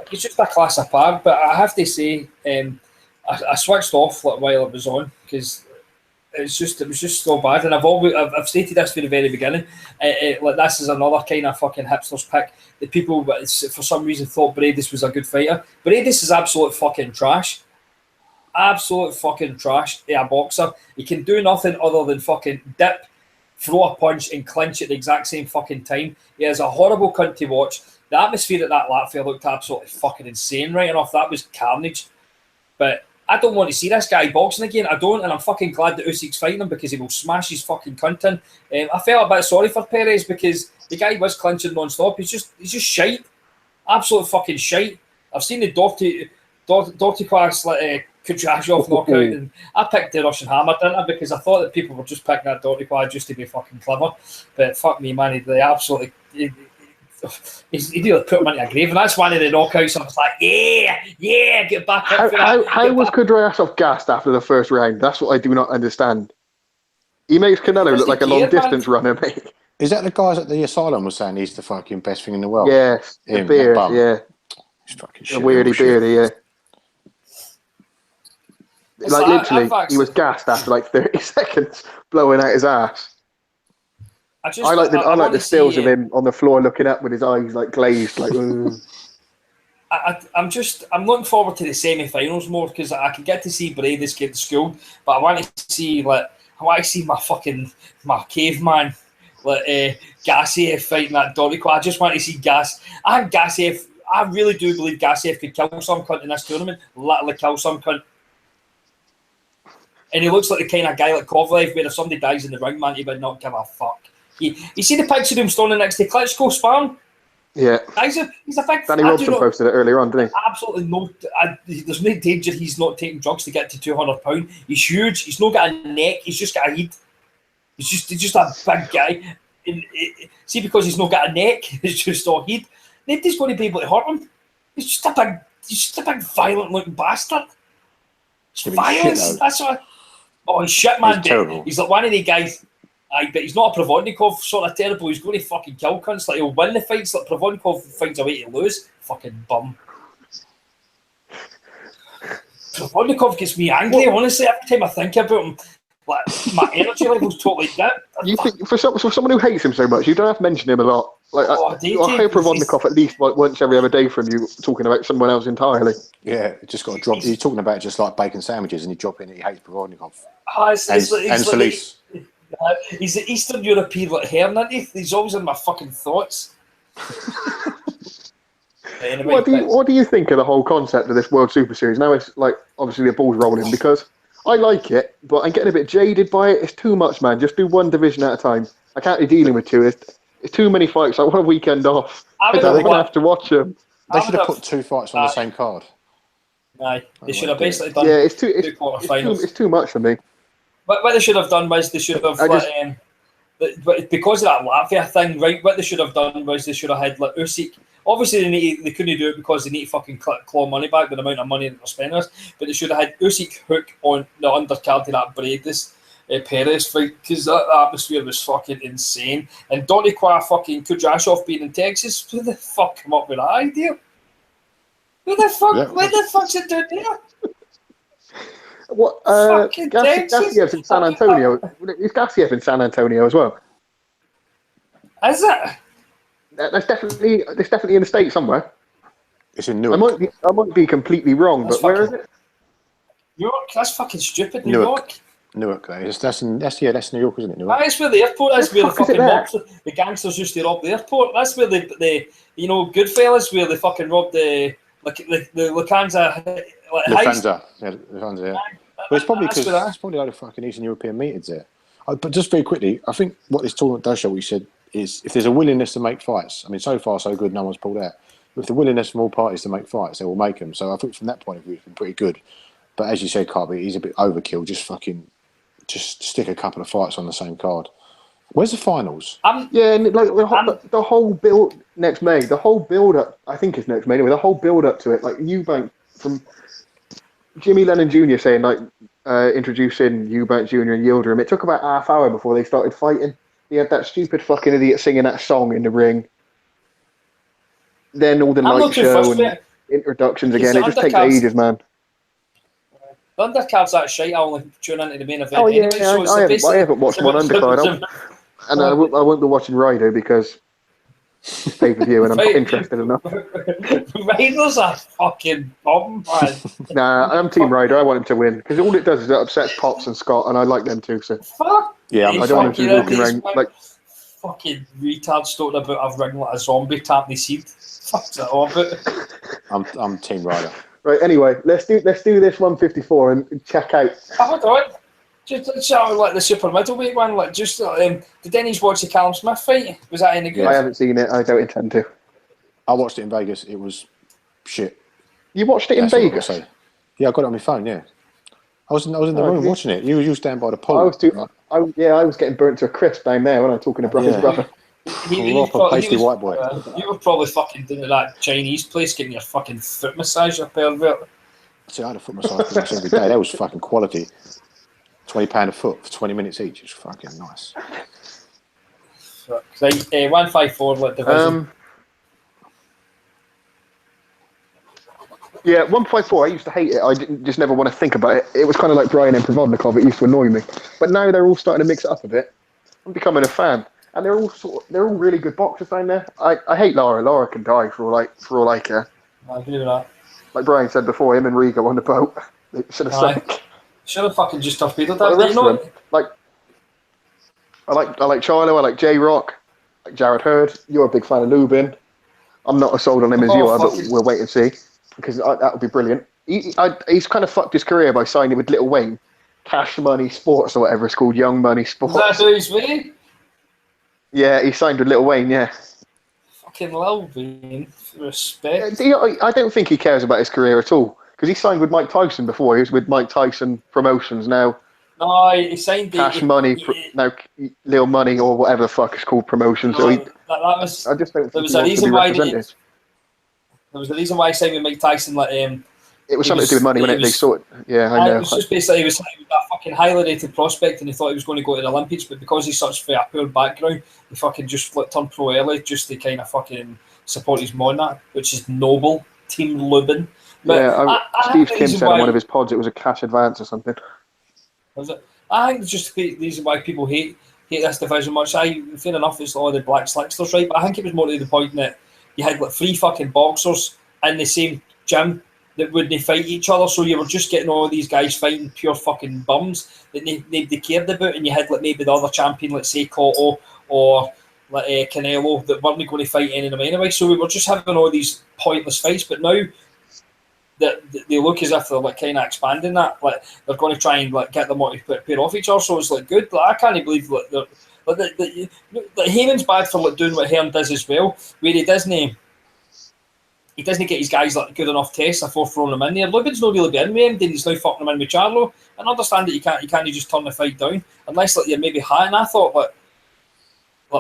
He's just a class apart, but I have to say, I switched off while it was on because it was just so bad, and I've stated this from the very beginning. Like, this is another kind of fucking hipster's pick. The people for some reason thought Bradis was a good fighter. Bradis is absolute fucking trash. Absolute fucking trash. A boxer. He can do nothing other than fucking dip, throw a punch and clinch at the exact same fucking time. He is a horrible cunt to watch. The atmosphere at that Latvia looked absolutely fucking insane right enough. That was carnage. But I don't want to see this guy boxing again. I don't, and I'm fucking glad that Usyk's fighting him because he will smash his fucking cunt in. I felt a bit sorry for Perez because the guy was clinching non-stop. He's just shite. Absolute fucking shite. I've seen the dirty class Kudryashov knockout, and I picked the Russian Hammer, didn't I? Because I thought that people were just picking that dirty class just to be fucking clever. But fuck me, man, they absolutely... He nearly put him into a grave, and that's one of the knockouts. I was like, yeah, get back up for that. How was Kudryashov gassed after the first round? That's what I do not understand. He makes Canelo look like a long-distance runner, mate. Is that the guys at the asylum was saying he's the fucking best thing in the world? Yes, the beard, yeah. He's fucking shit. A weirdy beardy, yeah. Like, literally, he was gassed after like 30 seconds, blowing out his ass. I like the stills of him on the floor looking up with his eyes like glazed, like. I'm looking forward to the semi-finals more because I can get to see Bradis get schooled, but I want to see my caveman Garcia fighting that Dorico. I just want to see I think Gassiev. I really do believe Gassiev could kill some cunt in this tournament. Literally kill some cunt. And he looks like the kind of guy like Kovalev, where if somebody dies in the ring, man, he would not give a fuck. You see the picture of him standing next to Klitschko sparring? Yeah. He's a big... Danny Robson posted it earlier on, didn't he? Absolutely no... there's no danger he's not taking drugs to get to 200 pounds. He's huge. He's not got a neck. He's just got a head. He's just a big guy. See, because he's not got a neck, he's just a head. Nobody's going to be able to hurt him. He's just a big violent-looking bastard. It's violence. That's what... Oh, he's shit, man. He's terrible. He's like one of the guys... but he's not a Provodnikov sort of terrible. He's going to fucking kill cunts. Like, he'll win the fights. Like, Provodnikov finds a way to lose. Fucking bum. Provodnikov gets me angry, honestly. Every time I think about him, like, my energy level's totally down. You think, for someone who hates him so much, you don't have to mention him a lot. Like, I hear Provodnikov at least once every other day from you talking about someone else entirely. Yeah, just got to drop. You're talking about just like bacon sandwiches, and you drop in. He hates Provodnikov. And Solis. He's the Eastern European like hearn, isn't he? He's always in my fucking thoughts. Anyway, what do you think of the whole concept of this World Super Series? Now it's like obviously the ball's rolling because I like it, but I'm getting a bit jaded by it. It's too much, man. Just do one division at a time. I can't be dealing with two. It's too many fights. I want a weekend off. I don't want to have to watch them. They should have put 2 fights on the same card. Aye, they should have basically done it's two quarterfinals. It's too much for me. What they should have done was they should have because of that Latvia thing, right? What they should have done was they should have had like Usyk. Obviously, they couldn't do it because they need to fucking claw money back with the amount of money that they're spending. But they should have had Usyk hook on the undercard of that Bradis Perez fight because that atmosphere was fucking insane. And Donny Qua fucking Kudryashov being in Texas, who the fuck come up with that idea? Who the fuck? Yeah. What the fuck's it doing there? What? Gassiev's in San Antonio. Is Gassiev in San Antonio as well? Is it? That's definitely in the States somewhere. It's in Newark. I might be completely wrong, but where is it? New York. That's fucking stupid. New York. Newark. That's New York, isn't it? Newark. That's where the airport is. Where the gangsters used to rob the airport. That's where the Goodfellas, where they fucking robbed the Lufthansa. Lufthansa, yeah. But it's probably because it's probably like the fucking Eastern European meetings there. But just very quickly, I think what this tournament does show, we said, is if there's a willingness to make fights. I mean, so far so good, no one's pulled out. With the willingness from all parties to make fights, they will make them. So I think from that point of view, it's been pretty good. But as you said, Carby, he's a bit overkill. Just stick a couple of fights on the same card. Where's the finals? Yeah, and like the whole build next May. The whole build up, I think it's next May. Anyway, the whole build up to it, like Eubank from Jimmy Lennon Jr. saying like introducing Eubank Jr. and Yildirim. It took about half hour before they started fighting. He had that stupid fucking idiot singing that song in the ring. Then all the light show and introductions again. It just takes ages, man. The undercard's that shite. I only tune into the main event. Oh yeah, anyway, I haven't watched one undercard, and I won't be watching Ryder because it's pay-per-view, and I'm not interested enough. Ryder's a fucking bomb, man. Nah, I'm Team Ryder. I want him to win because all it does is it upsets Pops and Scott, and I like them too. So yeah, I don't want him to be walking around like fucking retards talking about a ring like a zombie tapping his seat. Fuck's it all about. I'm Team Ryder. Right. Anyway, let's do this 154 and check out. Hold on. Just like the super middleweight one. Like just did Denny's watch the Callum Smith fight? Was that any good? I haven't seen it. I don't intend to. I watched it in Vegas. It was shit. You watched it in Vegas? Yeah, I got it on my phone. Yeah, I was in the room watching it. You were down by the pool. I was getting burnt to a crisp down there when I was talking to his brother. White boy. You were probably fucking doing that Chinese place getting your fucking foot massage, you pervert. See, I had a foot massage every day. That was fucking quality. £20 a foot for 20 minutes each. It's fucking nice. So, 154 like division. Yeah, 154. I used to hate it. I just never want to think about it. It was kind of like Brian and Provodnikov. It used to annoy me. But now they're all starting to mix it up a bit. I'm becoming a fan. And they're all really good boxers down there. I hate Lara. Lara can die for all I care. I agree with that. Like Brian said before, him and Rigo on the boat. They should have sank. Should have fucking just torpedoed that. Like I like Charlo. I like J Rock. Like Jared Hurd. You're a big fan of Lubin. I'm not as sold on him as you are, but we'll wait and see because that would be brilliant. He's kind of fucked his career by signing with Little Wayne, Cash Money Sports or whatever it's called, Young Money Sports. Is that who he's with? Yeah, he signed with Little Wayne, yeah. Fucking Lil Wayne, respect. I don't think he cares about his career at all. Because he signed with Mike Tyson before. He was with Mike Tyson Promotions now. No, he signed Cash Money, now Little Money or whatever the fuck it's called, Promotions. No, I just don't think there was a reason why there was a reason why he signed with Mike Tyson. Like, it was something to do with money, wasn't it? They sort of, yeah, I know. It was just basically he was that fucking highly rated prospect, and he thought he was going to go to the Olympics, but because he's such a poor background, he fucking just turned pro early just to kind of fucking support his mom, that, which is noble. Team Lubin. But yeah, Steve Kim said on one of his pods it was a cash advance or something. Was it? I think it's just the reason why people hate this division much. Fair enough, it's all the black slicksters, right? But I think it was more to the point that you had like 3 fucking boxers in the same gym that wouldn't fight each other, so you were just getting all these guys fighting pure fucking bums that nobody cared about, and you had like maybe the other champion, let's say Cotto or like Canelo, that weren't going to fight any of them anyway. So we were just having all these pointless fights, but now that they look as if they're like kind of expanding that, like they're going to try and like get them all to pair off each other. So it's like good. Like, I can't believe like Heyman's bad for like doing what Hearn does as well, where he doesn't get his guys like good enough tests before throwing them in there. Lubin's not really been in with him, then he's now fucking them in with Charlo. And I understand that you can't just turn the fight down unless like you're maybe Hatton. I thought like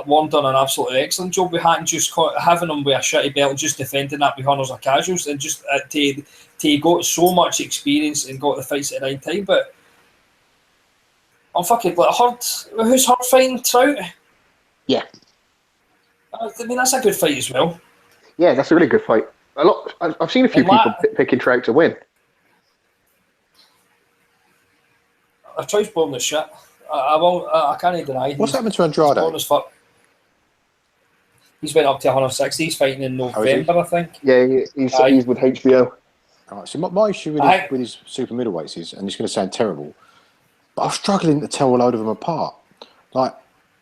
Warren done an absolutely excellent job with Hatton, just having him with a shitty belt and just defending that with hunters or casuals, and just to got so much experience and got the fights at the right time. But I'm fucking like who's Hurt fighting Trout? Yeah. I mean, that's a good fight as well. Yeah, that's a really good fight. I've seen a few people picking Trout to win. I've tried boring as shit. I won't. I can't deny. What's happened to Andrade? Boring as fuck. He's went up to 160. He's fighting in November, I think. Yeah, he's with HBO. All right, so my issue with his super middleweights is, and it's going to sound terrible, but I'm struggling to tell a load of them apart. Like,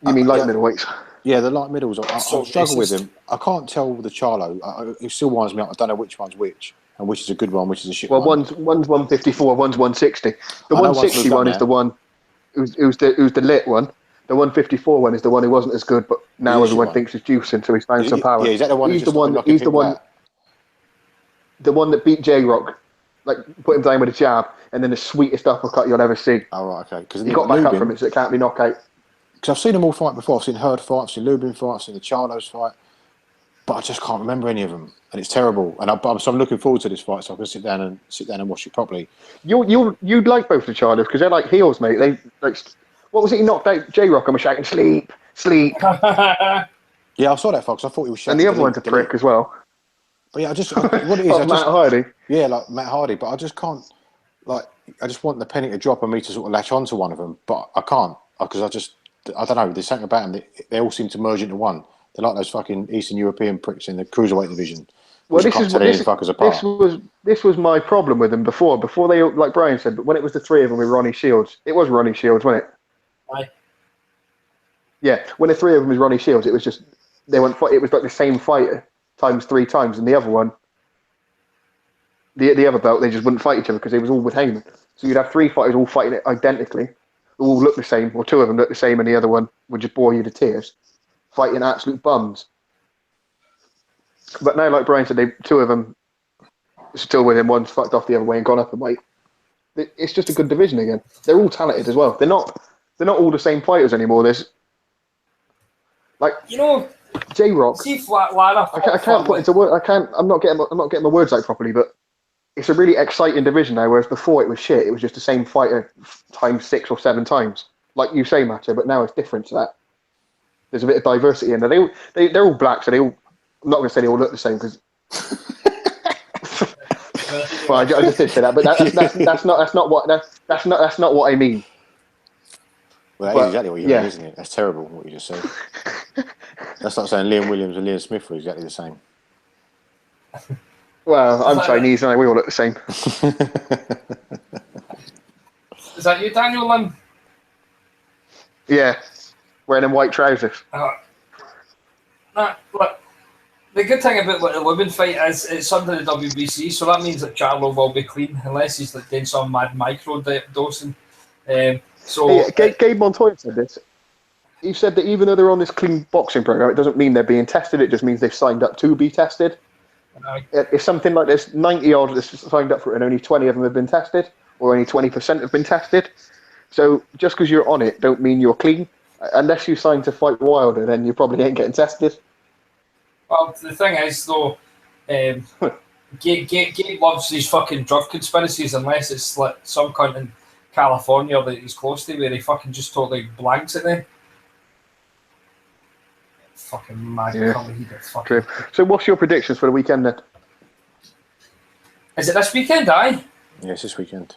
you mean light middleweights? Yeah, the light middles. I struggle with them. I can't tell the Charlo. It still winds me up. I don't know which one's which, and which is a good one, which is a shit one. Well, one's 154, one's 160. The 160 one is the one who's the lit one. The 154 one is the one who wasn't as good, but now everyone thinks he's juicing, so he's found some power. Yeah, is that the one? He's the one that beat J-Rock, like put him down with a jab, and then the sweetest uppercut you'll ever see. Oh, right, okay. Because he got back up from it, so it can't be knockout. Because I've seen them all fight before. I've seen Hurd fight, I've seen Lubin fight, I've seen the Charlos fight, but I just can't remember any of them, and it's terrible. And so I'm looking forward to this fight, so I can sit down and watch it properly. You'd like both the Charlos because they're like heels, mate. They like. What was it? He knocked out J-Rock and was shouting, sleep. Yeah, I saw that, folks. I thought he was shouting. And the other one's a prick as well. But yeah, what it is, Matt Hardy. Yeah, like Matt Hardy, but I just can't, like, I just want the penny to drop and me to sort of latch onto one of them, but I can't, because I don't know, there's something about them, they all seem to merge into one. They're like those fucking Eastern European pricks in the cruiserweight division. Well, this was my problem with them before they, like Brian said, but when it was the three of them with Ronnie Shields, it was Ronnie Shields, wasn't it? Aye. Yeah, when the three of them was Ronnie Shields, it was just it was like the same fighter times 3 times, and the other one, the other belt, they just wouldn't fight each other because they was all with Heyman. So you'd have 3 fighters all fighting it identically, all look the same, or 2 of them look the same, and the other one would just bore you to tears, fighting absolute bums. But now, like Brian said, 2 of them still with him. One's fucked off the other way and gone up a weight. It's just a good division again. They're all talented as well. They're not all the same fighters anymore. There's like J-Rock. I can't put into word. I'm not getting my words out properly. But it's a really exciting division now. Whereas before it was shit. It was just the same fighter times 6 or 7 times, like you say, Macho. But now it's different to that. There's a bit of diversity in there. They're all black, so they all. I'm not going to say they all look the same because. Well, I just did say that, but that's not what I mean. Well, that is exactly what you mean, isn't it? That's terrible what you just said. That's like saying Liam Williams and Liam Smith were exactly the same. Well, I'm Chinese and we all look the same. Is that you, Daniel Lim? Yeah, wearing them white trousers. Look, the good thing about the Lubin fight is it's under the WBC, so that means that Charlo will be clean unless he's like doing some mad micro dosing. Gabe Montoya said this. He said that even though they're on this clean boxing program, it doesn't mean they're being tested. It just means they've signed up to be tested. It's something like there's 90 odd that's signed up for it, and only 20 of them have been tested, or only 20% have been tested. So just because you're on it, don't mean you're clean. Unless you sign to fight Wilder, then you probably ain't getting tested. Well, the thing is, though, Gabe loves these fucking drug conspiracies unless it's like some cunt in California that he's close to where he fucking just totally blanks at them. Fucking mad. Yeah. True. So what's your predictions for the weekend then? Is it this weekend, aye? Yes, this weekend.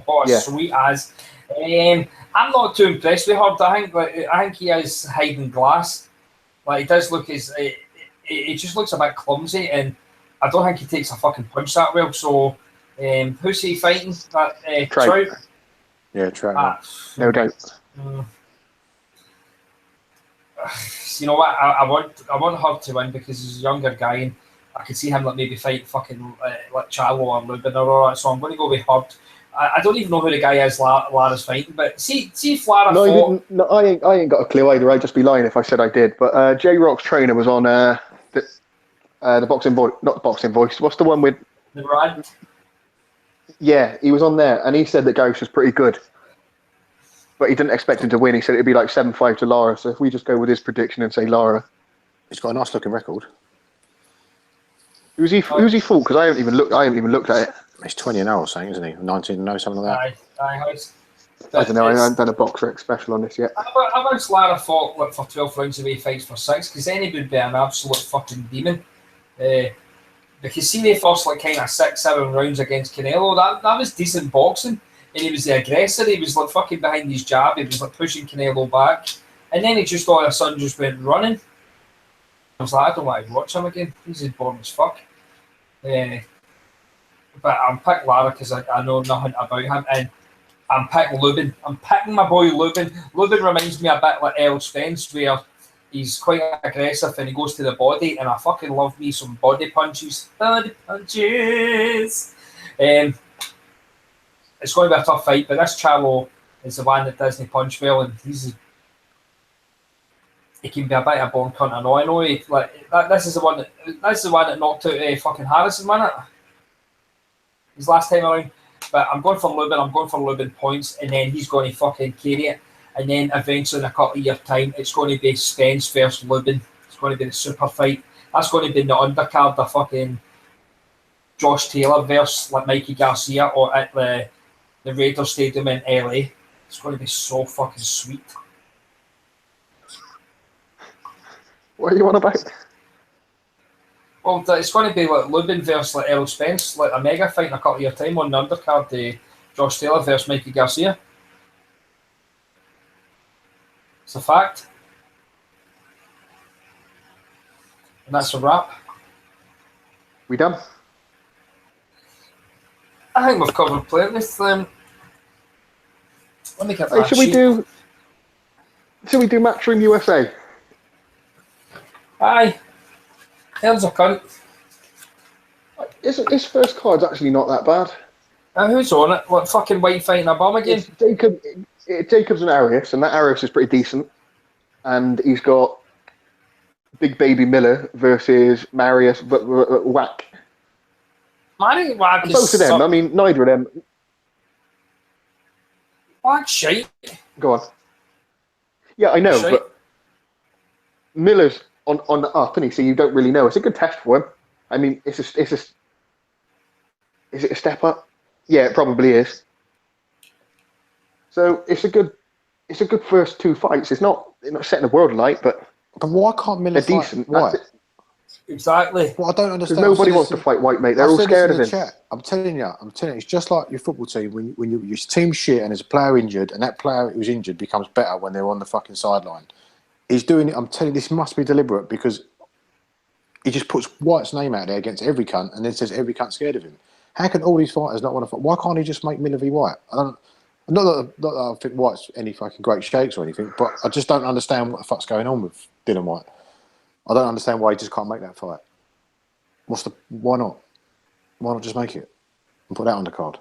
Oh, sweet as. I'm not too impressed with Hurd. I think he is hiding glass. Like, he does look it just looks a bit clumsy, and I don't think he takes a fucking punch that well. So, who's he fighting? That Trout? Yeah, Trout. No doubt. You know what? I want Hurd to win because he's a younger guy, and I could see him like maybe fight fucking like Charlo or Lubin or all that. So I'm going to go with Hurd. I don't even know who the guy is Lara's fighting, but see if Lara fought... No, I ain't got a clue either. I'd just be lying if I said I did. But J-Rock's trainer was on the Boxing Voice, not the Boxing Voice. What's the one with... The Rad? Yeah, he was on there, and he said that Ghost was pretty good. But he didn't expect him to win. He said it'd be like 7-5 to Lara. So if we just go with his prediction and say Lara... He's got a nice looking record. Who's he fought? Because I haven't even looked at it. He's 20-0 or something, isn't he? 19-0, something like that. I don't know. I haven't done a box rec special on this yet. I wish Lara fought like for 12 rounds away fights for 6, because then he would be an absolute fucking demon. Because see the first like kind of 6-7 rounds against Canelo, that was decent boxing, and he was the aggressor. He was like fucking behind his jab. He was like pushing Canelo back, and then he just all of a sudden just went running. I was like, I don't want to watch him again. He's boring as fuck. But I'm picking Lara because I know nothing about him, and I'm picking Lubin. I'm picking my boy Lubin. Lubin reminds me a bit like Errol Spence, where he's quite aggressive and he goes to the body, and I fucking love me some body punches. Body punches! It's going to be a tough fight, but this Charlo is the one that doesn't punch well, and he can be a bit of a born cunt. I know this is the one that knocked out fucking Harrison, wasn't it? His last time around. But I'm going for Lubin. I'm going for Lubin points, and then he's going to fucking carry it. And then eventually in a couple of years' time, it's going to be Spence versus Lubin. It's going to be the super fight. That's going to be in the undercard, the fucking Josh Taylor versus like Mikey Garcia, or at the Raiders Stadium in LA. It's going to be so fucking sweet. What are you on about? Well, it's going to be like Lubin versus like Errol Spence, like a mega fight in a couple of years' time on the undercard. Josh Taylor versus Mikey Garcia. It's a fact. And that's a wrap. We done? I think we've covered plenty. Let me get that Should we do Matchroom USA? Aye. Hell's a cunt. His first card's actually not that bad. Who's on it? What, fucking White fighting a bum again? It's Jacobs and Arias, and that Arias is pretty decent. And he's got Big Baby Miller versus Marius Wack. Marius Wack is both of them. I mean, neither of them. Wack's shite. Go on. Yeah, I know, but Miller's on the up, isn't he? So you don't really know. It's a good test for him. I mean, is it a step up? Yeah, it probably is. So it's a good first two fights. It's not setting the world alight, but why can't Miller fight decent? Why? Exactly. Well, I don't understand. Because nobody wants to fight White, mate. They're all scared of him. Chat. I'm telling you, it's just like your football team. When your team's shit and there's a player injured, and that player who's injured becomes better when they're on the fucking sideline. He's doing it. I'm telling you, this must be deliberate, because he just puts White's name out there against every cunt, and then says every cunt's scared of him. How can all these fighters not want to fight? Why can't he just make Miller v White? Not that I think White's any fucking great shakes or anything, but I just don't understand what the fuck's going on with Dylan White. I don't understand why he just can't make that fight. Why not? Why not just make it and put that on the card?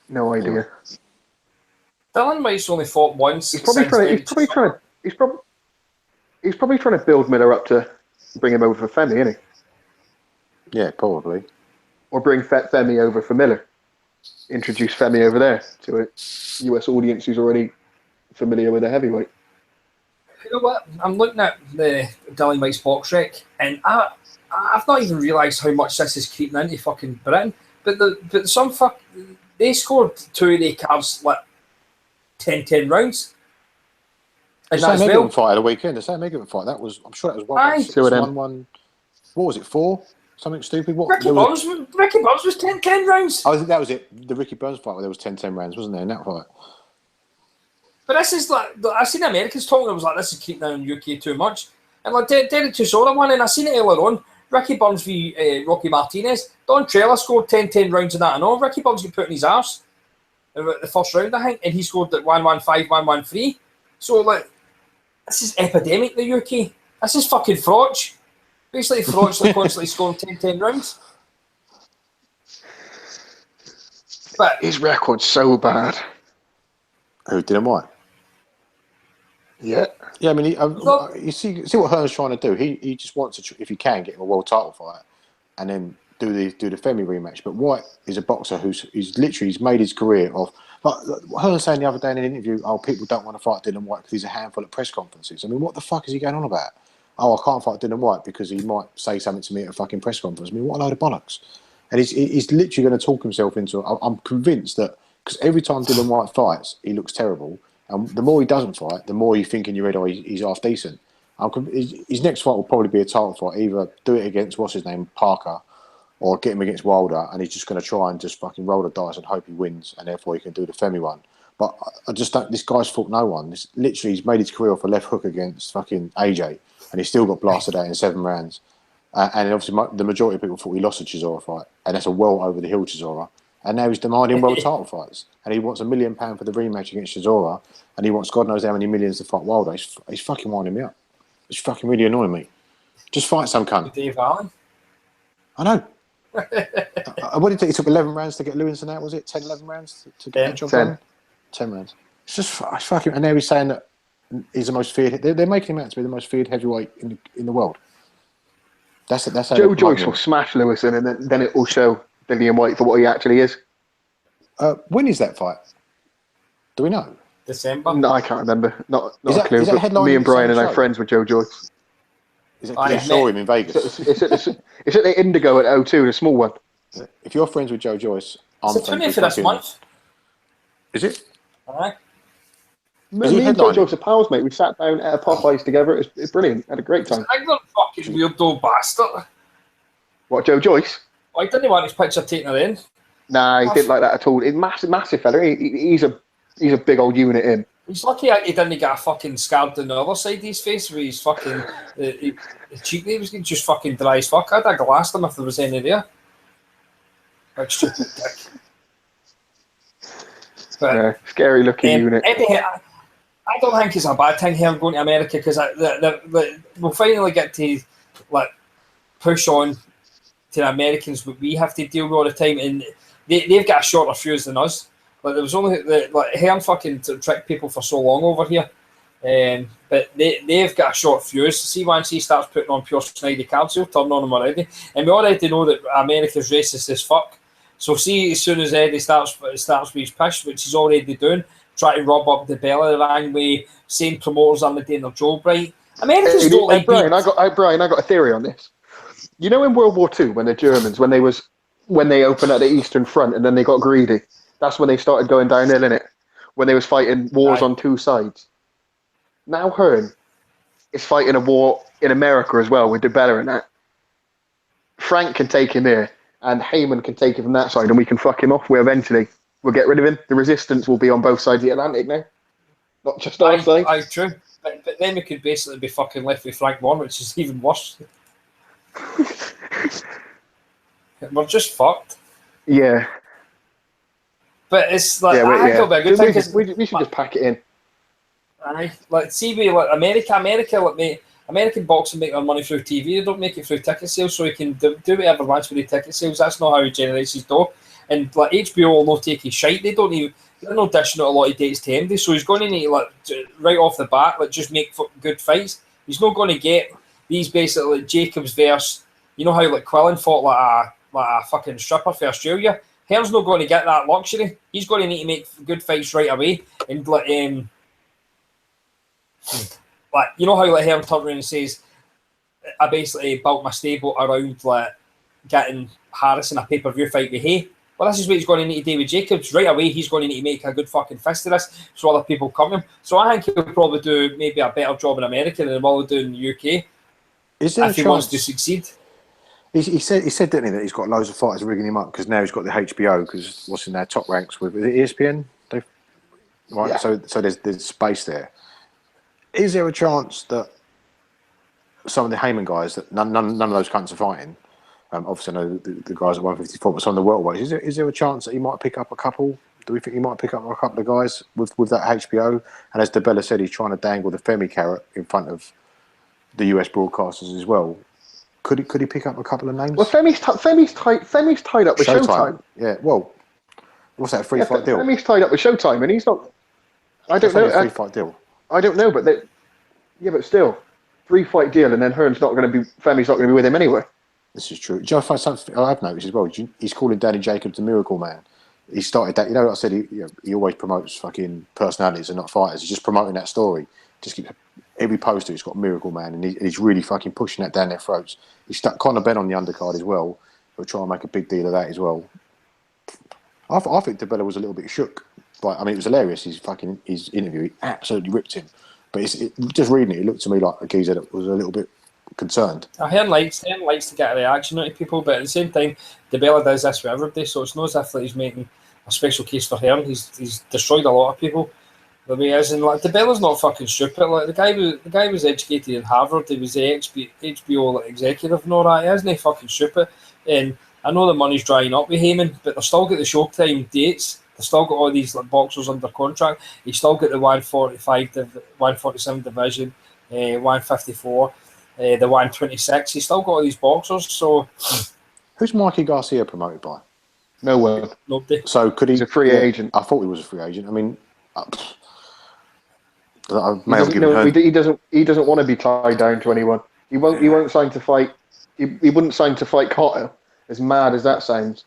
No idea. Dylan White's only fought once. He's probably trying to build Miller up to bring him over for Femi, isn't he? Yeah, probably. Or bring Femi over for Miller. Introduce Femi over there to a US audience who's already familiar with the heavyweight. You know what? I'm looking at the Dylan White's box rec, and I've not even realised how much this is creeping into fucking Britain. But they scored 2 of the cards like 10 rounds. The same Megan fight at the weekend. The same Megan fight. I'm sure that was 1-1. What was it? 4? Something stupid. Ricky Burns was 10 rounds. I think that was it. The Ricky Burns fight where there was 10 rounds, wasn't there, in that fight? But this is like, I seen Americans talking. I was like, this is keeping down UK too much. And like Derek Chisora won, and I seen it earlier on. Ricky Burns v Rocky Martinez. Don Trailer scored 10 rounds in that and all. Ricky Burns got put in his arse in the first round, I think, and he scored at 1-1-5, 1-1-3. So, like, this is epidemic in the UK. This is fucking fraud. Basically, fraud's like constantly scoring 10 rounds. But his record's so bad. Who didn't what? Yeah. Yeah, I mean, you see what Hearn's trying to do. He just wants to, if he can, get him a world title fight, and then do the Femi rematch. But White is a boxer he's made his career off. Like Hearn saying the other day in an interview, people don't want to fight Dylan White because he's a handful at press conferences. I mean, what the fuck is he going on about? I can't fight Dylan White because he might say something to me at a fucking press conference. I mean, what a load of bollocks! And he's literally going to talk himself into. I'm convinced that because every time Dylan White fights, he looks terrible. And the more he doesn't fight, the more you think in your head, he's half decent. His next fight will probably be a title fight. Either do it against, Parker, or get him against Wilder, and he's just going to try and just fucking roll the dice and hope he wins, and therefore he can do the Femi one. But I just don't, this guy's fought no one. He's made his career off a left hook against fucking AJ, and he still got blasted out in 7 rounds. And obviously the majority of people thought he lost a Chisora fight, and that's a well over the hill Chisora. And now he's demanding world title fights. And he wants £1 million for the rematch against Chisora. And he wants God knows how many millions to fight Wilder. He's fucking winding me up. It's fucking really annoying me. Just fight some cunt. Dave Allen. I know. What did it take? It took 11 rounds to get Lewinson out, was it? 10, 11 rounds to get the job done? 10 rounds. It's fucking... And now he's saying that he's the most feared... They're making him out to be the most feared heavyweight in the world. That's how Joe Joyce will smash Lewison, and then it will show Dillian White for what he actually is. When is that fight? Do we know? December? No, I can't remember. Not a clue. Is that Me and Brian and I are friends with Joe Joyce. Is it because I saw him in Vegas? It's at the Indigo at O2, the small one. If you're friends with Joe Joyce, I'm it's a 20th of this month. Is it? Alright. Me and Joe Joyce are pals, mate. We sat down at a Popeyes together. It's brilliant. Had a great time. I'm not fucking weirdo bastard. What, Joe Joyce? I didn't want his picture taken in. Nah, he didn't like that at all. He's massive fella. He's a big old unit in. He's lucky he didn't get a fucking scab on the other side of his face where he's fucking the cheek was just fucking dry as fuck. I'd have glassed him if there was any there. Like stupid dick. But, yeah, scary looking unit. I don't think it's a bad thing here going to America because we'll finally get to like push on to the Americans what we have to deal with all the time, and they've got a shorter fuse than us. Like there was only Hearn fucking tricked people for so long over here, but they've got a short fuse. See, once he starts putting on pure snidey cards, he'll turn on them already, and we already know that America's racist as fuck. So see, as soon as Eddie starts with his push, which he's already doing, try to rub up the belly the wrong way, same promoters on the doing their job right. Americans don't like Brian. I got a theory on this. You know, in World War II, when the Germans, when they opened at the Eastern Front and then they got greedy, that's when they started going downhill, innit? When they was fighting wars on two sides. Now Hearn is fighting a war in America as well with DeBella and that. Frank can take him here, and Heyman can take him from that side, and we can fuck him off. We'll get rid of him. The resistance will be on both sides of the Atlantic now, not just our side. True. But then we could basically be fucking left with Frank Warren, which is even worse. We're just fucked. Yeah. But it's like I think it'll be a good thing. We should just pack it in. Aye, like see, America, American boxing make their money through TV. They don't make it through ticket sales, so he can do whatever he wants with the ticket sales. That's not how he generates his dough. And like HBO will not take his shite. They're not dishing out a lot of dates to MD, so he's going to need right off the bat, just make good fights. He's not going to get these basically Jacobs versus, you know how Quillen fought like a fucking stripper for Australia. Hearn's not going to get that luxury. He's going to need to make good fights right away. And you know how Hearn turned around and says, I basically built my stable around getting Harrison a pay-per-view fight with Hay. Well, this is what he's going to need to do with Jacobs. Right away, he's going to need to make a good fucking fist of this so other people come him. So I think he'll probably do maybe a better job in America than he'll do in the UK. Is there if he wants to succeed. He said, didn't he, that he's got loads of fighters rigging him up because now he's got the HBO because what's in their top ranks with ESPN? Right, yeah. So there's space there. Is there a chance that some of the Heyman guys that none of those cunts are fighting. Obviously, I know the guys at 154, but some of the welterweights. Is there a chance that he might pick up a couple? Do we think he might pick up a couple of guys with that HBO? And as DeBella said, he's trying to dangle the Femi carrot in front of the US broadcasters as well. Could he pick up a couple of names? Well, Femi's tied up with Showtime. Yeah. Well, what's that free fight deal? Femi's tied up with Showtime, and he's not. I don't know. A free fight deal. I don't know, but but still, 3-fight deal, and then Femi's not going to be with him anyway. This is true. Do you know, find something I've noticed as well? He's calling Danny Jacobs the Miracle Man. He started that. You know what I said? He always promotes fucking personalities and not fighters. He's just promoting that story. Just keeps every poster. He's got Miracle Man, and he's really fucking pushing that down their throats. He stuck Conor Benn on the undercard as well. He'll try and make a big deal of that as well. I think DeBella was a little bit shook. But I mean, it was hilarious. His interview, he absolutely ripped him. But just reading it looked to me like a geezer that was a little bit concerned. Hearn likes to get a reaction out of people, but at the same time, DeBella does this with everybody, so it's not as if he's making a special case for Hearn. He's destroyed a lot of people the way he is, and like DeBella's not fucking stupid. Like the guy was educated in Harvard. He was the HBO executive and all that. He isn't fucking stupid. And I know the money's drying up with Heyman, but they've still got the Showtime dates. They've still got all these boxers under contract. He's still got the 147 division, 154. The 126. He's still got all these boxers. So, who's Mikey Garcia promoted by? No one. Nobody. So could he? He's a free agent. I thought he was a free agent. I mean, he doesn't want to be tied down to anyone. He won't sign to fight. He wouldn't sign to fight Cotter. As mad as that sounds,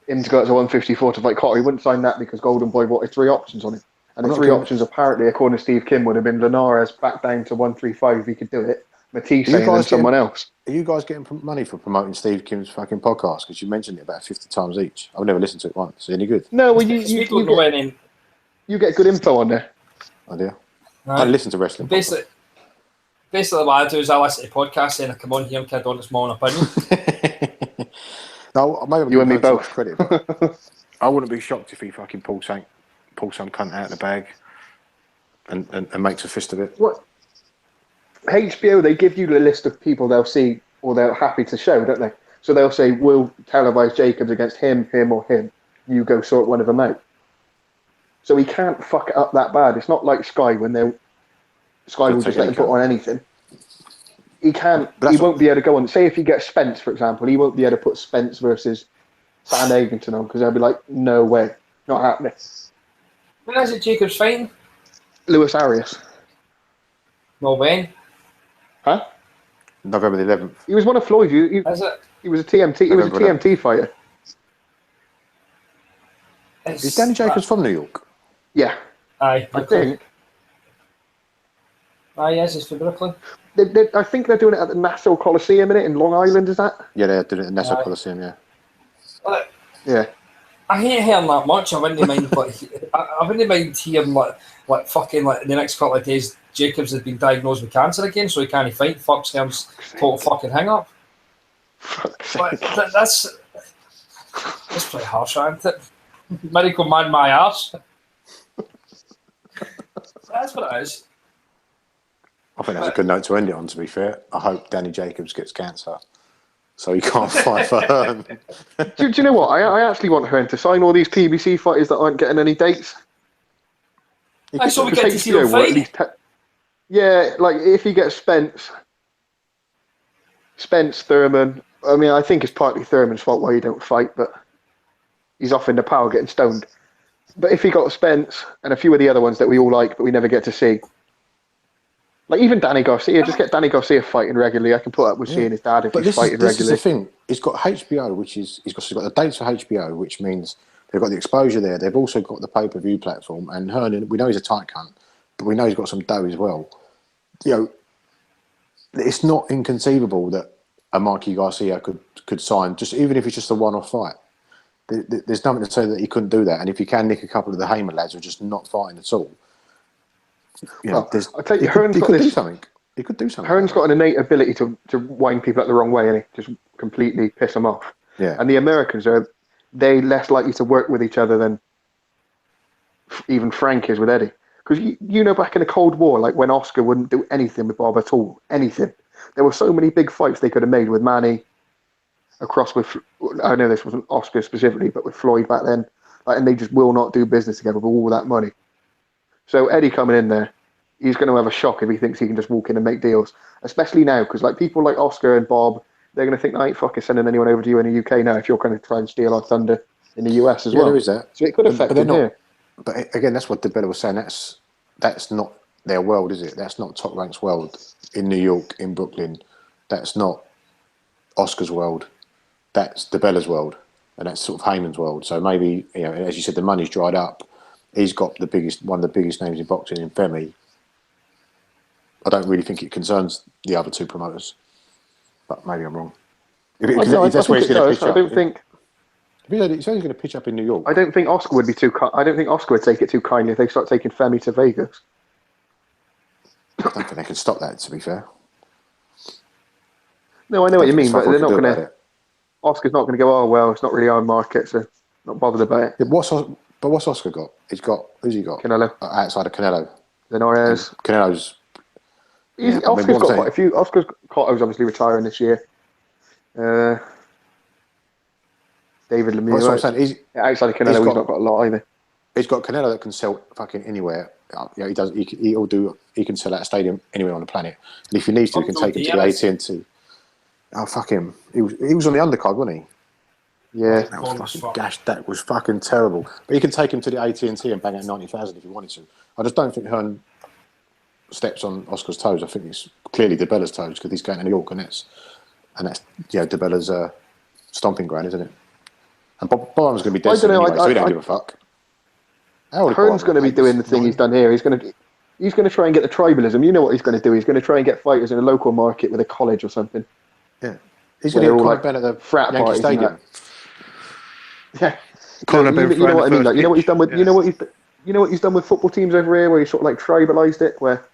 him to go to 154 to fight Cotter, he wouldn't sign that because Golden Boy wanted 3 options on him. And the 3 options, apparently, according to Steve Kim, would have been Linares back down to 135 if he could do it. Matisse and someone else. Are you guys getting money for promoting Steve Kim's fucking podcast? Because you mentioned it about 50 times each. I've never listened to it once. Is it any good? No, well, you get good info on there. Oh dear. I listen to wrestling. Basically, what I do is I listen to podcasts and I come on here and kid on its my own opinion. No, maybe you and me both. Credit, I wouldn't be shocked if he fucking pull some cunt out of the bag and makes a fist of it. What? HBO, they give you the list of people they'll see or they're happy to show, don't they? So they'll say, we'll televise Jacobs against him, or him. You go sort one of them out. So he can't fuck it up that bad. It's not like Sky when Sky will just let him put on anything. He can't. He won't be able to go on. Say if he gets Spence, for example, he won't be able to put Spence versus Sam Egington on because they'll be like, no way, not happening. When is it Jacobs fighting? Luis Arias. No, when? Huh? November the 11th. He was one of Floyd's. He was a TMT. He was a TMT fighter. Is Danny Jacobs from New York? Yeah. I think. Yes, it's from Brooklyn. I think they're doing it at the Nassau Coliseum in Long Island, is that? Yeah, they're doing it at the Nassau Coliseum, yeah. Yeah. I hate hearing that much. I wouldn't mind, I wouldn't mind hearing like fucking like the next couple of days. Jacobs has been diagnosed with cancer again, so he can't fight. Fuck's Hearn's total fucking hang up. That's pretty harsh, isn't it? Medical man, my ass. That's what it is. I think that's a good note to end it on. To be fair, I hope Danny Jacobs gets cancer, so he can't fight for Hearn. Do you know what? I actually want Hearn to sign all these PBC fighters that aren't getting any dates. I saw we get to see them fight. Yeah, like if he gets Spence, Thurman. I mean, I think it's partly Thurman's fault why he don't fight, but he's off in the power getting stoned. But if he got Spence and a few of the other ones that we all like, but we never get to see, like even Danny Garcia, just get Danny Garcia fighting regularly. I can put up with seeing his dad if he's fighting regularly. This is the thing. He's got HBO, which is he's got the dates for HBO, which means they've got the exposure there. They've also got the pay-per-view platform, and Hearn, we know he's a tight cunt, but we know he's got some dough as well. You know, it's not inconceivable that a Mikey Garcia could sign, just even if it's just a one-off fight. There's nothing to say that he couldn't do that. And if he can nick a couple of the Heyman lads who are just not fighting at all, you know, I tell you, he could do something. He could do something. Hearn's got an innate ability to wind people up the wrong way, and just completely piss them off. Yeah. And the Americans they less likely to work with each other than even Frank is with Eddie. Because you know, back in the Cold War, like when Oscar wouldn't do anything with Bob at all, anything. There were so many big fights they could have made with Manny, across with, I know this wasn't Oscar specifically, but with Floyd back then, like, and they just will not do business together with all that money. So Eddie coming in there, he's going to have a shock if he thinks he can just walk in and make deals, especially now, because like people like Oscar and Bob, they're going to think, I ain't fucking sending anyone over to you in the UK now if you're going to try and steal our thunder in the US as well. Yeah, there is that. So it could affect him here. But again, that's what DeBella was saying. That's not their world, is it? That's not Top Rank's world in New York, in Brooklyn. That's not Oscar's world. That's DeBella's world, and that's sort of Heyman's world. So maybe, you know, as you said, the money's dried up. He's got one of the biggest names in boxing in Femi. I don't really think it concerns the other two promoters, but maybe I'm wrong. If that's where he's going to pitch up. I don't think. If he's only going to pitch up in New York, I don't think Oscar would be too. I don't think Oscar would take it too kindly if they start taking Femi to Vegas. I don't think they can stop that. To be fair. No, I know what you mean, but they're not going to. Oscar's not going to go, oh, well, it's not really our market, so not bothered about it. Yeah, what's Oscar got? Who's he got? Canelo. Outside of Canelo. Linares. Canelo's. Oscar's got quite a few. Oscar's Cotto's obviously retiring this year. David Lemieux. That's what I'm saying. Outside of Canelo, he's not got a lot either. He's got Canelo that can sell fucking anywhere. Yeah, he does. He can sell at a stadium anywhere on the planet. And if he needs to, he can take him to the AT&T. Oh, fuck him. He was on the undercard, wasn't he? Yeah. That was fucking gash. That was fucking terrible. But he can take him to the AT&T and bang out 90,000 if he wanted to. I just don't think Hearn steps on Oscar's toes. I think it's clearly DeBella's toes because he's going to New York and that's DeBella's stomping ground, isn't it? And Bob's going to be dead soon anyway, so he don't give a fuck. Hearn's going to be doing the thing he's done here. He's going to try and get the tribalism. You know what he's going to do? He's going to try and get fighters in a local market with a college or something. Yeah, he's going to get Conor Bennett at the frat Yankee Stadium. Yeah, you know what I mean. Like, you know what he's done with you know what he's done with football teams over here, where he sort of like tribalised it. Where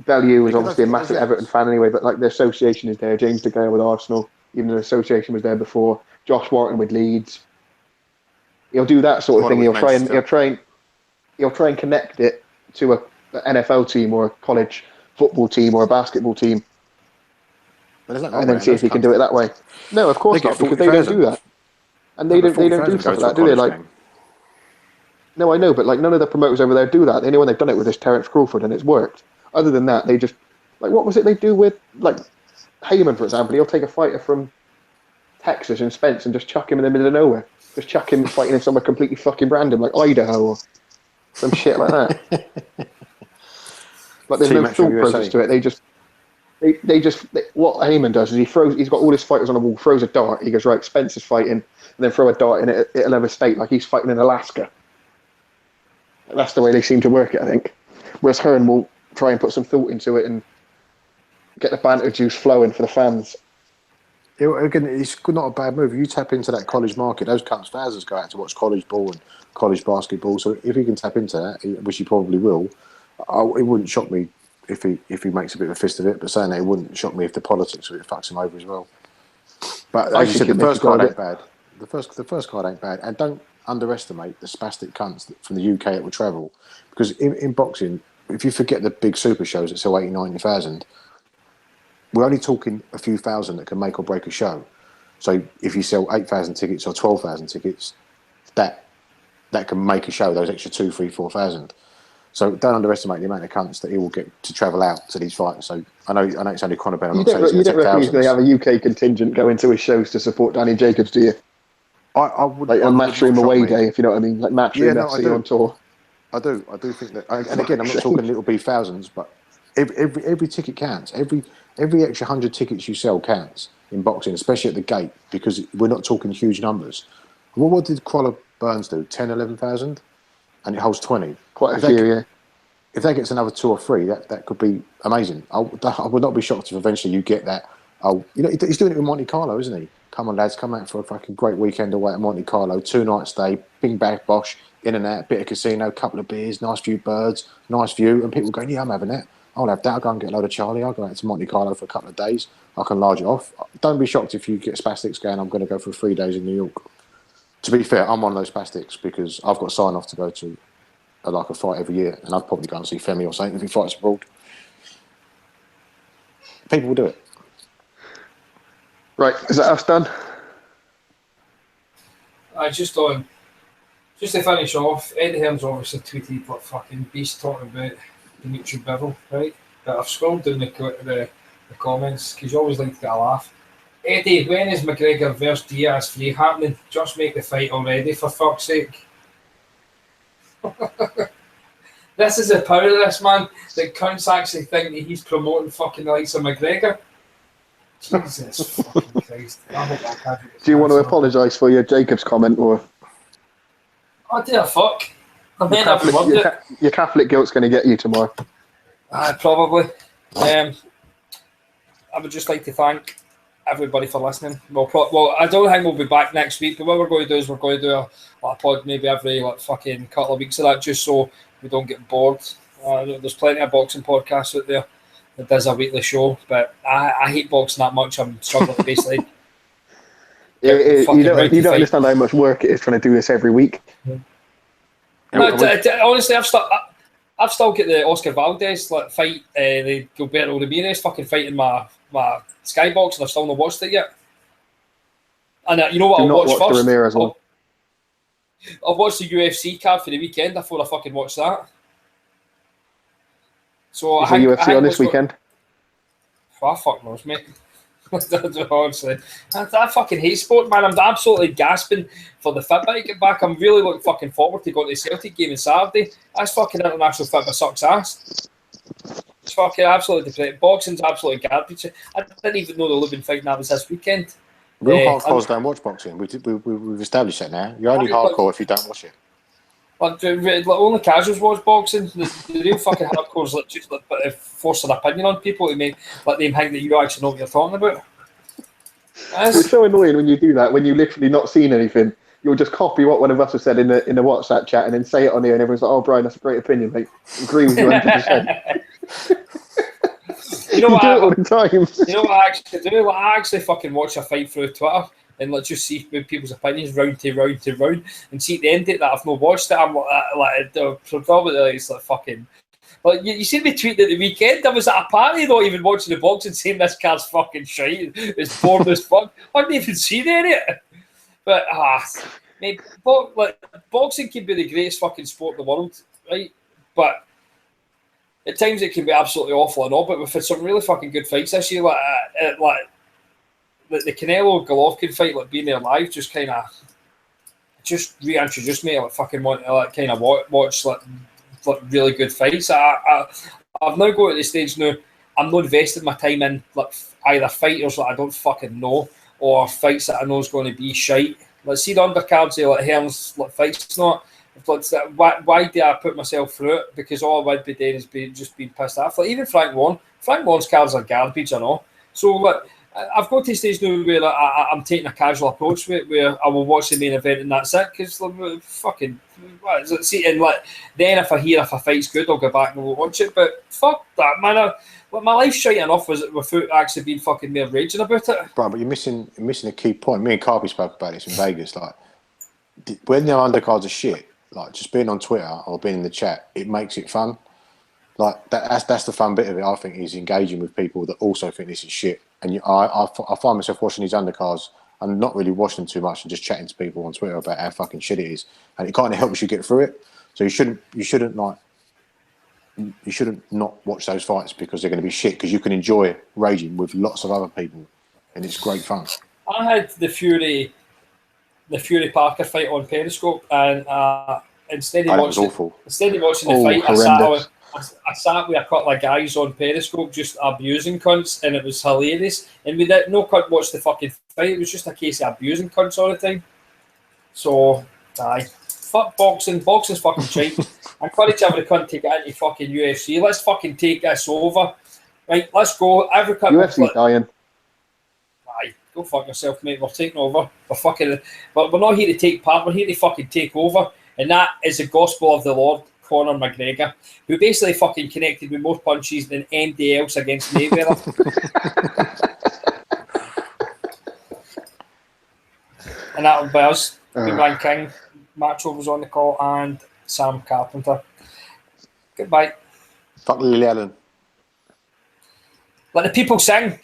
Bellew was obviously a massive Everton fan anyway, but like the association is there. James De Gea with Arsenal, even the association was there before. Josh Wharton with Leeds. He'll do that sort of thing. He'll try and connect it to an NFL team or a college football team or a basketball team. And then see if he can do it that way. No, of course not, because they don't do that. And they don't do stuff like that, do they? Like, no, I know, but like none of the promoters over there do that. The only one they've done it with is Terence Crawford, and it's worked. Other than that, they just like what was it they do with like Heyman, for example? He'll take a fighter from Texas and Spence and just chuck him in the middle of nowhere. Just chuck him fighting in somewhere completely fucking random, like Idaho or some shit like that. But there's no thought process to it. They just what Heyman does is he's got all his fighters on a wall, throws a dart, he goes, right, Spence is fighting, and then throw a dart in it, it'll have a state like he's fighting in Alaska. That's the way they seem to work it, I think. Whereas Hearn will try and put some thought into it and get the banter juice flowing for the fans. Again, it's not a bad move. You tap into that college market, those thousands go out to watch college ball and college basketball. So if he can tap into that, which he probably will, it wouldn't shock me if he makes a bit of a fist of it. But saying that, it wouldn't shock me if the politics of it fucks him over as well. But as you said, the first card ain't bad. The first card ain't bad, and don't underestimate the spastic cunts from the UK that will travel, because in boxing, if you forget the big super shows that sell 80,000-90,000. We're only talking a few thousand that can make or break a show. So if you sell 8,000 tickets or 12,000 tickets, that can make a show, those extra 2, 3, 4,000. So don't underestimate the amount of cunts that he will get to travel out to these fights. So I know it's only Conor Bennett. You don't reckon he's going to have a UK contingent going to his shows to support Danny Jacobs, do you? I would like a Matchroom away day, if you know what I mean, like Matchroom FC on tour. I do think that. And again, I'm not talking it'll be thousands, but every ticket counts. Every extra 100 tickets you sell counts in boxing, especially at the gate, because we're not talking huge numbers. Well, what did Crolla Burns do? 10, 11,000? And it holds 20. Quite a few, yeah. If that gets another 2 or 3, that could be amazing. I would not be shocked if eventually you get that. He's doing it with Monte Carlo, isn't he? Come on, lads, come out for a fucking great weekend away at Monte Carlo. 2-night stay, bing, bang, bosh, in and out, bit of casino, couple of beers, nice few birds, nice view, and people going, yeah, I'm having that. I'll have that. I'll go and get a load of Charlie. I'll go out to Monte Carlo for a couple of days. I can large it off. Don't be shocked if you get spastics going, I'm going to go for 3 days in New York. To be fair, I'm one of those spastics because I've got sign off to go to a fight every year, and I'd probably go and see Femi or something if he fights abroad. people will do it. Right, is that us done? Just to finish off, Eddie Hearn's obviously tweeted what fucking beast talking about Dimitri Bivol, right? But I've scrolled down the comments because you always like to get a laugh. Eddie, when is McGregor versus Diaz 3 happening? Just make the fight already, for fuck's sake. This is the power of this man that cunts actually think that he's promoting fucking the likes of McGregor. Jesus fucking Christ. Do you want to apologise for your Jacobs comment, or oh dear fuck? I mean, I've loved it. Your Catholic guilt's going to get you tomorrow. Probably. I would just like to thank everybody for listening. Well, I don't think we'll be back next week, but what we're going to do is we're going to do a pod maybe every fucking couple of weeks of that, just so we don't get bored. There's plenty of boxing podcasts out there that does a weekly show, but I hate boxing that much. I'm struggling to basically. You don't understand how much work it is trying to do this every week. Yeah. No, honestly, I've still got the Oscar Valdez fight, the Gilberto Ramirez fucking fight in my Skybox, and I've still not watched it yet. And you know what I'll watch first? The Ramirez one. I'll watch the UFC card for the weekend before I fucking watch that. So is the UFC on this weekend? Oh, fuck knows, mate. Honestly, I fucking hate sport, man. I'm absolutely gasping for the Fitbit to get back. I'm really looking fucking forward to going to the Celtic game on Saturday. That's fucking international Fitbit sucks ass. It's fucking absolutely depressing. Boxing's absolutely garbage. I didn't even know the Lubin fight that was this weekend. Real hardcores don't watch boxing. We've established that now. You're only hardcore if you don't watch it. Only casuals watch boxing. The real fucking hardcores just force an opinion on people to make them think that you actually know what you're talking about. It's so annoying when you do that. When you literally not seen anything, you'll just copy what one of us has said in the WhatsApp chat and then say it on here, and everyone's like, "Oh, Brian, that's a great opinion, mate. Agree with you 100%." You know what? Do it all the time. You know what I actually do? I actually fucking watch a fight through Twitter and just see people's opinions round to round, and see at the end of it that I've not watched it. I'm probably it's like fucking. Well, you see me tweeting at the weekend. I was at a party, not even watching the boxing, saying this card's fucking shite. It's boring as fuck. I didn't even see it. But mate, boxing can be the greatest fucking sport in the world, right? But at times it can be absolutely awful and all. But we've had some really fucking good fights this year, like the Canelo Golovkin fight, being there live, just kind of reintroduced me. I fucking want to kind of watch really good fights. I've now got to the stage now. I'm not investing my time in either fighters that I don't fucking know or fights that I know is going to be shite. See the undercards here, Hearn's fights. Not why do I put myself through it? Because all I would be doing is being pissed off. Even Frank Warren's cards are garbage, I know. So I've got to the stage now where I'm taking a casual approach with it, where I will watch the main event and that's it. Because fucking, what is it? See, and then if I fight's good, I'll go back and we'll watch it. But fuck that, man. My life's shite enough without actually being fucking more raging about it. Right, but you're missing a key point. Me and Carby spoke about this in Vegas. When their undercards are shit, just being on Twitter or being in the chat, it makes it fun. That's the fun bit of it. I think is engaging with people that also think this is shit. And I find myself watching these undercards and not really watching them too much and just chatting to people on Twitter about how fucking shit it is. And it kind of helps you get through it. So you shouldn't not watch those fights because they're going to be shit, because you can enjoy raging with lots of other people and it's great fun. I had the Fury Parker fight on Periscope, and instead of watching the fight, I sat with a couple of guys on Periscope just abusing cunts, and it was hilarious. And we did no cunt watch the fucking fight. It was just a case of abusing cunts all the time. So, fuck boxing. Boxing's fucking cheap. I encourage every cunt to get into fucking UFC. Let's fucking take this over. Right, let's go. Every cunt. UFC's dying. Go fuck yourself, mate. We're taking over. We're not here to take part. We're here to fucking take over. And that is the gospel of the Lord, Conor McGregor, who basically fucking connected with more punches than anybody else against Mayweather. And that will be us. Eubank King, Macho was on the call, and Sam Carpenter. Goodbye. Fuck Lily Allen. Let the people sing.